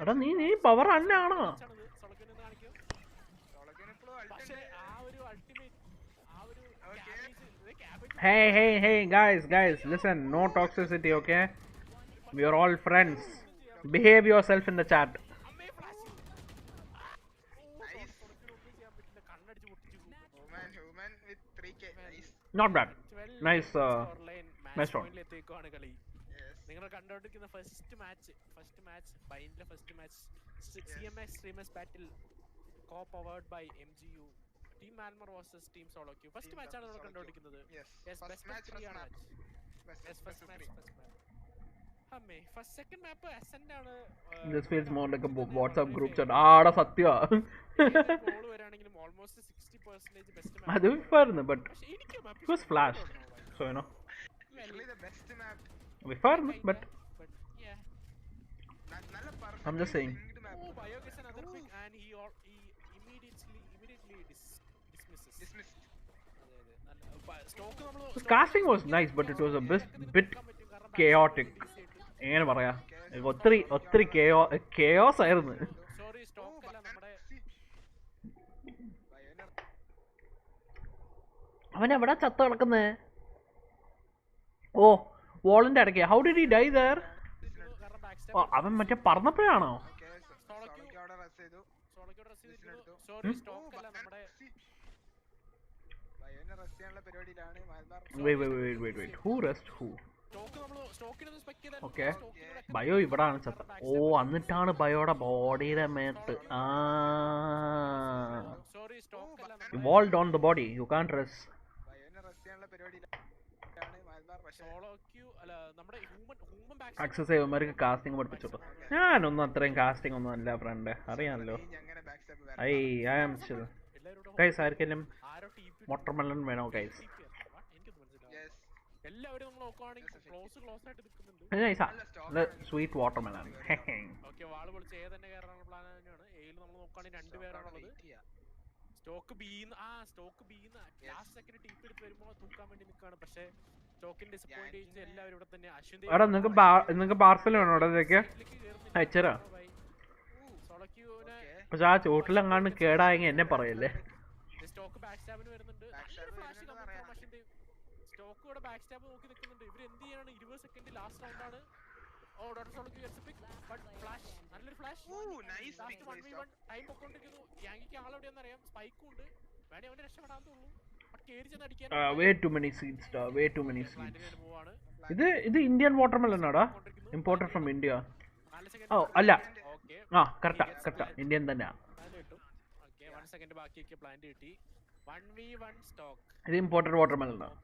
എടാ നീ പവർ തന്നെയാണോ? Hey guys, listen, no toxicity, okay? We are all friends. Behave yourself in the chat. Not bad. Nice shot. നിങ്ങൾ കണ്ടുകൊണ്ടിരിക്കുന്ന ഫസ്റ്റ് മാച്ച് ബൈൻഡിലെ first match CMX streamers battle co-powered by MGU team മാൽമർ versus team solo queue. First match ആണ് നമ്മൾ കണ്ടുകൊണ്ടിരിക്കുന്നത്. സെക്കൻഡ് മാപ്പ് അസെന്റ് ആണ്. This feels more like a WhatsApp group chat. ആടാ സത്യ ഗോൾ വരാണെങ്കിലും ഓൾമോസ്റ്റ് 60% ബെസ്റ്റ് മാപ്പ് അത് വിഫായിരുന്നു. but it was flashed, so you know the best map. വിഫായിരുന്നു but yeah, I'm just saying. oh Bio gets another pick and he immediately dismissed. Stock നമ്മൾ The casting was nice, but it was a bit chaotic. എങ്ങനെ പറയാ, ഒത്തിരി chaos ആയിരുന്നു. സോറി സ്റ്റോക്ക് അല്ല നമ്മുടെ അവൻ എവിടെ ചത്ത കിടക്കുന്നേ? ഓ വോളിന്റെ ഇടയ്ക്ക്. How did he die there? അവൻ മറ്റേ പറന്നപ്പോഴാണോ? സോറി സ്റ്റോക്ക് അല്ല നമ്മുടെ Wait. Who rest who? Okay ബയോ ഇവിടാണ് ചത്ത. ഓ എന്നിട്ടാണ് ബയോയുടെ ബോഡിയുടെ മേത്ത്. സോറി സ്റ്റോക്ക് അല്ല Evolved on the body. You can't rest. Solo queue അല്ല നമ്മുടെ ഹ്യൂമൻ ബാക്ക് ആക്സസ് ചെയ്യുന്നവർക്ക് കാസ്റ്റിംഗ് പഠിപ്പിച്ചോട്ടോ. ഞാനൊന്നും അത്രയും കാസ്റ്റിംഗ് ഒന്നും അല്ല ഫ്രണ്ട്, അറിയാമല്ലോ. I am chill guys. ആർക്കെങ്കിലും വാട്ടർമെലൺ വേണോ ഗൈസ്? എല്ലാവരും നമ്മൾ നോക്കുവാണെങ്കിൽ ക്ലോസ് ആയിട്ട് നിൽക്കുന്നുണ്ട്. നൈസാ സ്വീറ്റ് വാട്ടർമെലൺ. ഓക്കെ വാള് പൊളിച്ച് എ തന്നെ കയറാനുള്ള പ്ലാൻ തന്നെയാണ്. എയിൽ നമ്മൾ നോക്കുകയാണെങ്കിൽ 2 പേരാണുള്ളത്. സ്റ്റോക്ക് ബീന്ന് ലാസ്റ്റ് സെക്കൻഡ് ടീപ്പ് എടുത്ത് വരുമ്പോൾ തൂക്കാൻ വേണ്ടി നിൽക്കുകയാണ്. പക്ഷേ സ്റ്റോക്കിന് ഡിസപ്പോയിന്റ് ചെയ്ത് എല്ലാവരും ഇവിടെ തന്നെ അശ്വിൻ എടാ നിങ്ങൾക്ക് പാർസൽ വേണോ ഇവിടത്തേക്ക്? അയച്ചരാ. പക്ഷെ ആ ചോട്ടിലെങ്ങാണ്ട് കേടായെങ്കിൽ എന്നെ പറയല്ലേ. സ്റ്റോക്ക് ബാക്ക് സ്റ്റാബിന് വരുന്നുണ്ട്. സ്റ്റോക്ക് ഇവിടെ ബാക്ക് സ്റ്റാബ് നോക്കി നിൽക്കുന്നുണ്ട്. ഇവർ എന്ത് ചെയ്യാണ്? 20 സെക്കൻഡ് ലാസ്റ്റ് റൗണ്ട് ആണ്. Oh doctor solo but flash, നല്ലൊരു ഫ്ലാഷ്. ലാസ്റ്റ് 1v1 ടൈം പൊക്കോണ്ടിരിക്കുന്നു. യാങ്കിക്ക് ആളെവിടെയെന്ന് അറിയാം. സ്പൈക്കും ഉണ്ട്. വേണേ അവന് രക്ഷപ്പെടാൻ തോന്നുന്നു. ബട്ട് കേറി ചെന്ന് അടിക്കാൻ way too many seeds. പോവാണ്. ഇത് ഇന്ത്യൻ വാട്ടർമെലൻ ആടാ, ഇമ്പോർട്ടഡ് ഫ്രം ഇന്ത്യ. ഓ അല്ല, ആ കറക്റ്റാ ഇന്ത്യൻ തന്നെയാ. ഇത് ഇമ്പോർട്ടഡ് വാട്ടർമെലൻ ആണ്.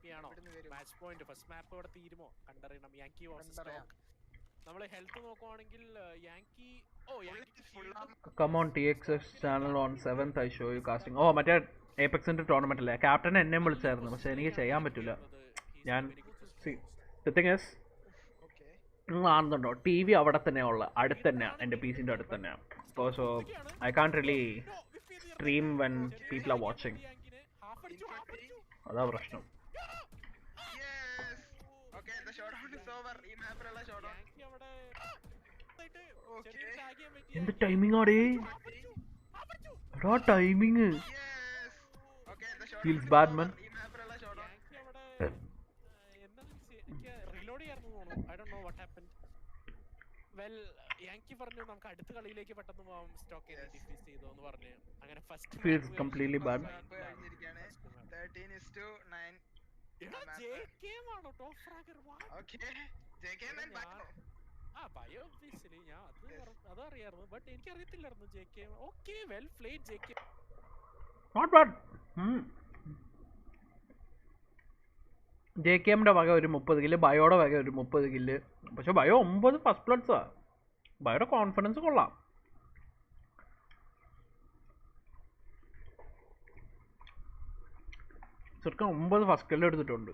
Come on TXS channel on 7th I show you casting. ഓ മറ്റേ ഏപെക്സിന്റെ ടൂർണമെന്റ് അല്ലേ, ക്യാപ്റ്റൻ എന്നെ വിളിച്ചായിരുന്നു, പക്ഷെ എനിക്ക് ചെയ്യാൻ പറ്റില്ല. ഞാൻ the thing is, നിങ്ങൾ കാണുന്നുണ്ടോ ടി വി അവിടെ തന്നെയാ ഉള്ളത്, അടുത്ത് തന്നെയാ, എൻ്റെ പി സിൻ്റെ അടുത്ത് തന്നെയാണ്. അപ്പോൾ so I can't really stream when people are watching. അതാ പ്രശ്നം. എന്ത് ടൈമിംഗ് ആടേ, എടാ timing feels bad man. Feels completely bad. Not bad. JKM-ന്റെ വക ഒരു 30 കില്ല്, ബയോയുടെ വക ഒരു 30 കില്ല്. പക്ഷെ ബയോ 9 ഫസ്റ്റ് പ്ലഡ്സാ. ബയോയുടെ കോൺഫിഡൻസ് കൊള്ളാം. ചെറുക്കൻ 9 ഫസ്റ്റ് കില്ല് എടുത്തിട്ടുണ്ട്.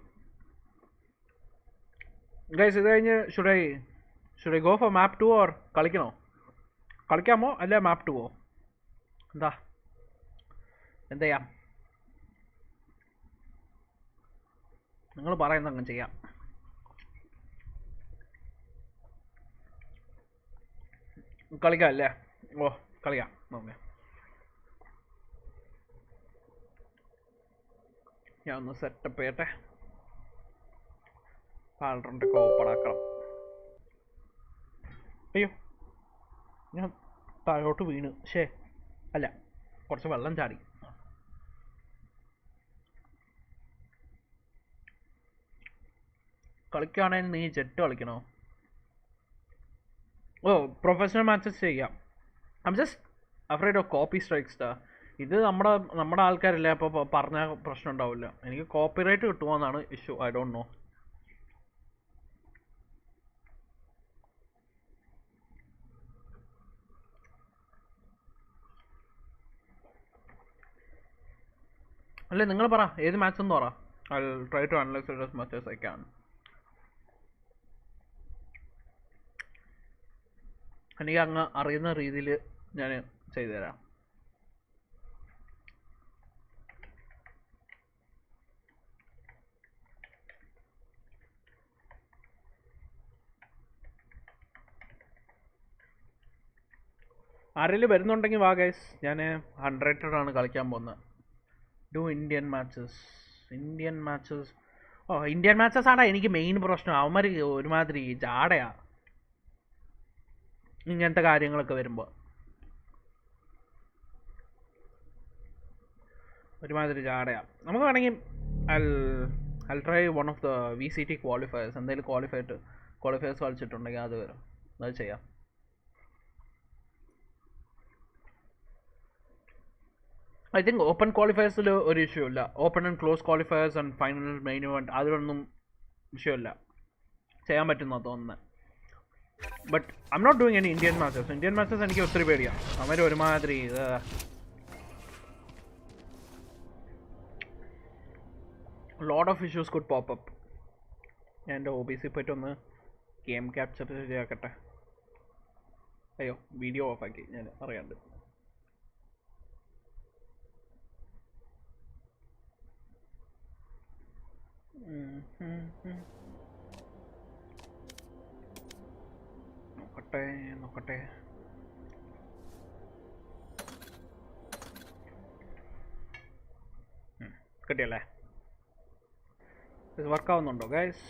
ഗൈസ് ഇത് കഴിഞ്ഞ് should I go for map 2 or കളിക്കണോ? കളിക്കാമോ അല്ല മാപ്പ് 2ഓ? എന്ത് ചെയ്യാം? നിങ്ങൾ പറയുന്ന അങ്ങ് ചെയ്യാം. കളിക്കാം അല്ലേ? ഓ കളിക്കാം, നോക്കാം. ഞാൻ ഒന്ന് സെറ്റപ്പ് ചെയ്യട്ടെ. വാലറന്റ് ഓപ്പൺ ആക്കണം. അയ്യോ ഞാൻ താഴോട്ട് വീണ്. അല്ല, കുറച്ച് വെള്ളം ചാടി. കളിക്കുകയാണെങ്കിൽ നീ ജെറ്റ് കളിക്കണോ? ഓ പ്രൊഫഷണൽ മാച്ചസ് ചെയ്യാം. I'm just afraid of copy strikes. ഇത് നമ്മുടെ ആൾക്കാരല്ലേ, അപ്പോൾ പറഞ്ഞാൽ പ്രശ്നം ഉണ്ടാവില്ല. എനിക്ക് കോപ്പിറൈറ്റ് കിട്ടുമോയെന്നാണ് ഇഷ്യൂ. I don't know. അല്ലേ നിങ്ങൾ പറ, ഏത് മാച്ച് എന്ന് പറ. I will try to analyse it as much as I can. എനിക്ക് അങ്ങ് അറിയുന്ന രീതിയിൽ ഞാൻ ചെയ്തു തരാം. ആരെങ്കിലും വരുന്നുണ്ടെങ്കിൽ വാ ഗൈസ്, ഞാൻ 100 ആണ് കളിക്കാൻ പോകുന്നത്. Do Indian matches. Oh Indian matches ആടാ എനിക്ക് മെയിൻ പ്രശ്നം. അവന്മാർ ഒരുമാതിരി ജാടയാ ഇങ്ങനത്തെ കാര്യങ്ങളൊക്കെ വരുമ്പോൾ. ഒരുമാതിരി ജാടയാ. നമുക്ക് വേണമെങ്കിൽ I try one of the VCT qualifiers. എന്തെങ്കിലും ക്വാളിഫയേഴ്സ് കളിച്ചിട്ടുണ്ടെങ്കിൽ അത് വരും, അത് ചെയ്യാം. ഐ തിങ്ക് ഓപ്പൺ ക്വാളിഫയേഴ്സിൽ ഒരു ഇഷ്യൂ ഇല്ല. Open and close qualifiers and final main event അതിലൊന്നും ഇഷ്യൂ ഇല്ല, ചെയ്യാൻ പറ്റുന്നോ തോന്നുന്നത്. But I am not doing any Indian matches. എനിക്ക് ഒത്തിരി പേടിയാണ്. അവർ ഒരുമാതിരി lot of issues could pop up. ഞാൻ എൻ്റെ OBC പോയിട്ടൊന്ന് ഗെയിം ക്യാപ്ചർ ശരിയാക്കട്ടെ. അയ്യോ വീഡിയോ ഓഫാക്കി, ഞാൻ അറിയാണ്ട്. നോക്കട്ടെ. കിട്ടിയല്ലേ? ഇത് വർക്കാവുന്നുണ്ടോ ഗൈസ്?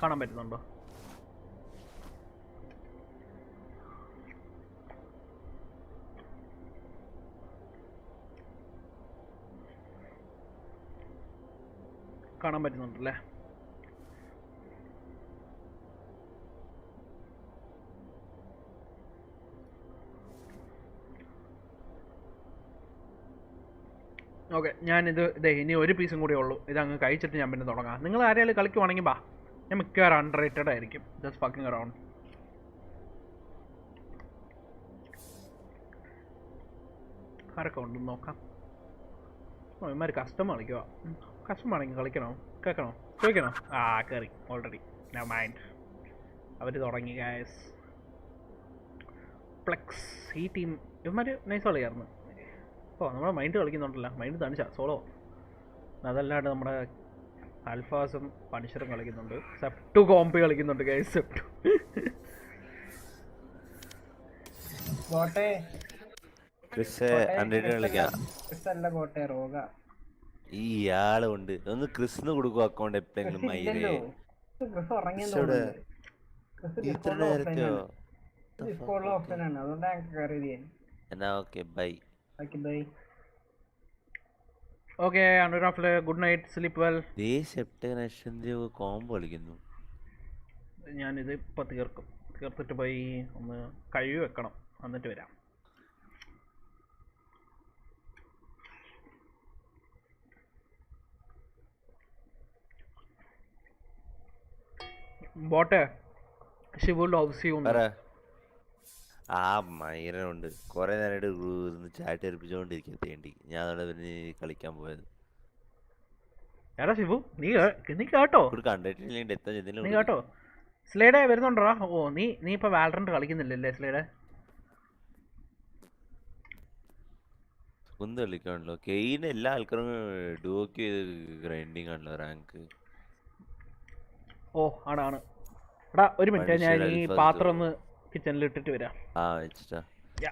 കാണാൻ പറ്റുന്നുണ്ടോ? കാണാൻ പറ്റുന്നുണ്ടല്ലേ? ഓക്കെ ഞാനിത് ഇനി ഒരു പീസും കൂടെ ഉള്ളൂ. ഇതങ്ങ് കഴിച്ചിട്ട് ഞാൻ പിന്നെ തുടങ്ങാം. നിങ്ങൾ ആരെങ്കിലും കളിക്കുവാണെങ്കിൽ ബാ, ഞാൻ മിക്കവാറും അണ്ടർ റേറ്റഡ് ആയിരിക്കും. Just fucking around. ആരൊക്കെ ഉണ്ടെന്ന് നോക്കാം. ഇമാര് കസ്റ്റമർ കളിക്കുക. കസ്റ്റമർ ആണെങ്കിൽ കളിക്കണോ കേൾക്കണോ ചോദിക്കണോ? കയറി ഓൾറെഡി. നോ മൈൻഡ്, അവർ തുടങ്ങി ഗായസ്. ഫ്ലെക്സ് ഈ ടീം ഇവന്മാർ നൈസ് കളിയായിരുന്നു. നമ്മുടെ മൈൻഡ് കളിക്കുന്നുണ്ടല്ലോ. മൈൻഡ് തണിച്ച സോളോ. അതല്ലാണ്ട് നമ്മുടെ ആൽഫാസും പണിഷറും കളിക്കുന്നുണ്ട്. സെപ്റ്റു കോമ്പി കളിക്കുന്നുണ്ട് ഗൈസ്. സെപ്റ്റു ഇയാളുണ്ട് ഒന്ന് ക്രിസ്ന് കൊടുക്കും അക്കൗണ്ട് എപ്പോഴെങ്കിലും മയിലേ ഇത്ര നേരത്തെയോ? എന്നാ ഓക്കെ ബൈ. ഓക്കെ അനുരാഫില് good night, sleep well. Combo കളിക്കുന്നു. ഞാനിത് ഇപ്പം തീർത്തിട്ട് പോയി ഒന്ന് കഴുകി വെക്കണം, എന്നിട്ട് വരാം. ബോട്ടെ ശിവു ലോവ്സ് യു. ആ മൈരനുണ്ട് കുറെ നേരമായിട്ട് ചാറ്റ് ഏൽപ്പിച്ചോണ്ടിരിക്കുക തേണ്ടി. ഞാൻ അതോടെ പിന്നെ കളിക്കാൻ പോയത്. എടാ ശിവു നീ കേട്ടോ, നീ കേട്ടോ സ്ലേഡേ വരുന്നുണ്ടോടാ? നീ ഇപ്പൊ വാലറന്റ് കളിക്കുന്നില്ലല്ലേ സ്ലേഡേ? ഒന്ന് കളിക്കാണല്ലോ. കെയിന് എല്ലാ ആൾക്കാരും ഡുവോക്ക് ചെയ്ത് ഗ്രൈൻഡിങ് ആണല്ലോ റാങ്ക്. ആണ്. എടാ ഒരു മിനിറ്റ്, ഞാൻ ഈ പാത്രം ഒന്ന് കിച്ചണിൽ ഇട്ടിട്ട് വരാം. വെച്ചിട്ടാ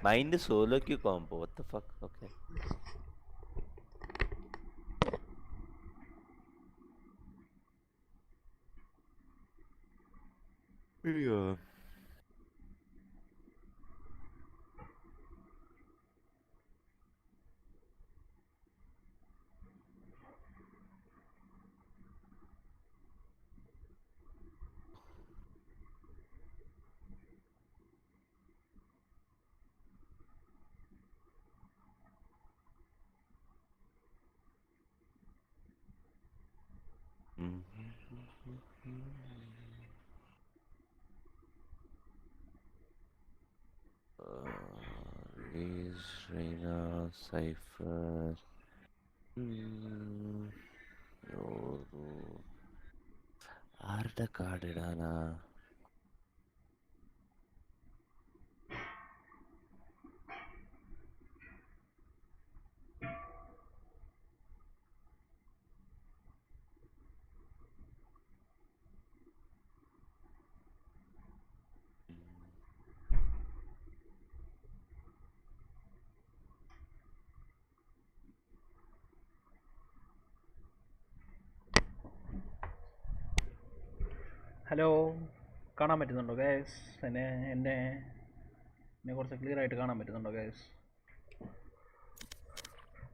മൈൻഡ് സോലോക്ക് combo. what the fuck? Okay. അയ്യോ സൈഫർ ആരുടെ കാർഡ് ഇടാനാ? ഹലോ, കാണാൻ പറ്റുന്നുണ്ടോ ഗൈസ്? എന്നെ കുറച്ച് ക്ലിയർ ആയിട്ട് കാണാൻ പറ്റുന്നുണ്ടോ ഗൈസ്?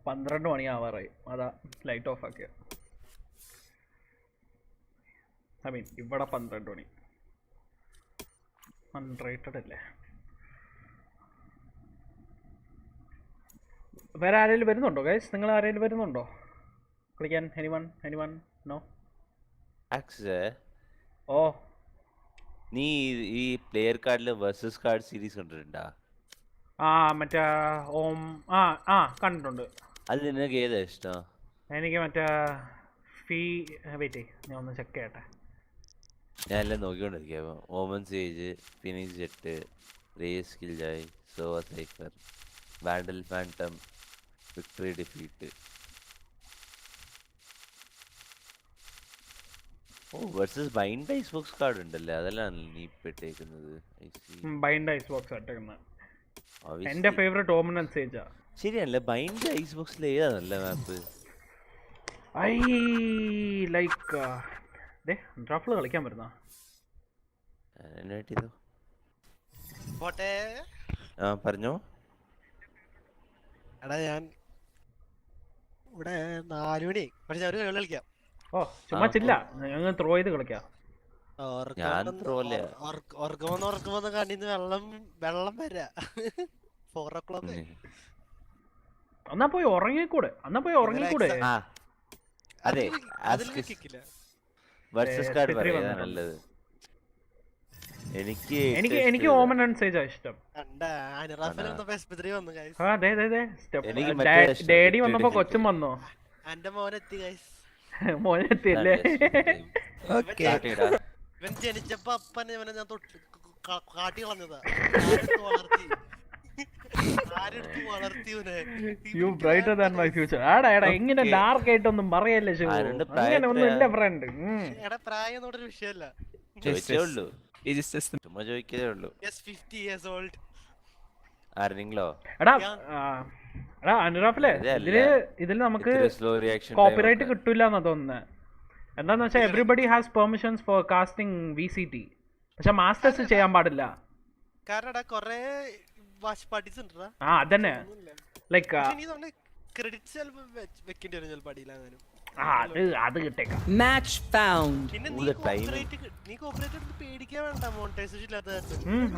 12 മണിയാവാറായി, അതാ ലൈറ്റ് ഓഫ് ആക്കിയ. ഇവിടെ 12 മണി. അൺറേറ്റഡ് അല്ലേ? വേറെ ആരെങ്കിലും വരുന്നുണ്ടോ ഗൈസ്? നിങ്ങൾ ആരെങ്കിലും വരുന്നുണ്ടോ കളിക്കാൻ? എനിവൺ? നോ. നീ ഈ പ്ലെയർ കാർഡില് വേഴ്സസ് കാർഡ് സീരീസ് കണ്ടിട്ടുണ്ടാ? മറ്റേ കണ്ടിട്ടുണ്ട്. അത് നിനക്ക് ഏതാ ഇഷ്ടം? എനിക്ക് മറ്റേ ഞാൻ ഒന്ന് ചെക്ക് ചെയ്യട്ടെ. ഞാൻ എല്ലാം നോക്കിക്കൊണ്ടിരിക്കുക. Omen Sage, Phoenix Jett, Raze Killjoy, Sova Cypher, Vandal Phantom, victory defeat. Versus Bind Icebox card ഉണ്ടല്ലേ, അതെല്ലാം നീ ഇട്ടേക്കുന്നത്. ബൈൻഡ് ഐസ് ബോക്സ് ഇട്ടേക്കുന്നത് എന്റെ ഫേവറേറ്റ് ഓമൻ സേജാ. ശരിയല്ലേ? ബൈൻഡ് ഐസ് ബോക്സിൽ ഏതാ നല്ല മാപ്പ്? ഐ ലൈക്ക് ഡ്രാഫ്റ്റിൽ കളിക്കാൻ വരുന്ന പറഞ്ഞോ. എടാ ഞാൻ ഇവിടെ 4 മണി പക്ഷെ ഒരു കളി കളിക്കാം. ചുമ്മാ ചില്ല, ഞങ്ങൾ ത്രോ ചെയ്ത് കളിക്കാം. ഉറക്കുമെന്ന് കണ്ടിന്ന് വെള്ളം വരാ 4 o'clock. എന്നാ പോയി ഉറങ്ങിക്കൂടെ ആ അതെ അതിൽ കിക്കില്ല. വേഴ്സസ് കാർഡ് പറയാ നല്ലത്. എനിക്ക് ഓമൻ ആൻഡ് സേജാ ഇഷ്ടം. ഡേഡി വന്നപ്പോ കൊച്ചും വന്നോ? എന്റെ മോനെത്തി ഗൈസ്. മോനെത്തിയല്ലേ? ഇവൻ ജനിച്ചപ്പോ അപ്പൻ ഇവനെ ഞാൻ തൊട്ട് കാട്ടി കളഞ്ഞതാ. ഇങ്ങനെ ഡാർക്ക് ആയിട്ടൊന്നും പറയല്ലേ ശിവ, അങ്ങനെ ഒന്നും ഇല്ല ഫ്രണ്ട്. പ്രായം എന്നോടൊരു വിഷയമല്ല. എടാ അനുരാഫിലെ ഇതില് നമുക്ക് കോപ്പിറൈറ്റ് കിട്ടൂല എന്നാ തോന്നുന്നത്. എന്താന്ന് വെച്ചാൽ everybody has permissions for casting VCT, പക്ഷെ മാസ്റ്റേഴ്സ് ചെയ്യാൻ പാടില്ല. അതന്നെ ലൈക്ക് അത് കിട്ടേക്കാം. Match found.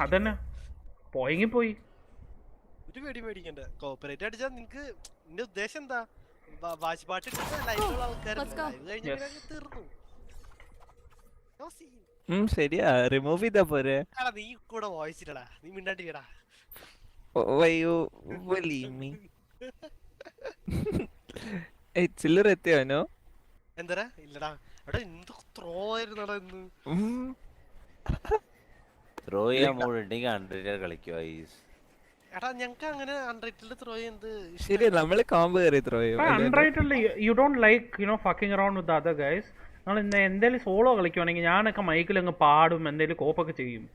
അതന്നെ പോയെങ്കിൽ പോയി. ഒരു പേടി പേടിക്കണ്ട. കോപ്പറേറ്റ് അടിച്ചാൽ നിങ്ങക്ക് നിന്റെ ഉദ്ദേശം എന്താ? വാച്ച് പാട്ട് ലൈവിലുള്ള ആൾക്കാർ തീർന്നു. ശരിയാ, റിമൂവ് ചെയ്താ പോരെ. നീ കൂടെ വോയിസ് ഇല്ലടാ, നീ മിണ്ടാണ്ടിടാ. ചില്ലറ എത്തിയാനോ? എന്തരാ ഇല്ലടാ, എടാ എന്ത് ത്രോ ആയിരുന്നടാ ഇന്ന്. ത്രോ ചെയ്യാൻ മോഡുണ്ടെങ്കിൽ 100 കളിക്കുവാ. എടാ ഞങ്ങക്ക് അങ്ങനെ അൺറേറ്റഡ് ത്രോ ചെയ്യുന്നത് ശരി, നമ്മള് കോംബോ കയറി ത്രോ ചെയ്യും. Unrated you don't like you know fucking around with other guys. നമ്മൾ എന്തേലും സോളോ കളിക്കുവാണെങ്കിൽ ഞാനൊക്കെ മൈക്കിൽ അങ്ങ് പാടും, എന്തേലും കോപ്പൊക്കെ ചെയ്യും.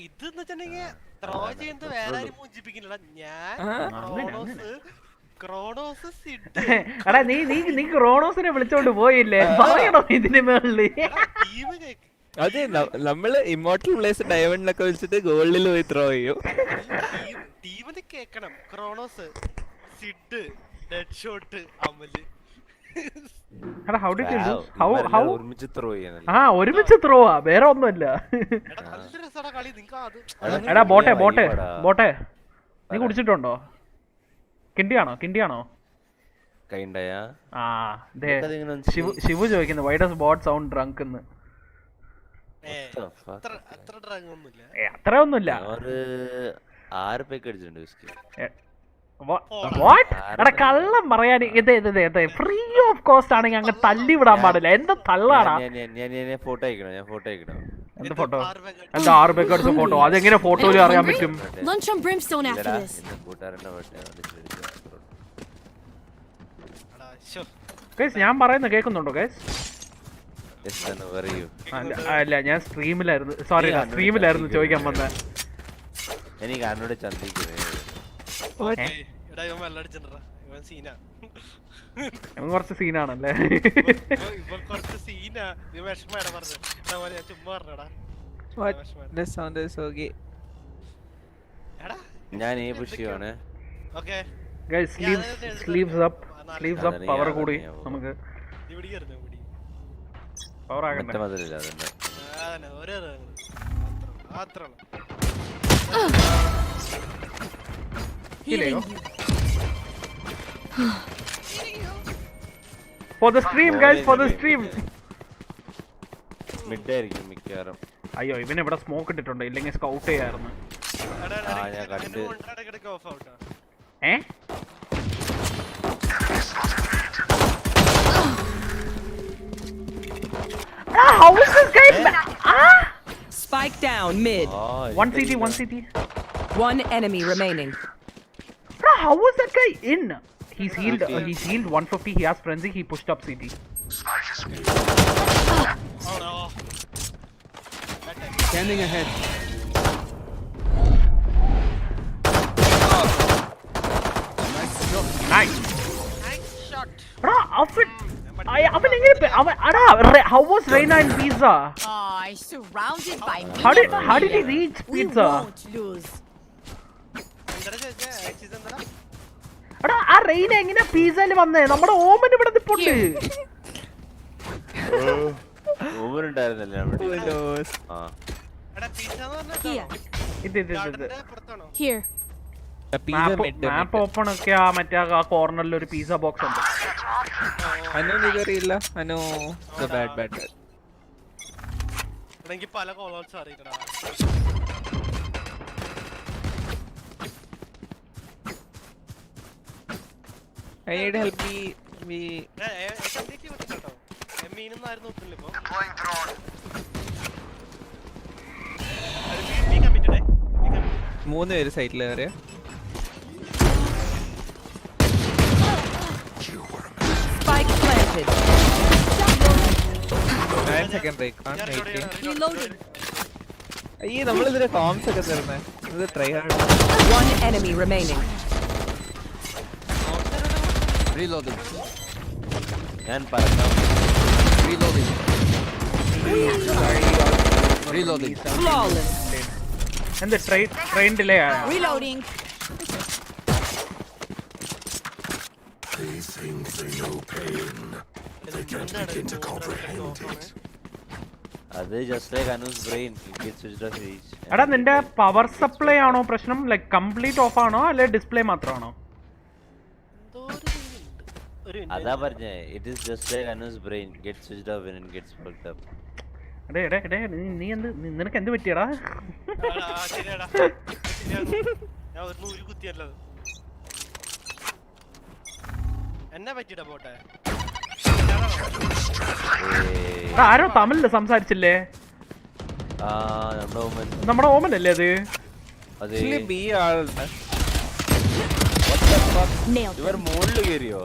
ഇതെന്ന് വെച്ചിട്ടുണ്ടെങ്കിൽ ത്രോ ചെയ്യുന്നത് വേറെ ആരും മോചിപ്പിക്കുന്നില്ല. ഞാൻ എടാ നീ ക്രോണോസിനെ വിളിച്ചോണ്ട് പോയില്ലേ? പറയണോ ഇതിന് മേളില്? അതെ, നമ്മള് ഇമ്മോർട്ടൽ പ്ലേസ് ഡയമണ്ടിലൊക്കെ വിളിച്ചിട്ട് ഗോൾഡിൽ പോയി ത്രോ ചെയ്യും. ടീമിന് കേക്കണം ക്രോണോസ്, സിഡ്, ഡെഡ് ഷോട്ട്, അമല്. ഒരുമിച്ച് ത്രോവാ, വേറെ ഒന്നുമല്ല. എടാ ബോട്ടെ നീ കുടിച്ചിട്ടുണ്ടോ? കിണ്ടിയാണോ? ആ ശിവു ചോദിക്കുന്നു why does bot sound drunk എന്ന്. അത്ര ഒന്നുമില്ല. എടാ കള്ളം പറയാൻ ഇത് ഫ്രീ ഓഫ് കോസ്റ്റ് ആണെങ്കിൽ അങ്ങ് തല്ലി വിടാൻ പാടില്ല. എന്താ തള്ളാടാ? എന്ത് ഫോട്ടോ? എന്താ 6 ബെക്കർസ് ഫോട്ടോ? അതെങ്ങനെ ഫോട്ടോയിൽ അറിയാൻ പറ്റും? ഞാൻ പറയുന്ന കേൾക്കുന്നുണ്ടോ ഗൈസ്? അല്ല ഞാൻ സ്ട്രീമിലായിരുന്നു ചോദിക്കാൻ വന്ന. എനിക്ക് അന്നോട് കുറച്ച് സീനാണല്ലേ? ഞാൻ ഈ പുഷിയാണ്. സ്ലീവ്സ് അപ്പ് പവർ കൂടി നമുക്ക് പവർ ആകണ്ടേ? For the stream guys, for the stream. മിഡായിരിക്കും മിക്കവാറും. അയ്യോ ഇവന് ഇവിടെ സ്മോക്ക് ഇട്ടിട്ടുണ്ട്, ഇല്ലെങ്കിൽ സ്കൗട്ട് ചെയ്യായിരുന്നു. How is this guy? Spike down mid. 1 CT. One enemy remaining. Bro, how was that guy in? He's healed 150. He has frenzy. He pushed up CT. Oh no. Standing ahead. Nice shot. Bro, how was Reina in pizza? Surrounded by me. How did he reach pizza? We won't lose. എടാ ആ റെയിൻ എങ്ങനെ പിസയിൽ വന്നേ? നമ്മുടെ ഓമൻ ഇവിടെ നിൽപ്പുണ്ട്. ഓമൻ ഉണ്ടായിരുന്നല്ലേ അവിടെ? Here. മാപ്പ് ഓപ്പൺ ഒക്കെ ആ മറ്റേ ആ കോർണറിൽ ഒരു പിസ്സ ബോക്സ് ഉണ്ട്. അനു നികറിയില്ല. അനു ബാഡ് എനിക്ക് പല കോളേഴ്സ് അറിയില്ലടാ. I need help me. SMDT വിട്ടിട്ടോ. മീനൊന്നായിരുന്നു ഒത്തില്ല ഇപ്പൊ. ബി കമ്മിറ്റഡേ. 3 പേര് സൈറ്റിൽ കയറിയ. Spike planted. 9 second break. Reloading. അയ്യേ നമ്മളിതിലെ കോംസ് ഒക്കെ തരുന്നേ. ഇത് try hard. One enemy remaining. Reloading. ഞാൻ പറഞ്ഞു. Reloading. Reloading. Flawless. എന്ത് ട്രെയിൻ ഡിലേ ആയ? Reloading. They think they know pain. They can't begin to comprehend it. അത് just like Anu's brain switched off each. എടാ നിന്റെ പവർ സപ്ലൈ ആണോ പ്രശ്നം? ലൈക്ക് കംപ്ലീറ്റ് ഓഫ് ആണോ അല്ലെ ഡിസ്പ്ലേ മാത്രമാണോ? അതാ പറഞ്ഞേ. It is just like Anu's brain get switched off and gets fucked up. എടേ നീ എന്ത് നിനക്ക് എന്ത് പറ്റിയടാ? ശരിയാടാ. ഞാൻ ഒരു നൂല് കുത്തിയല്ലത്. എന്നെ പറ്റിയിട്ടാ പോട്ടെ. ആരോ തമിഴില് സംസാരിച്ചില്ലേ? നമ്മുടെ ഓമൻ അല്ലേ അത്? ബി ആളുണ്ട്. ഇവർ മുകളിൽ കയറിയോ?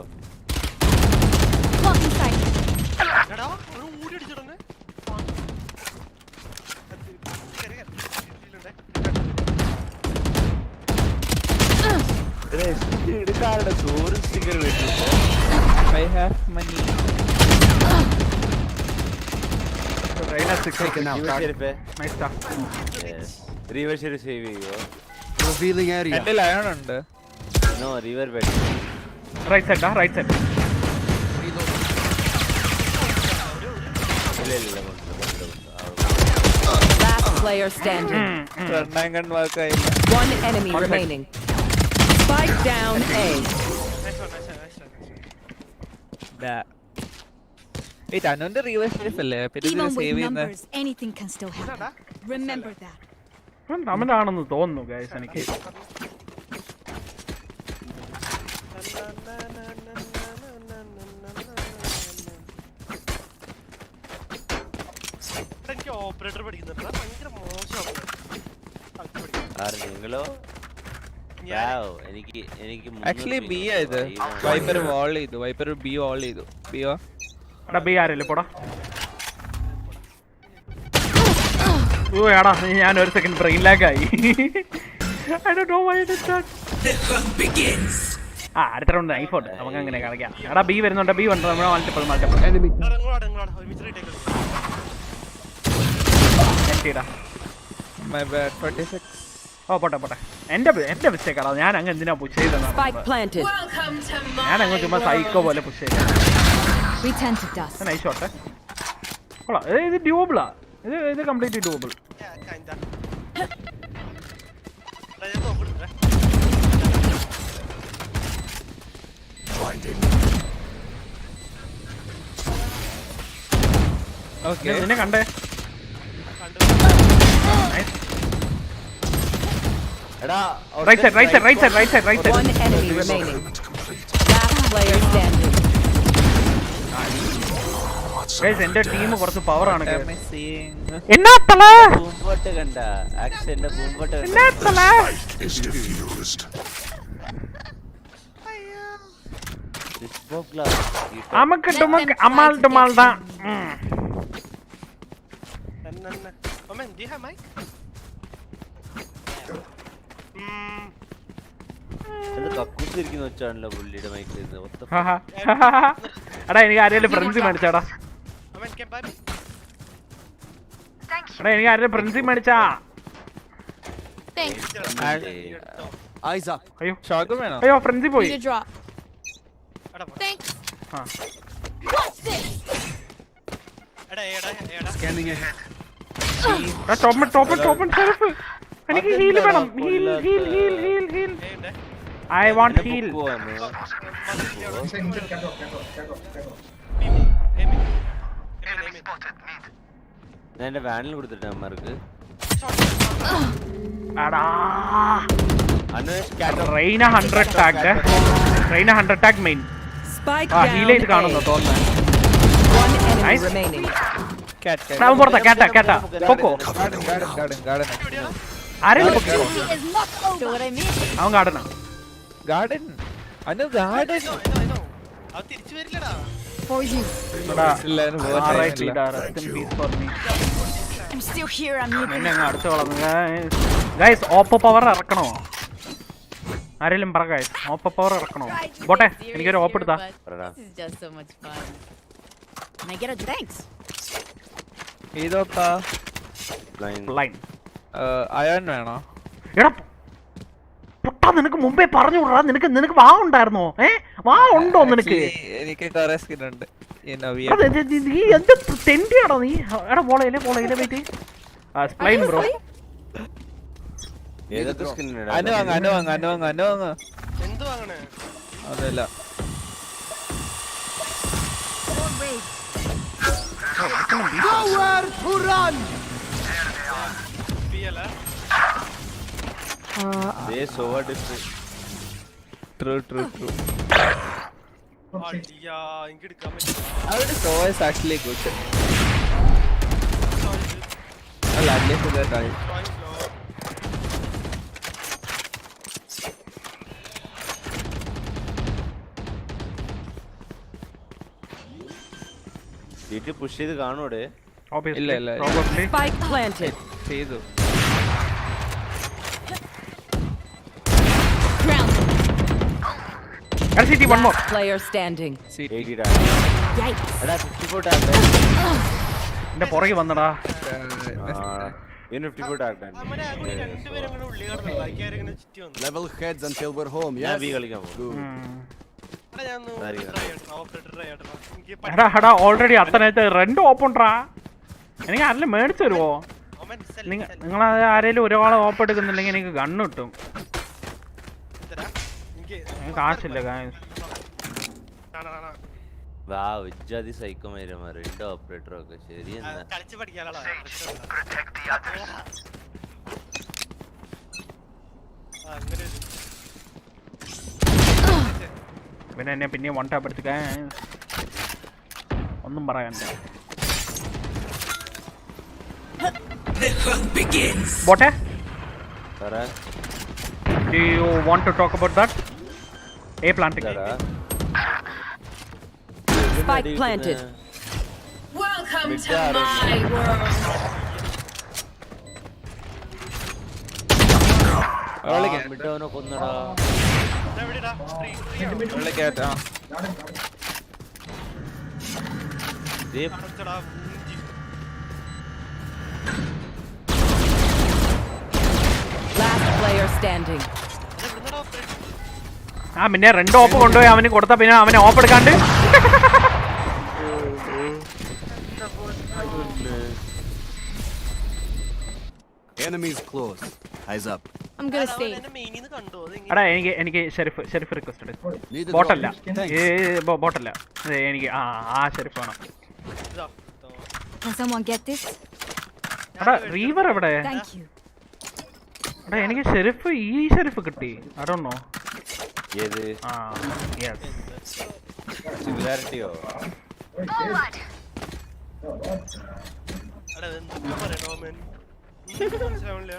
എടാ ഒരു ഊടി അടിച്ചിടന്നെ. എടുക്കാറുടെ ചോറ് സ്റ്റിക്കർ വെച്ചിട്ട് I have money. Reverse save ചെയ്യോ? Revealing area. എന്റെ ലയൺ ഉണ്ട്. No river bed. Right side right side. ഇല്ല Last player standing. രണ്ടാം കൺ വാക്കായി. One enemy remaining. Spike down A. അനുന്റെ റിവേഴ്സ് ലൈഫ് അല്ലേ? പിന്നെ സേവ് ചെയ്യുന്ന anything can still happen. Remember that. തമിഴാണെന്ന് തോന്നുന്നു ഗൈസ് എനിക്ക്. എനിക്ക് ഓപ്പറേറ്റർ പഠിക്കുന്നുണ്ട്. ഭയങ്കര മോശമാണ്. നിങ്ങളോ? എനിക്ക് ആക്ച്വലി ബി ആയത്. വൈപ്പർ വാൾ ചെയ്തു. വൈപ്പർ ബി വാൾ ചെയ്തു. ബിയോ എടാ ബി ആരല്ലേ പോടാ. ഓ എടാ ഞാൻ ഒരു സെക്കൻഡ് ബ്രെയിൻ ലാഗ് ആയി. I don't know why it is that. അടുത്ത റൗണ്ട് നൈഫ് ഉണ്ട്. നമുക്ക് അങ്ങനെ കളിക്കാം. എടാ ബി വരുന്നുണ്ട്. ബി വന്നു. നമ്മൾ മൾട്ടിപ്പിൾ Enemy. My bad 46. ഓ പോട്ടെ എന്റെ മിസ്റ്റേക്ക് ആടാ. ഞാൻ അങ്ങ് എന്തിനാ പുഷ് ചെയ്തെന്നാ? Spike planted. ഞാൻ അങ്ങ് ചുമ്മാ സൈക്കോ പോലെ പുഷ് ചെയ്ത. Return to dust. Nice shot. കൊള്ളാം. ഇത് ഡ്യൂബിളാ. ഇത് കംപ്ലീറ്റ്ലി ഡ്യൂബിൾ. ഓക്കേ നിന്നെ കണ്ടേ? Right side. One enemy remaining. Last player standing. Guys, എന്റെ ടീം കുറച്ച് പവർ ആണ്. ബൂംബോട്ട് കണ്ട ആക്സിഡന്റ് ബൂംബോട്ട് നമുക്ക് Amaal ഡുമാൽഡാ. Omen, do you have mic? കക്കൂസിരിക്കുന്ന വെച്ചാണല്ലോ പുള്ളിയുടെ മൈക്കിൽ. എടാ എനിക്ക് ആരെയും ഫ്രണ്ട്സി മേടിച്ചാടാ. Omen, can buy me? എടാ എനിക്ക് ആരെയും ഫ്രണ്ട്സി മേടിച്ചാ. Thanks. Eyes up. അയ്യോ ഷോക്ക് വേണോ? അയ്യോ ഫ്രണ്ട്സി പോയി. Need a drop. Thanks. What's this? Scanning ahead. Top sheriff. എനിക്ക് ഹീൽ വേണം. ഹീൽ. I want heal. ഞാൻ എന്റെ വാനിൽ കൊടുത്തിട്ട് അമ്മമാർക്ക് Reina 100 tag. Reina 100 tag main. Spike heal ചെയ്ത് കാണുന്നു തോന്നുന്നു. One enemy remaining. അവൻ പുറത്താ കേട്ടാ പൊക്കോ ആരെങ്കിലും പൊക്കോ അവൻ ഗാർഡനാ ഗാർഡൻ അനു ഗാർഡൻ തിരിച്ചു വരില്ലടാ. ഗൈസ് ഓപ്പോ പവർ ഇറക്കണോ? ആരെങ്കിലും പറ ഗൈസ്, ഓപ്പോ പവർ ഇറക്കണോ? പോട്ടെ, എനിക്കൊരു ഓപ്പ് എടുത്താ. ഇതൊക്കെ അയൺ വേണോ? എടാ പൊട്ടാ, നിനക്ക് മുമ്പേ പറഞ്ഞു വിടാ. നിനക്ക് വാ ഉണ്ടായിരുന്നോ? വാ ഉണ്ടോ നിനക്ക്? എനിക്ക് കുറെ സ്കിൻ ഉണ്ട്. നീ എന്ത് തെണ്ടിയാണോ നീ? എടാ പോളയിലെ വെയിറ്റ് സ്പ്ലൈൻ ബ്രോ. ഏതൊക്കെ സ്കിൻ അനു വാങ്ങ എന്ത് വാങ്ങണേ? അതല്ല True. Our show is actually good. I'll add this to the time. Did you push it? Obviously. Probably. Spike planted. ചെയ്തു. LCT one more. Player standing. 80 Yikes. എടാ 54 ടാഗ് എന്റെ പുറകെ വന്നടാ. ഇനി 54 ടാഗ് അവനെ അങ്ങോട്ട് രണ്ടുപേരും അങ്ങനെ ഉള്ളി കടന്നു. ബാക്കിയാരും ഇങ്ങനെ ചുറ്റി വന്നു. Level heads until we're home. ഞാൻ Yes. ബി കളിക്കാൻ പോകും. എടാ ഞാൻ ഓപ്പറേറ്റർ ട്രൈ ചെയ്യട്ടെ. എനിക്ക് എടാ ഓൾറെഡി അത്തനകത്ത് രണ്ട് ഓപ്പുണ്ടാ. എനിക്ക് ആരെങ്കിലും മേടിച്ചു തരുമോ? നിങ്ങൾ ആരെങ്കിലും ഒരാളെ ഓപ്പ് എടുക്കുന്നില്ലെങ്കിൽ എനിക്ക് ഗണ്ണ് കിട്ടും. കാശില്ല ജാതി സൈക്കോമാര് രണ്ട് ഓപ്പറേറ്ററും ഒക്കെ ശരി. പിന്നെ എന്നെ പിന്നെ വൺ ടാപ്പ് എടുത്തിക്കാൻ ഒന്നും പറയാനില്ല. ബോട്ടെ, do you want to talk about that? A planting. Spike planted. Welcome to my world. മിഡോനെ കൊന്നടാ. Last player standing. പിന്നെ രണ്ട് ഓപ്പ് കൊണ്ടുപോയി അവന് കൊടുത്ത പിന്നെ അവനെ ഓപ്പ് എടുക്കാണ്ട്. Enemies close. Eyes up. I'm gonna stay. എടാ എനിക്ക് ഷെരിഫ് റിക്വസ്റ്റ് ഉണ്ട്. ബോട്ടല്ല എനിക്ക് ആ ഷെരിഫ് വേണം. Can someone get this? എടാ റീവർ എവിടെ? Thank you. എടാ എനിക്ക് ഷെരിഫ് ഷെരിഫ് കിട്ടി. I don't know. ഏത്? yes. സിമിലാരിറ്റിയോ? എടാ എന്തൊക്കെ പറയണോ അവൻ? മനസ്സിലാവില്ല.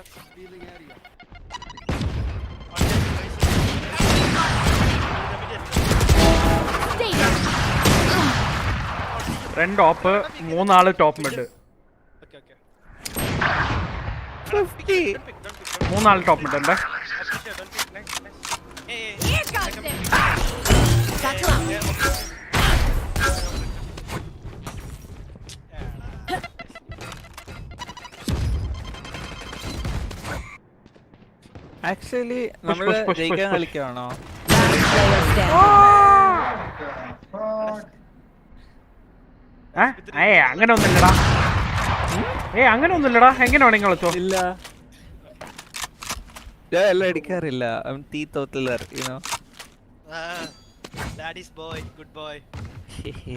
രണ്ട് ഓപ്പ്, മൂന്നാള് ടോപ്പ് മിഡ്. മൂന്നാള് ടോപ്പ് മിഡ് ഉണ്ട്. ആക്ച്വലി നമ്മള് ജയിക്കാൻ കളിക്കാണോ? അങ്ങനെ ഒന്നുമില്ലടാ. അങ്ങനെ ഒന്നുമില്ലടാ. എങ്ങനെ വേണമെങ്കിൽ കളിച്ചോ. ഇല്ല ഞാൻ എല്ലാം അടിക്കാറില്ല. I'm teetotaler, you know. Daddy's boy, good boy.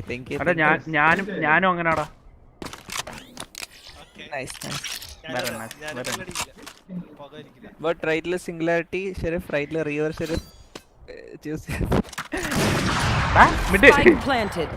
Thank you. അല്ല ഞാനും അങ്ങനാടാ. Okay. Nice. Very nice. But റൈറ്റില് സിംഗുലാരിറ്റി ഷെരീഫ്, റൈറ്റില് rear sheriff choose. Mid Spike planted.